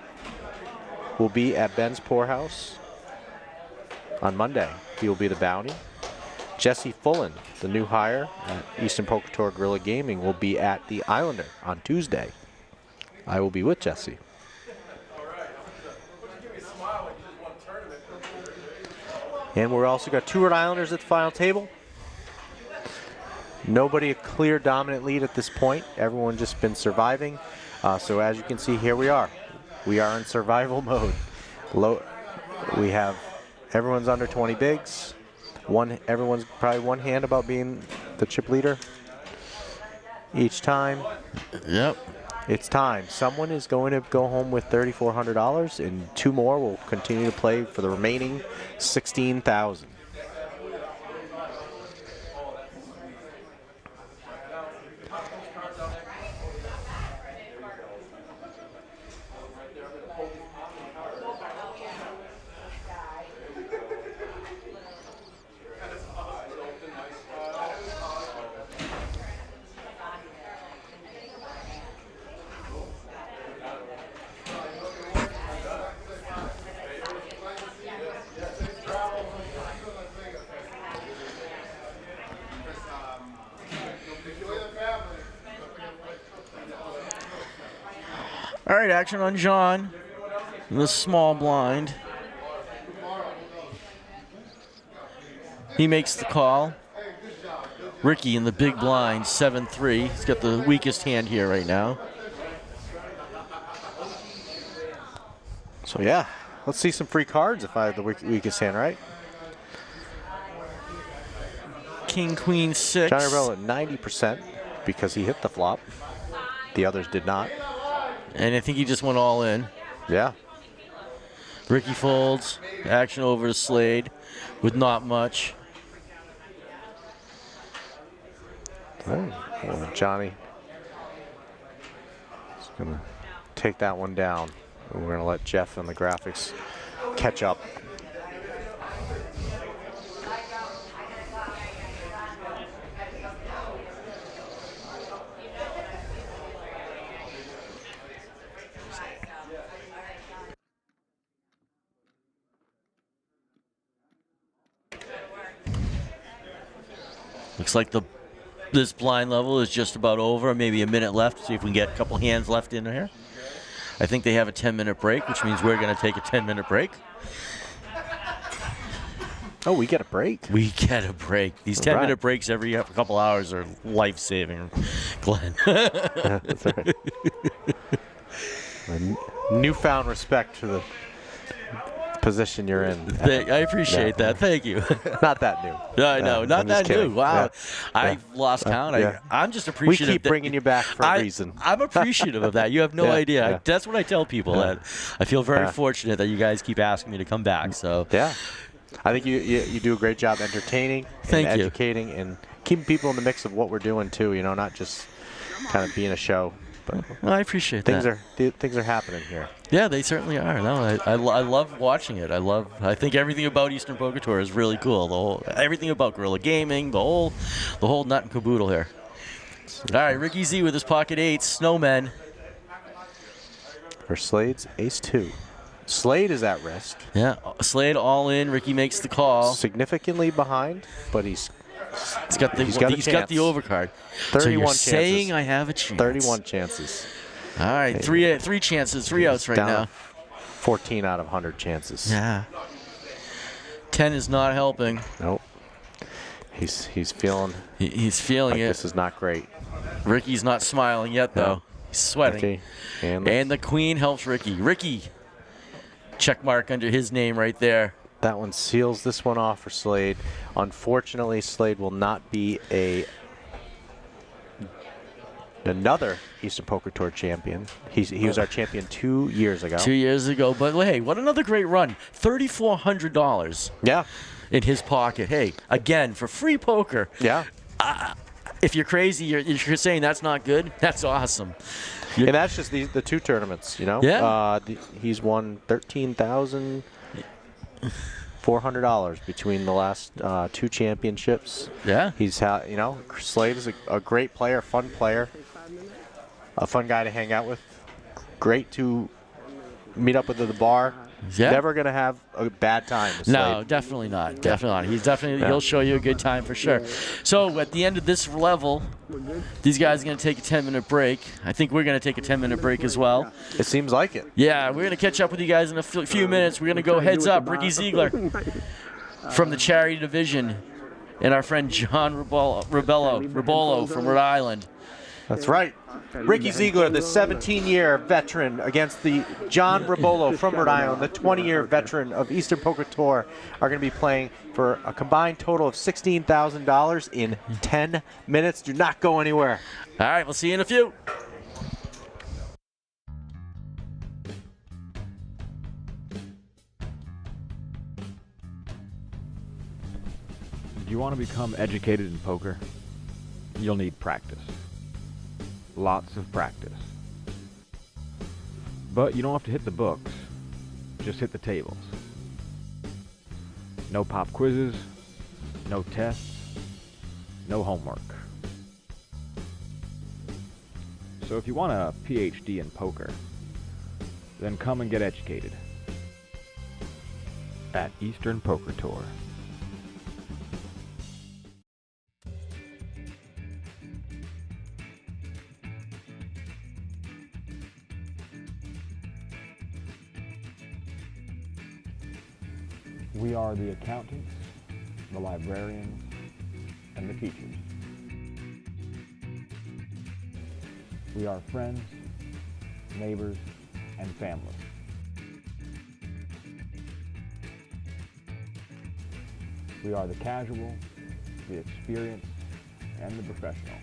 will be at Ben's Poorhouse on Monday. He will be the bounty. Jesse Fullen, the new hire at Eastern Poker Tour Guerrilla Gaming, will be at the Islander on Tuesday. I will be with Jesse. And we're also got 2 Rhode Islanders at the final table. Nobody a clear dominant lead at this point. Everyone just been surviving. So as you can see, here we are. We are in survival mode. We have everyone's under 20 bigs. Everyone's probably one hand about being the chip leader each time. Yep. It's time. Someone is going to go home with $3,400, and 2 more will continue to play for the remaining $16,000. All right, action on John in the small blind. He makes the call. Ricky in the big blind, 7-3. He's got the weakest hand here right now. So yeah, let's see some free cards if I have the weakest hand, right? King, Queen, 6. Johnny Rebello at 90% because he hit the flop. The others did not. And I think he just went all in. Yeah. Ricky folds. Action over to Slade with not much. Well, Johnny is going to take that one down. We're going to let Jeff and the graphics catch up. Looks like this blind level is just about over. Maybe a minute left. See if we can get a couple hands left in here. I think they have a 10-minute break, which means we're going to take a 10-minute break. Oh, we get a break? We get a break. These 10-minute breaks every couple hours are life-saving, Glenn. Yeah, that's right. Newfound respect for the position you're in. I appreciate that. Thank you. Not that new. No, I know. Not that new. Wow. Yeah. I've lost count. Yeah. I'm just We appreciative. keep bringing you back for a reason. I'm appreciative of that. You have no Yeah, idea. yeah. That's what I tell people. That I feel very Yeah. fortunate that you guys keep asking me to come back. So Yeah. I think you do a great job entertaining Thank and you. educating and keeping people in the mix of what we're doing too, not just kind of being a show. But I appreciate things that. things are happening here. Yeah, they certainly are. No, I love watching it. I think everything about Eastern Poker Tour is really cool. Everything about Guerrilla Gaming, the whole nut and caboodle here. All right, Ricky Z with his pocket 8s, Snowmen. For Slade's ace-2. Slade is at risk. Yeah, Slade all in. Ricky makes the call. Significantly behind, but he's got the he's got a overcard. 31 so you're chances. saying I have a chance. 31 chances. All right, three chances, 3 outs right Down now. 14 out of 100 chances. Yeah. 10 is not helping. Nope. He's feeling. He's feeling like it. This is not great. Ricky's not smiling yet though. No. He's sweating. Okay. And the queen helps Ricky. Ricky. Check mark under his name right there. That one seals this one off for Slade. Unfortunately, Slade will not be another Eastern Poker Tour champion. He was our champion 2 years ago. 2 years ago, but hey, what another great run. $3,400 Yeah. in his pocket. Hey, again, for free poker. Yeah. If you're crazy, you're saying that's not good, that's awesome. And that's just the 2 tournaments, Yeah. He's won $13,400 between the last 2 championships. Yeah. He's Slade is a great player, fun player, a fun guy to hang out with, great to meet up with at the bar. Yeah. Never gonna have a bad time with Slade. No, definitely not. Definitely not. He'll show you a good time for sure. So at the end of this level, these guys are going to take a 10-minute break. I think we're going to take a 10-minute break as well. It seems like it. Yeah, we're going to catch up with you guys in a few minutes. We're going to go heads up. Ricky Ziegler from the charity division and our friend John Rebolo from Rhode Island. That's right. Ricky Ziegler, the 17-year veteran, against the John Rebolo from Rhode Island, the 20-year veteran of Eastern Poker Tour, are going to be playing for a combined total of $16,000 in 10 minutes. Do not go anywhere. All right, we'll see you in a few. you want to become educated in poker, you'll need practice. Lots of practice. But you don't have to hit the books, just hit the tables. No pop quizzes, no tests, no homework. So if you want a PhD in poker, then come and get educated at Eastern Poker Tour. We are the accountants, the librarians, and the teachers. We are friends, neighbors, and family. We are the casual, the experienced, and the professional.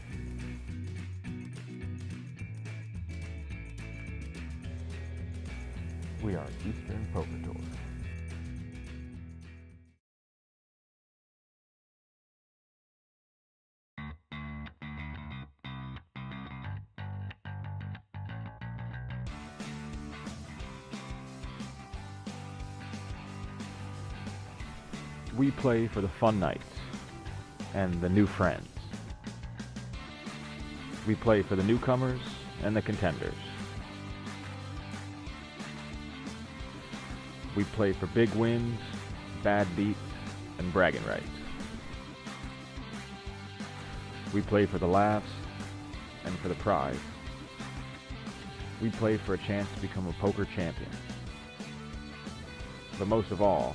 We are Eastern Poker Tour. We play for the fun nights and the new friends. We play for the newcomers and the contenders. We play for big wins, bad beats, and bragging rights. We play for the laughs and for the prize. We play for a chance to become a poker champion. But most of all,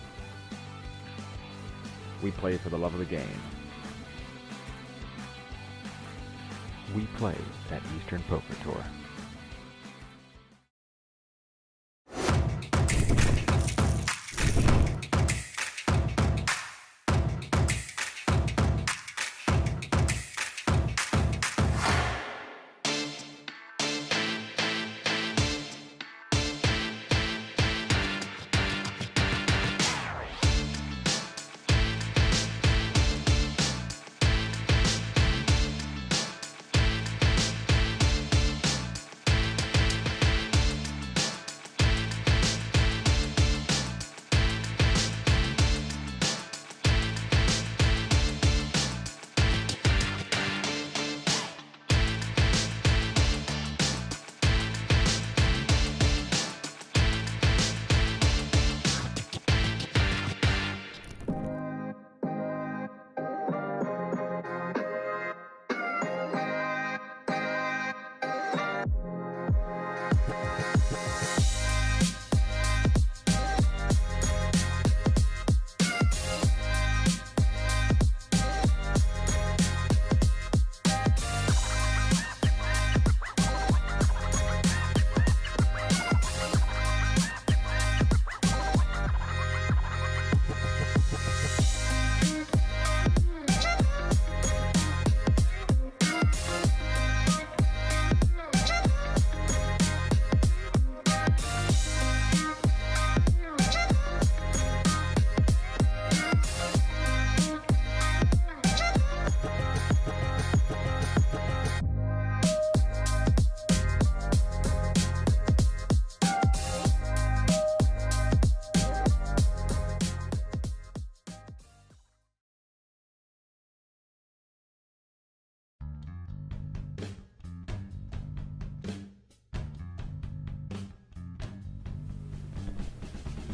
we play for the love of the game. We play at Eastern Poker Tour.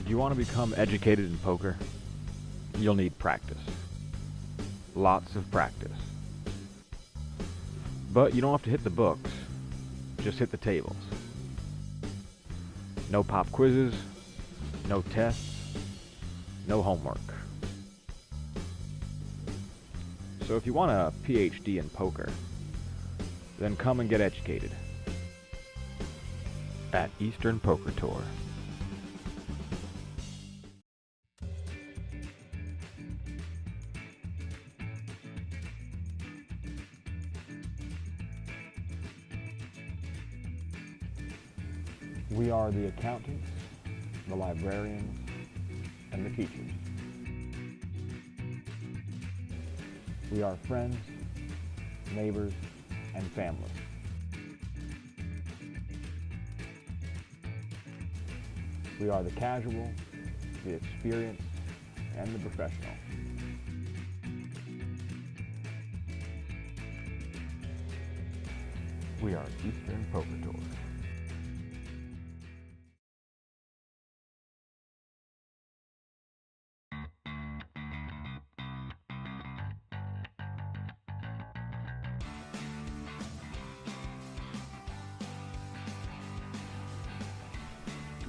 If you want to become educated in poker, you'll need practice. Lots of practice. But you don't have to hit the books, just hit the tables. No pop quizzes, no tests, no homework. So if you want a PhD in poker, then come and get educated at Eastern Poker Tour. We are the accountants, the librarians, and the teachers. We are friends, neighbors, and family. We are the casual, the experienced, and the professional. We are Eastern Poker Tour.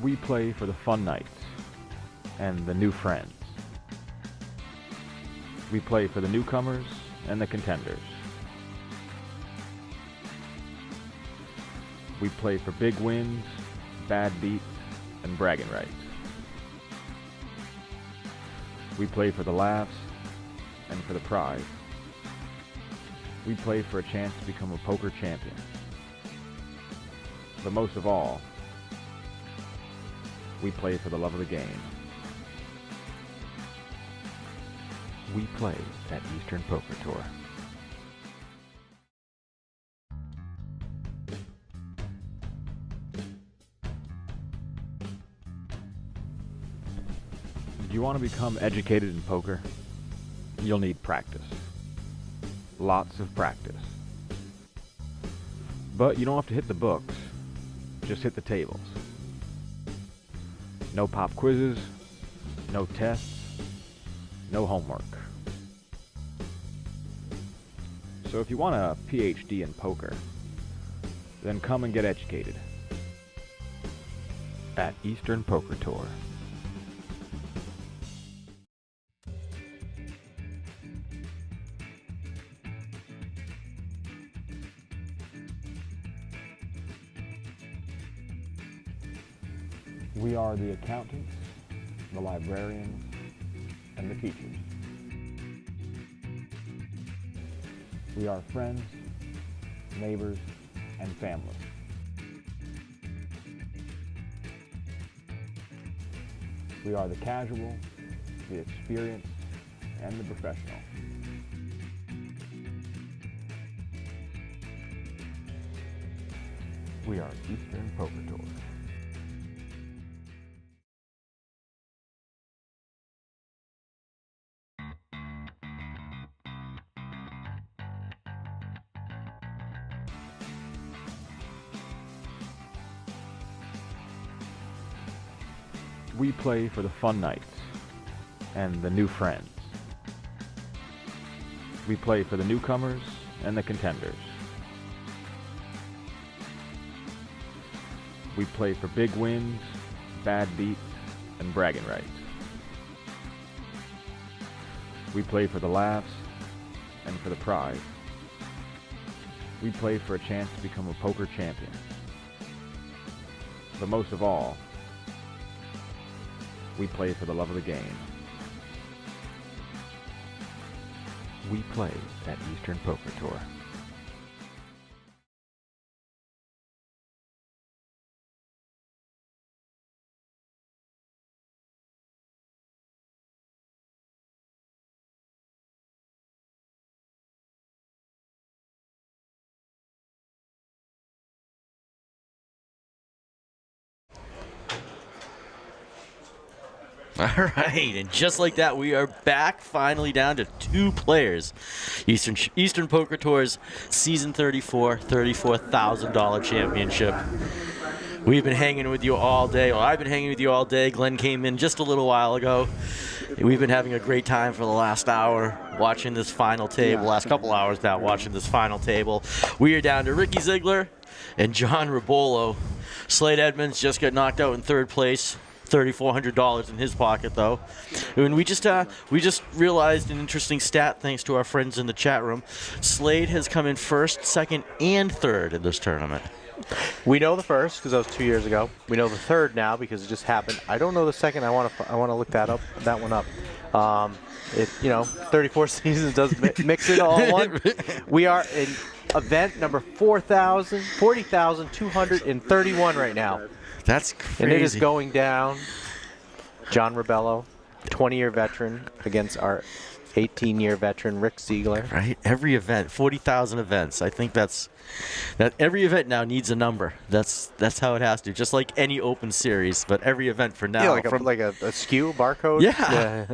We play for the fun nights and the new friends. We play for the newcomers and the contenders. We play for big wins, bad beats, and bragging rights. We play for the laughs and for the prize. We play for a chance to become a poker champion. But most of all, we play for the love of the game. We play at Eastern Poker Tour. Do you want to become educated in poker? You'll need practice. Lots of practice. But you don't have to hit the books. Just hit the tables. No pop quizzes, no tests, no homework. So if you want a PhD in poker, then come and get educated at Eastern Poker Tour. We are the accountants, the librarians, and the teachers. We are friends, neighbors, and family. We are the casual, the experienced, and the professional. We are Eastern Poker Tour. We play for the fun nights and the new friends. We play for the newcomers and the contenders. We play for big wins, bad beats, and bragging rights. We play for the laughs and for the prize. We play for a chance to become a poker champion. But most of all, we play for the love of the game. We play at Eastern Poker Tour. All right, and just like that, we are back finally down to 2 players. Eastern Poker Tour's Season 34, $34,000 championship. We've been hanging with you all day. Well, I've been hanging with you all day. Glenn came in just a little while ago. We've been having a great time for the last hour watching this final table. Last couple hours now watching this final table. We are down to Ricky Ziegler and John Ribolo. Slade Edmonds just got knocked out in 3rd place. $3,400 in his pocket, though. And we just realized an interesting stat thanks to our friends in the chat room. Slade has come in 1st, 2nd, and 3rd in this tournament. We know the 1st because that was 2 years ago. We know the 3rd now because it just happened. I don't know the 2nd. I want to look that one up. 34 seasons doesn't mix it all in one. We are in event number 40,231 right now. That's crazy. And it is going down. John Ribello, 20-year veteran, against our 18-year veteran Rick Ziegler. Right? Every event, 40,000 events. I think that every event now needs a number. That's how it has to. Just like any open series, but every event for now. Yeah, like a SKU barcode. Yeah.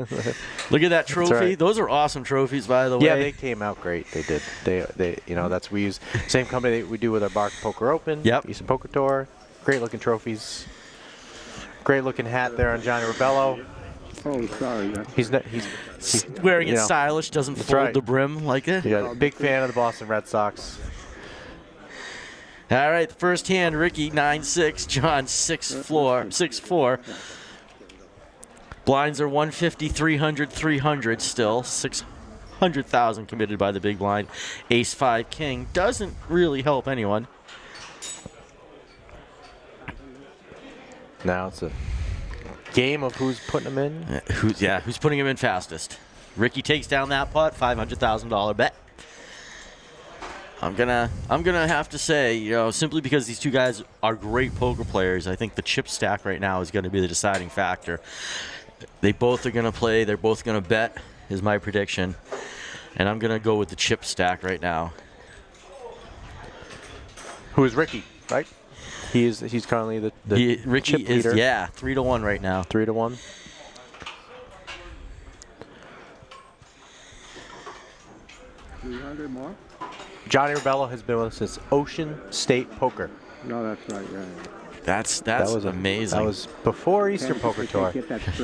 Look at that trophy. Right. Those are awesome trophies, by the way. Yeah, they came out great. They did. They that's we use same company that we do with our Bar Poker Open. Yep. Eastern Poker Tour. Great looking trophies. Great looking hat there on Johnny Rebello. Oh, sorry. He's wearing it stylish, doesn't fold right. the brim like it. Yeah, big fan of the Boston Red Sox. All right, the first hand, Ricky 9-6, John 6-4. Blinds are 150, 300, 300 still. 600,000 committed by the big blind. Ace 5 King doesn't really help anyone. Now it's a game of who's putting them in. Who's putting him in fastest? Ricky takes down that pot, $500,000 bet. I'm gonna have to say, simply because these two guys are great poker players, I think the chip stack right now is going to be the deciding factor. They both are going to play. They're both going to bet, is my prediction, and I'm gonna go with the chip stack right now. Who is Ricky? Right. He's currently the Ricky chip is leader. 3-1 right now. 3-1. $300 more? Johnny Rebello has been with us since Ocean State Poker. No, that's right. Yeah. That's That was amazing. That was before Eastern Poker Tour.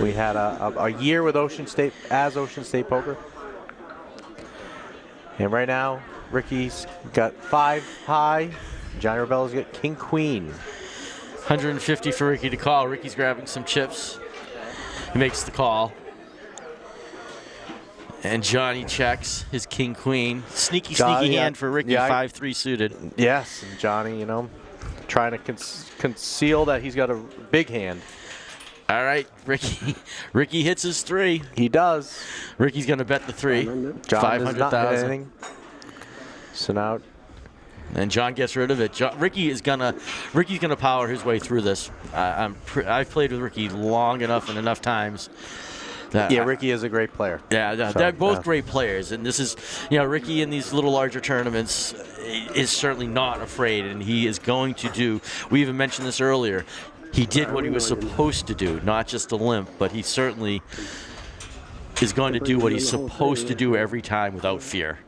We had a year with Ocean State Poker. And right now, Ricky's got 5 high. Johnny Rebello's got King Queen. 150 for Ricky to call. Ricky's grabbing some chips. He makes the call. And Johnny checks his King Queen. Sneaky hand for Ricky, 5-3 suited. Yes, and Johnny, trying to conceal that he's got a big hand. All right, Ricky hits his 3. He does. Ricky's going to bet the 3. John does not hit 500,000. anything. So now, and John gets rid of it. Ricky's gonna power his way through this. I've played with Ricky long enough and enough times. Ricky is a great player. Yeah, they're both great players, and this is, Ricky in these little larger tournaments is certainly not afraid, and he is going to do. We even mentioned this earlier. He did what he was supposed to do, not just a limp, but he certainly is going to do what he's supposed to do every time without fear.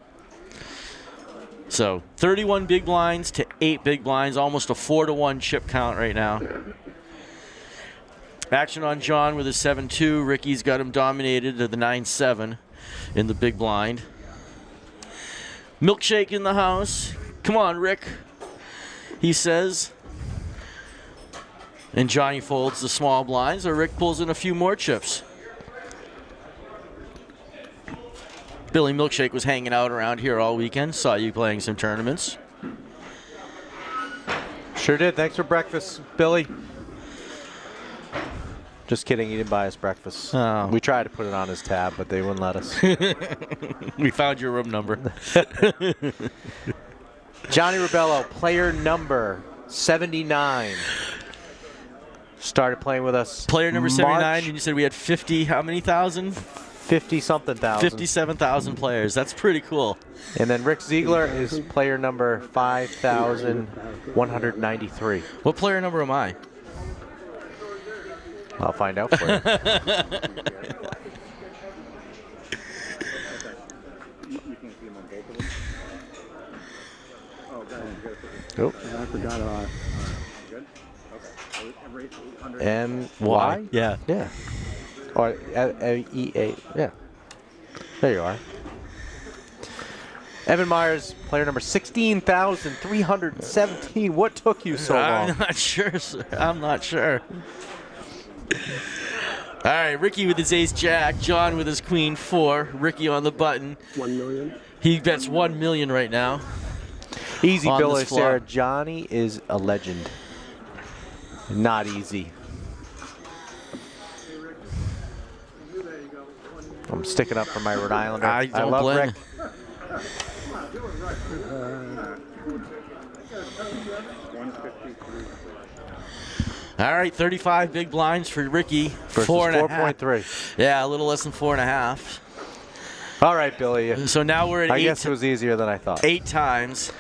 So 31 big blinds to 8 big blinds, almost a 4-1 chip count right now. Action on John with his 7-2. Ricky's got him dominated to the 9-7 in the big blind. Milkshake in the house. Come on, Rick, he says. And Johnny folds the small blinds, or Rick pulls in a few more chips. Billy Milkshake was hanging out around here all weekend. Saw you playing some tournaments. Sure did. Thanks for breakfast, Billy. Just kidding. He didn't buy us breakfast. Oh. We tried to put it on his tab, but they wouldn't let us. We found your room number. Johnny Rebello, player number 79. Started playing with us. Player number 79, and you said we had 50, how many thousand? 50-something thousand. 57,000 players. That's pretty cool. And then Rick Ziegler is player number 5,193. What player number am I? I'll find out for you. Oh. I forgot. M-Y? Yeah. Yeah. Or E-A. Yeah. There you are. Evan Myers, player number 16,317. What took you so long? I'm not sure, sir. I'm not sure. All right, Ricky with his ace-jack. John with his queen-4. Ricky on the button. 1 million. He bets 1 million right now. Easy, on Bill this Sarah. flop. Johnny is a legend. Not easy. I'm sticking up for my Rhode Islander. I don't love blame Rick. All right, 35 big blinds for Ricky. Versus 4.3. Yeah, a little less than 4.5. All right, Billy. So now we're at I guess it was easier than I thought. 8 times.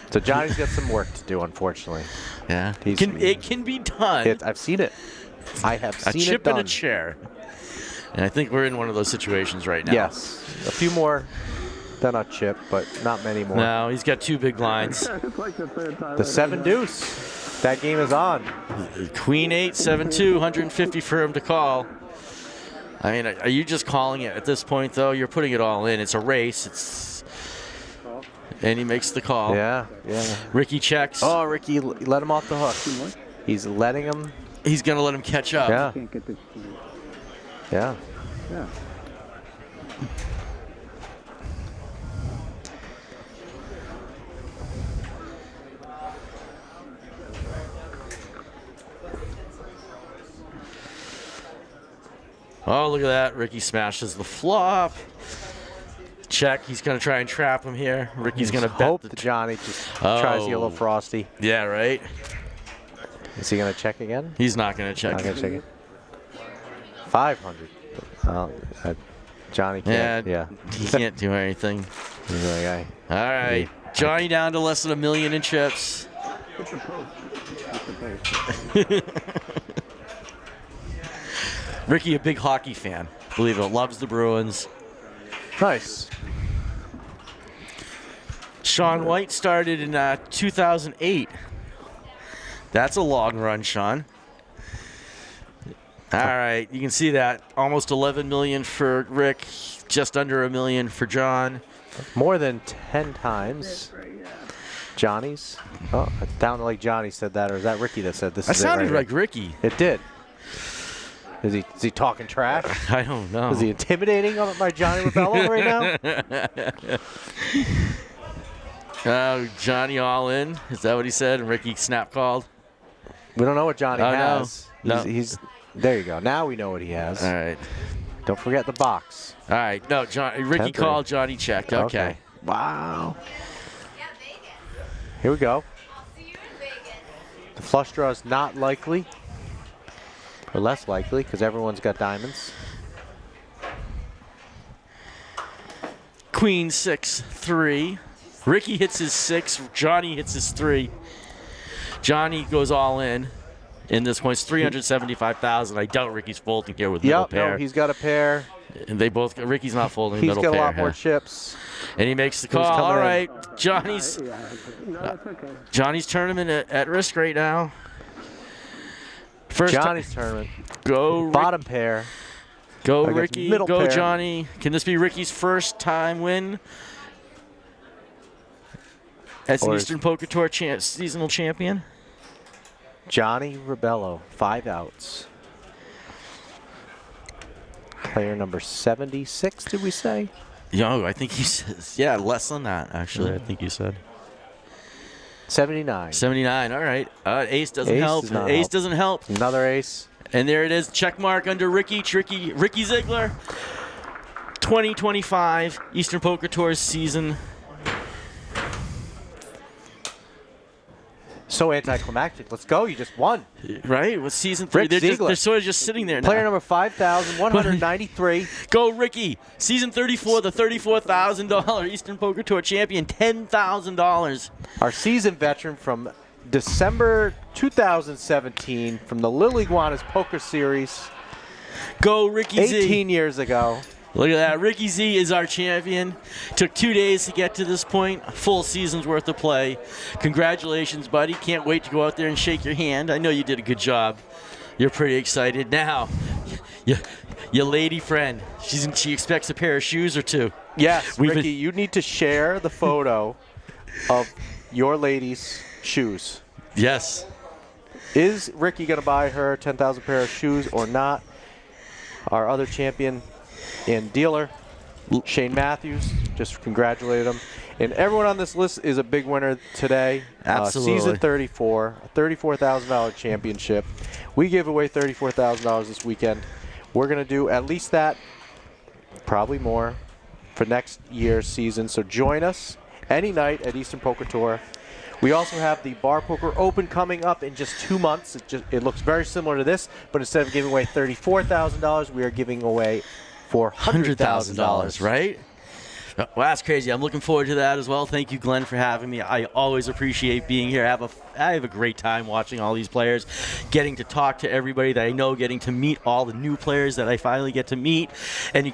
So Johnny's got some work to do, unfortunately. Yeah. It can be done. I've seen it. I have seen it done. A chip and a chair. And I think we're in one of those situations right now. Yes. A few more than a chip, but not many more. No, he's got 2 big blinds. It's like the third time. The 7 deuce. That game is on. Queen 8, 7-2, 150 for him to call. I mean, are you just calling it at this point, though? You're putting it all in. It's a race. And he makes the call. Yeah. Ricky checks. Oh, Ricky, let him off the hook. He's letting him. He's going to let him catch up. Yeah. Can't get this. Yeah. Yeah. Oh, look at that. Ricky smashes the flop. Check. He's going to try and trap him here. Ricky's going to bet. Hope that Johnny just tries to get a little frosty. Yeah, right? Is he going to check again? He's not going to check. Not going to check it. 500. Johnny can't. Yeah. He can't do anything. He's like, All right. Johnny down to less than $1 million in chips. Ricky, a big hockey fan. Believe it. Loves the Bruins. Nice. Shaun White started in 2008. That's a long run, Shaun. All right, you can see that. Almost $11 million for Rick, just under $1 million for John. More than 10 times. Johnny's. Oh, it sounded like Johnny said that, or is that Ricky that said this? That sounded like Ricky. It did. Is he talking trash? I don't know. Is he intimidating my Johnny Rebello right now? Oh, Johnny all in. Is that what he said? And Ricky snap called. We don't know what Johnny has. No. He's there. You go. Now we know what he has. All right. Don't forget the box. All right. No, Ricky 10-3. called. Johnny checked. Okay. Wow. Here we go. The flush draw is not likely, or less likely, because everyone's got diamonds. Queen 6-3. Ricky hits his 6. Johnny hits his 3. Johnny goes all in. In this point, it's $375,000. I doubt Ricky's folding here with middle pair. No, he's got a pair. And they both. Ricky's not folding He's middle got pair. a lot more chips. And he makes the call. All right, Johnny's tournament at risk right now. First Johnny's tournament. Go bottom pair. Go Ricky. Go pair. Johnny. Can this be Ricky's first time win as an Eastern Poker Tour seasonal champion? Johnny Rebello, 5 outs. Player number 76, did we say? Yo, I think he says, yeah, less than that, actually, I think you said. 79. 79, all right. Ace doesn't help. Ace doesn't help. Another ace. And there it is, check mark under Ricky Ziegler. 2025 Eastern Poker Tour season. So anticlimactic. Let's go. You just won. Right? With season 3. They're sort of just sitting there now. Player number 5,193. Go, Ricky. Season 34, the $34,000 Eastern Poker Tour champion. $10,000. Our seasoned veteran from December 2017 from the Lil Iguanas Poker Series. Go, Ricky Z. 18 years ago. Look at that. Ricky Z is our champion. Took 2 days to get to this point. Full season's worth of play. Congratulations, buddy. Can't wait to go out there and shake your hand. I know you did a good job. You're pretty excited. Now, your lady friend, she expects a pair of shoes or two. Yes, Ricky, you need to share the photo of your lady's shoes. Yes. Is Ricky going to buy her 10,000 pair of shoes or not? Our other champion and dealer, Shane Matthews, just congratulate him. And everyone on this list is a big winner today. Absolutely. Season 34, a $34,000 championship. We give away $34,000 this weekend. We're going to do at least that, probably more, for next year's season. So join us any night at Eastern Poker Tour. We also have the Bar Poker Open coming up in just 2 months. It looks very similar to this, but instead of giving away $34,000, we are giving away $400,000. right? Well, that's crazy. I'm looking forward to that as well. Thank you, Glenn, for having me. I always appreciate being here. I have a great time watching all these players, getting to talk to everybody that I know, getting to meet all the new players that I finally get to meet. And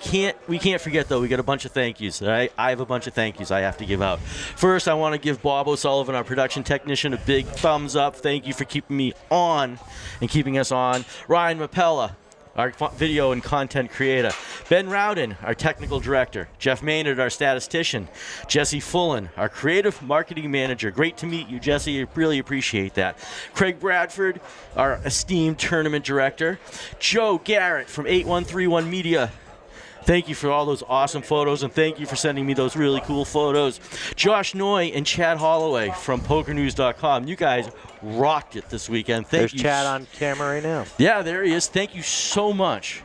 we can't forget, though, we got a bunch of thank yous. I have a bunch of thank yous I have to give out. First, I want to give Bob O'Sullivan, our production technician, a big thumbs up. Thank you for keeping me on and keeping us on. Ryan Mapella, our video and content creator. Ben Rowden, our technical director. Jeff Maynard, our statistician. Jesse Fullen, our creative marketing manager. Great to meet you, Jesse. I really appreciate that. Craig Bradford, our esteemed tournament director. Joe Garrett from 8131 Media. Thank you for all those awesome photos, and thank you for sending me those really cool photos. Josh Noy and Chad Holloway from PokerNews.com. You guys rocked it this weekend. Thank you. There's Chad on camera right now. Yeah, there he is. Thank you so much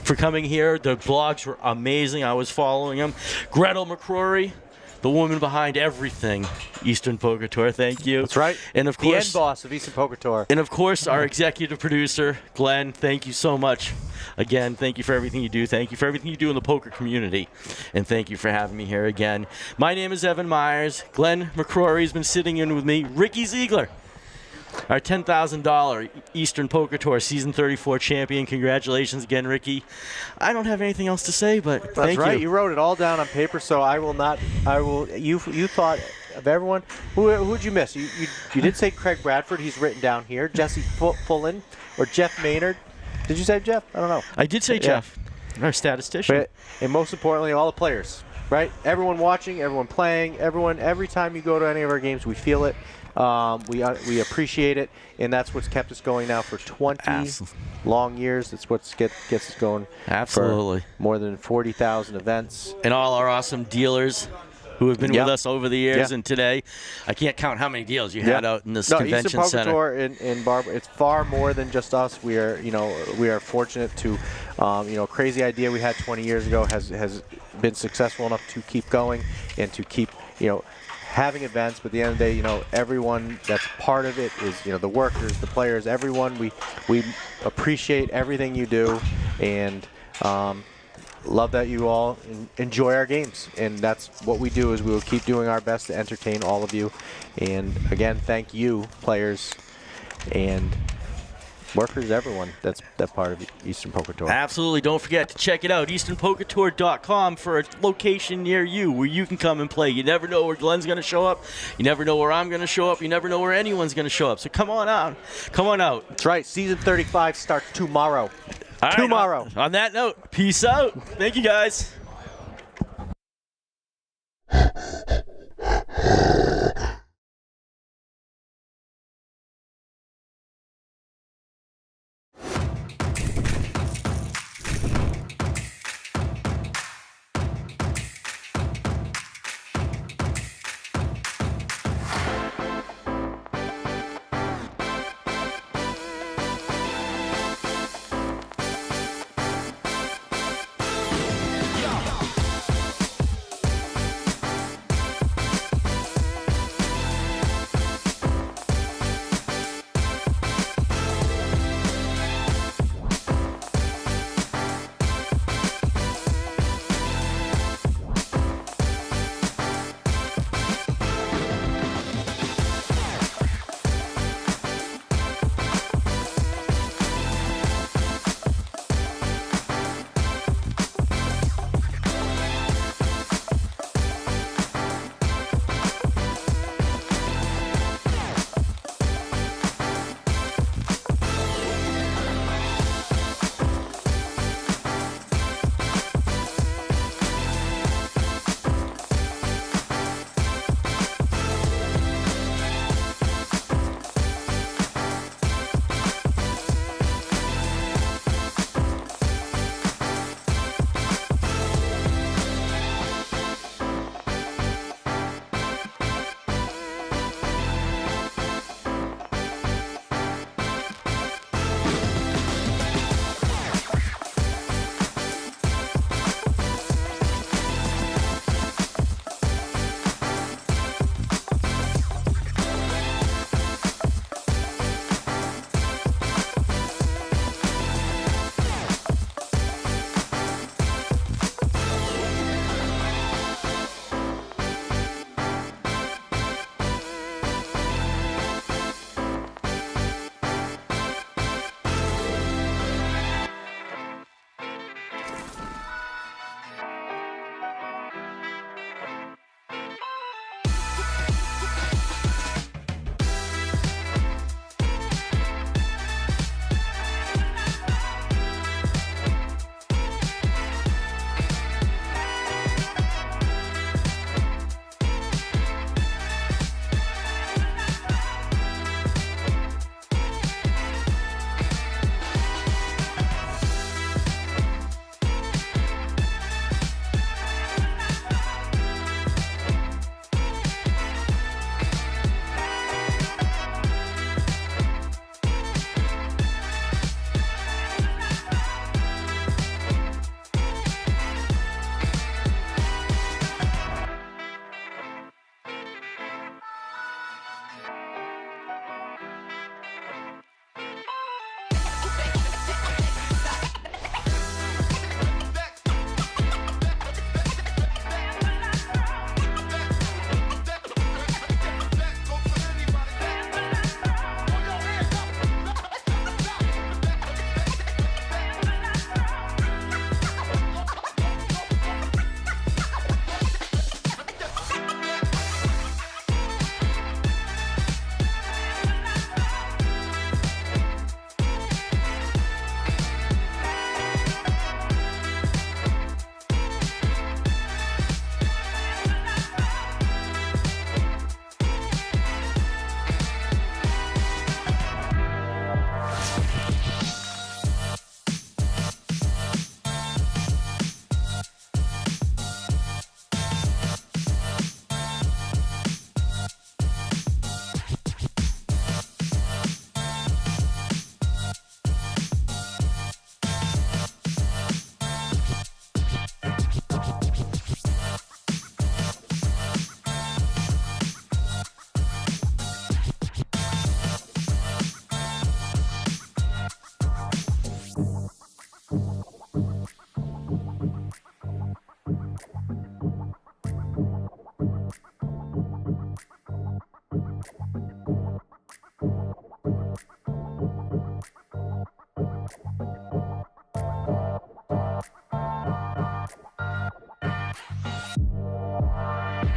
for coming here. The blogs were amazing. I was following them. Gretel McCrory, the woman behind everything Eastern Poker Tour. Thank you. That's right. And of The course, end boss of Eastern Poker Tour. and of course, our executive producer, Glenn. Thank you so much. Again, thank you for everything you do. Thank you for everything you do in the poker community. And thank you for having me here again. My name is Evan Myers. Glenn McCrory's been sitting in with me. Ricky Ziegler, our $10,000 Eastern Poker Tour Season 34 champion. Congratulations again, Ricky. I don't have anything else to say, but thank That's right. you. You wooed it all down on paper, so I will not. I will. You thought of everyone. Who'd you miss? You did say Craig Bradford. He's written down here. Jesse Fullen or Jeff Maynard. Did you say Jeff? I don't know. I did say Jeff, our statistician. But, and most importantly, all the players, right? Everyone watching, everyone playing, everyone. Every time you go to any of our games, we feel it. We appreciate it, and that's what's kept us going now for 20 long years. That's what gets us going. Absolutely. For more than 40,000 events. And all our awesome dealers who have been with us over the years, and today, I can't count how many deals you had out in this convention Eastern Poker center. Tour in Barbara, it's far more than just us. We are fortunate to, crazy idea we had 20 years ago has been successful enough to keep going and to keep, having events. But at the end of the day, everyone that's part of it is, the workers, the players, everyone. We appreciate everything you do, and love that you all enjoy our games. And that's what we do, is we will keep doing our best to entertain all of you. And again, thank you, players and workers, everyone that's part of Eastern Poker Tour. Absolutely. Don't forget to check it out, easternpokertour.com, for a location near you where you can come and play. You never know where Glenn's going to show up. You never know where I'm going to show up. You never know where anyone's going to show up. So come on out. Come on out. That's right. Season 35 starts tomorrow. All right, tomorrow. On that note, peace out. Thank you, guys.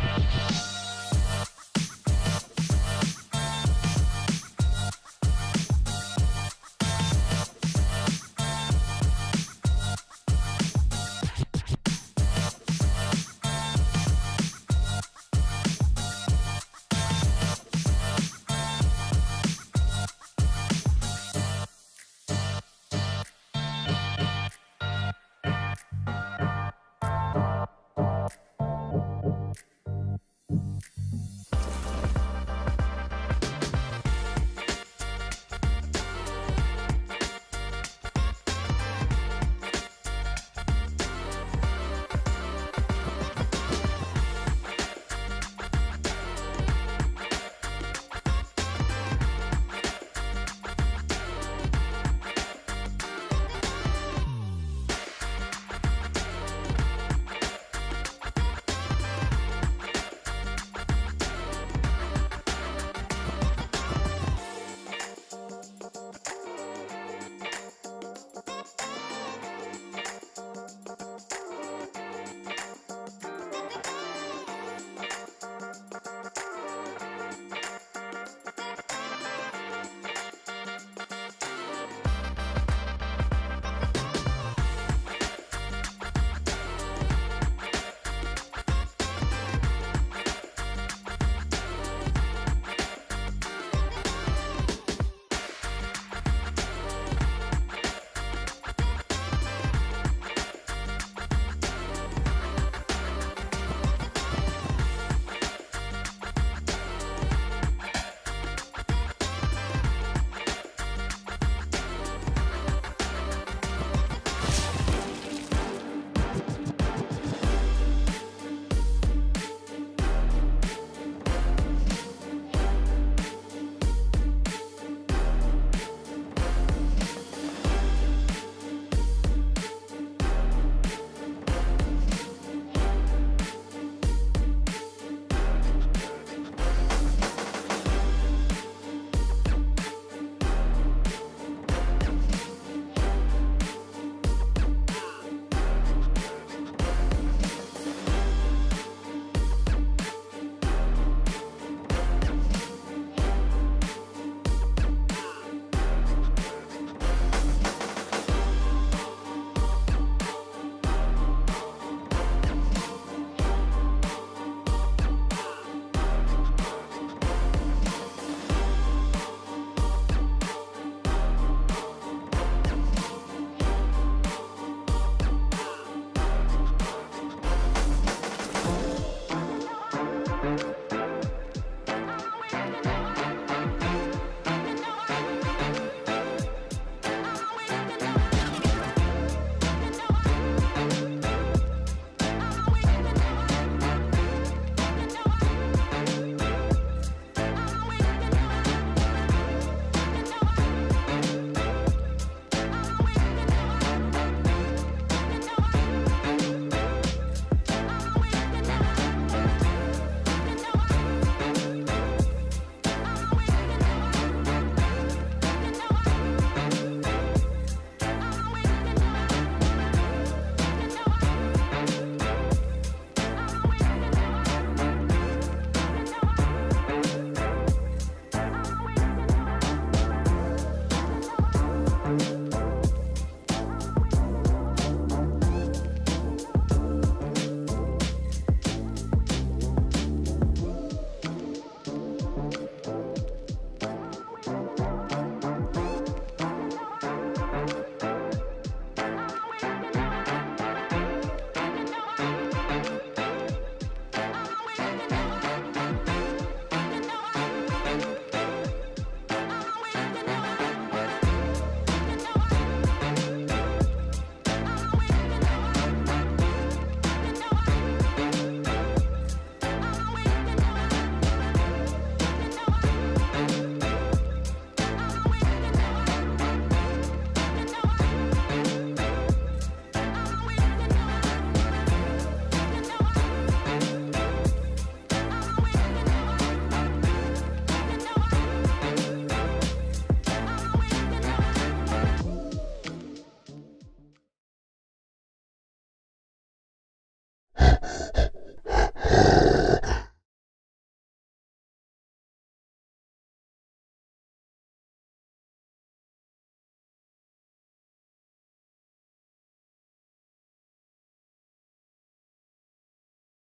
Bye.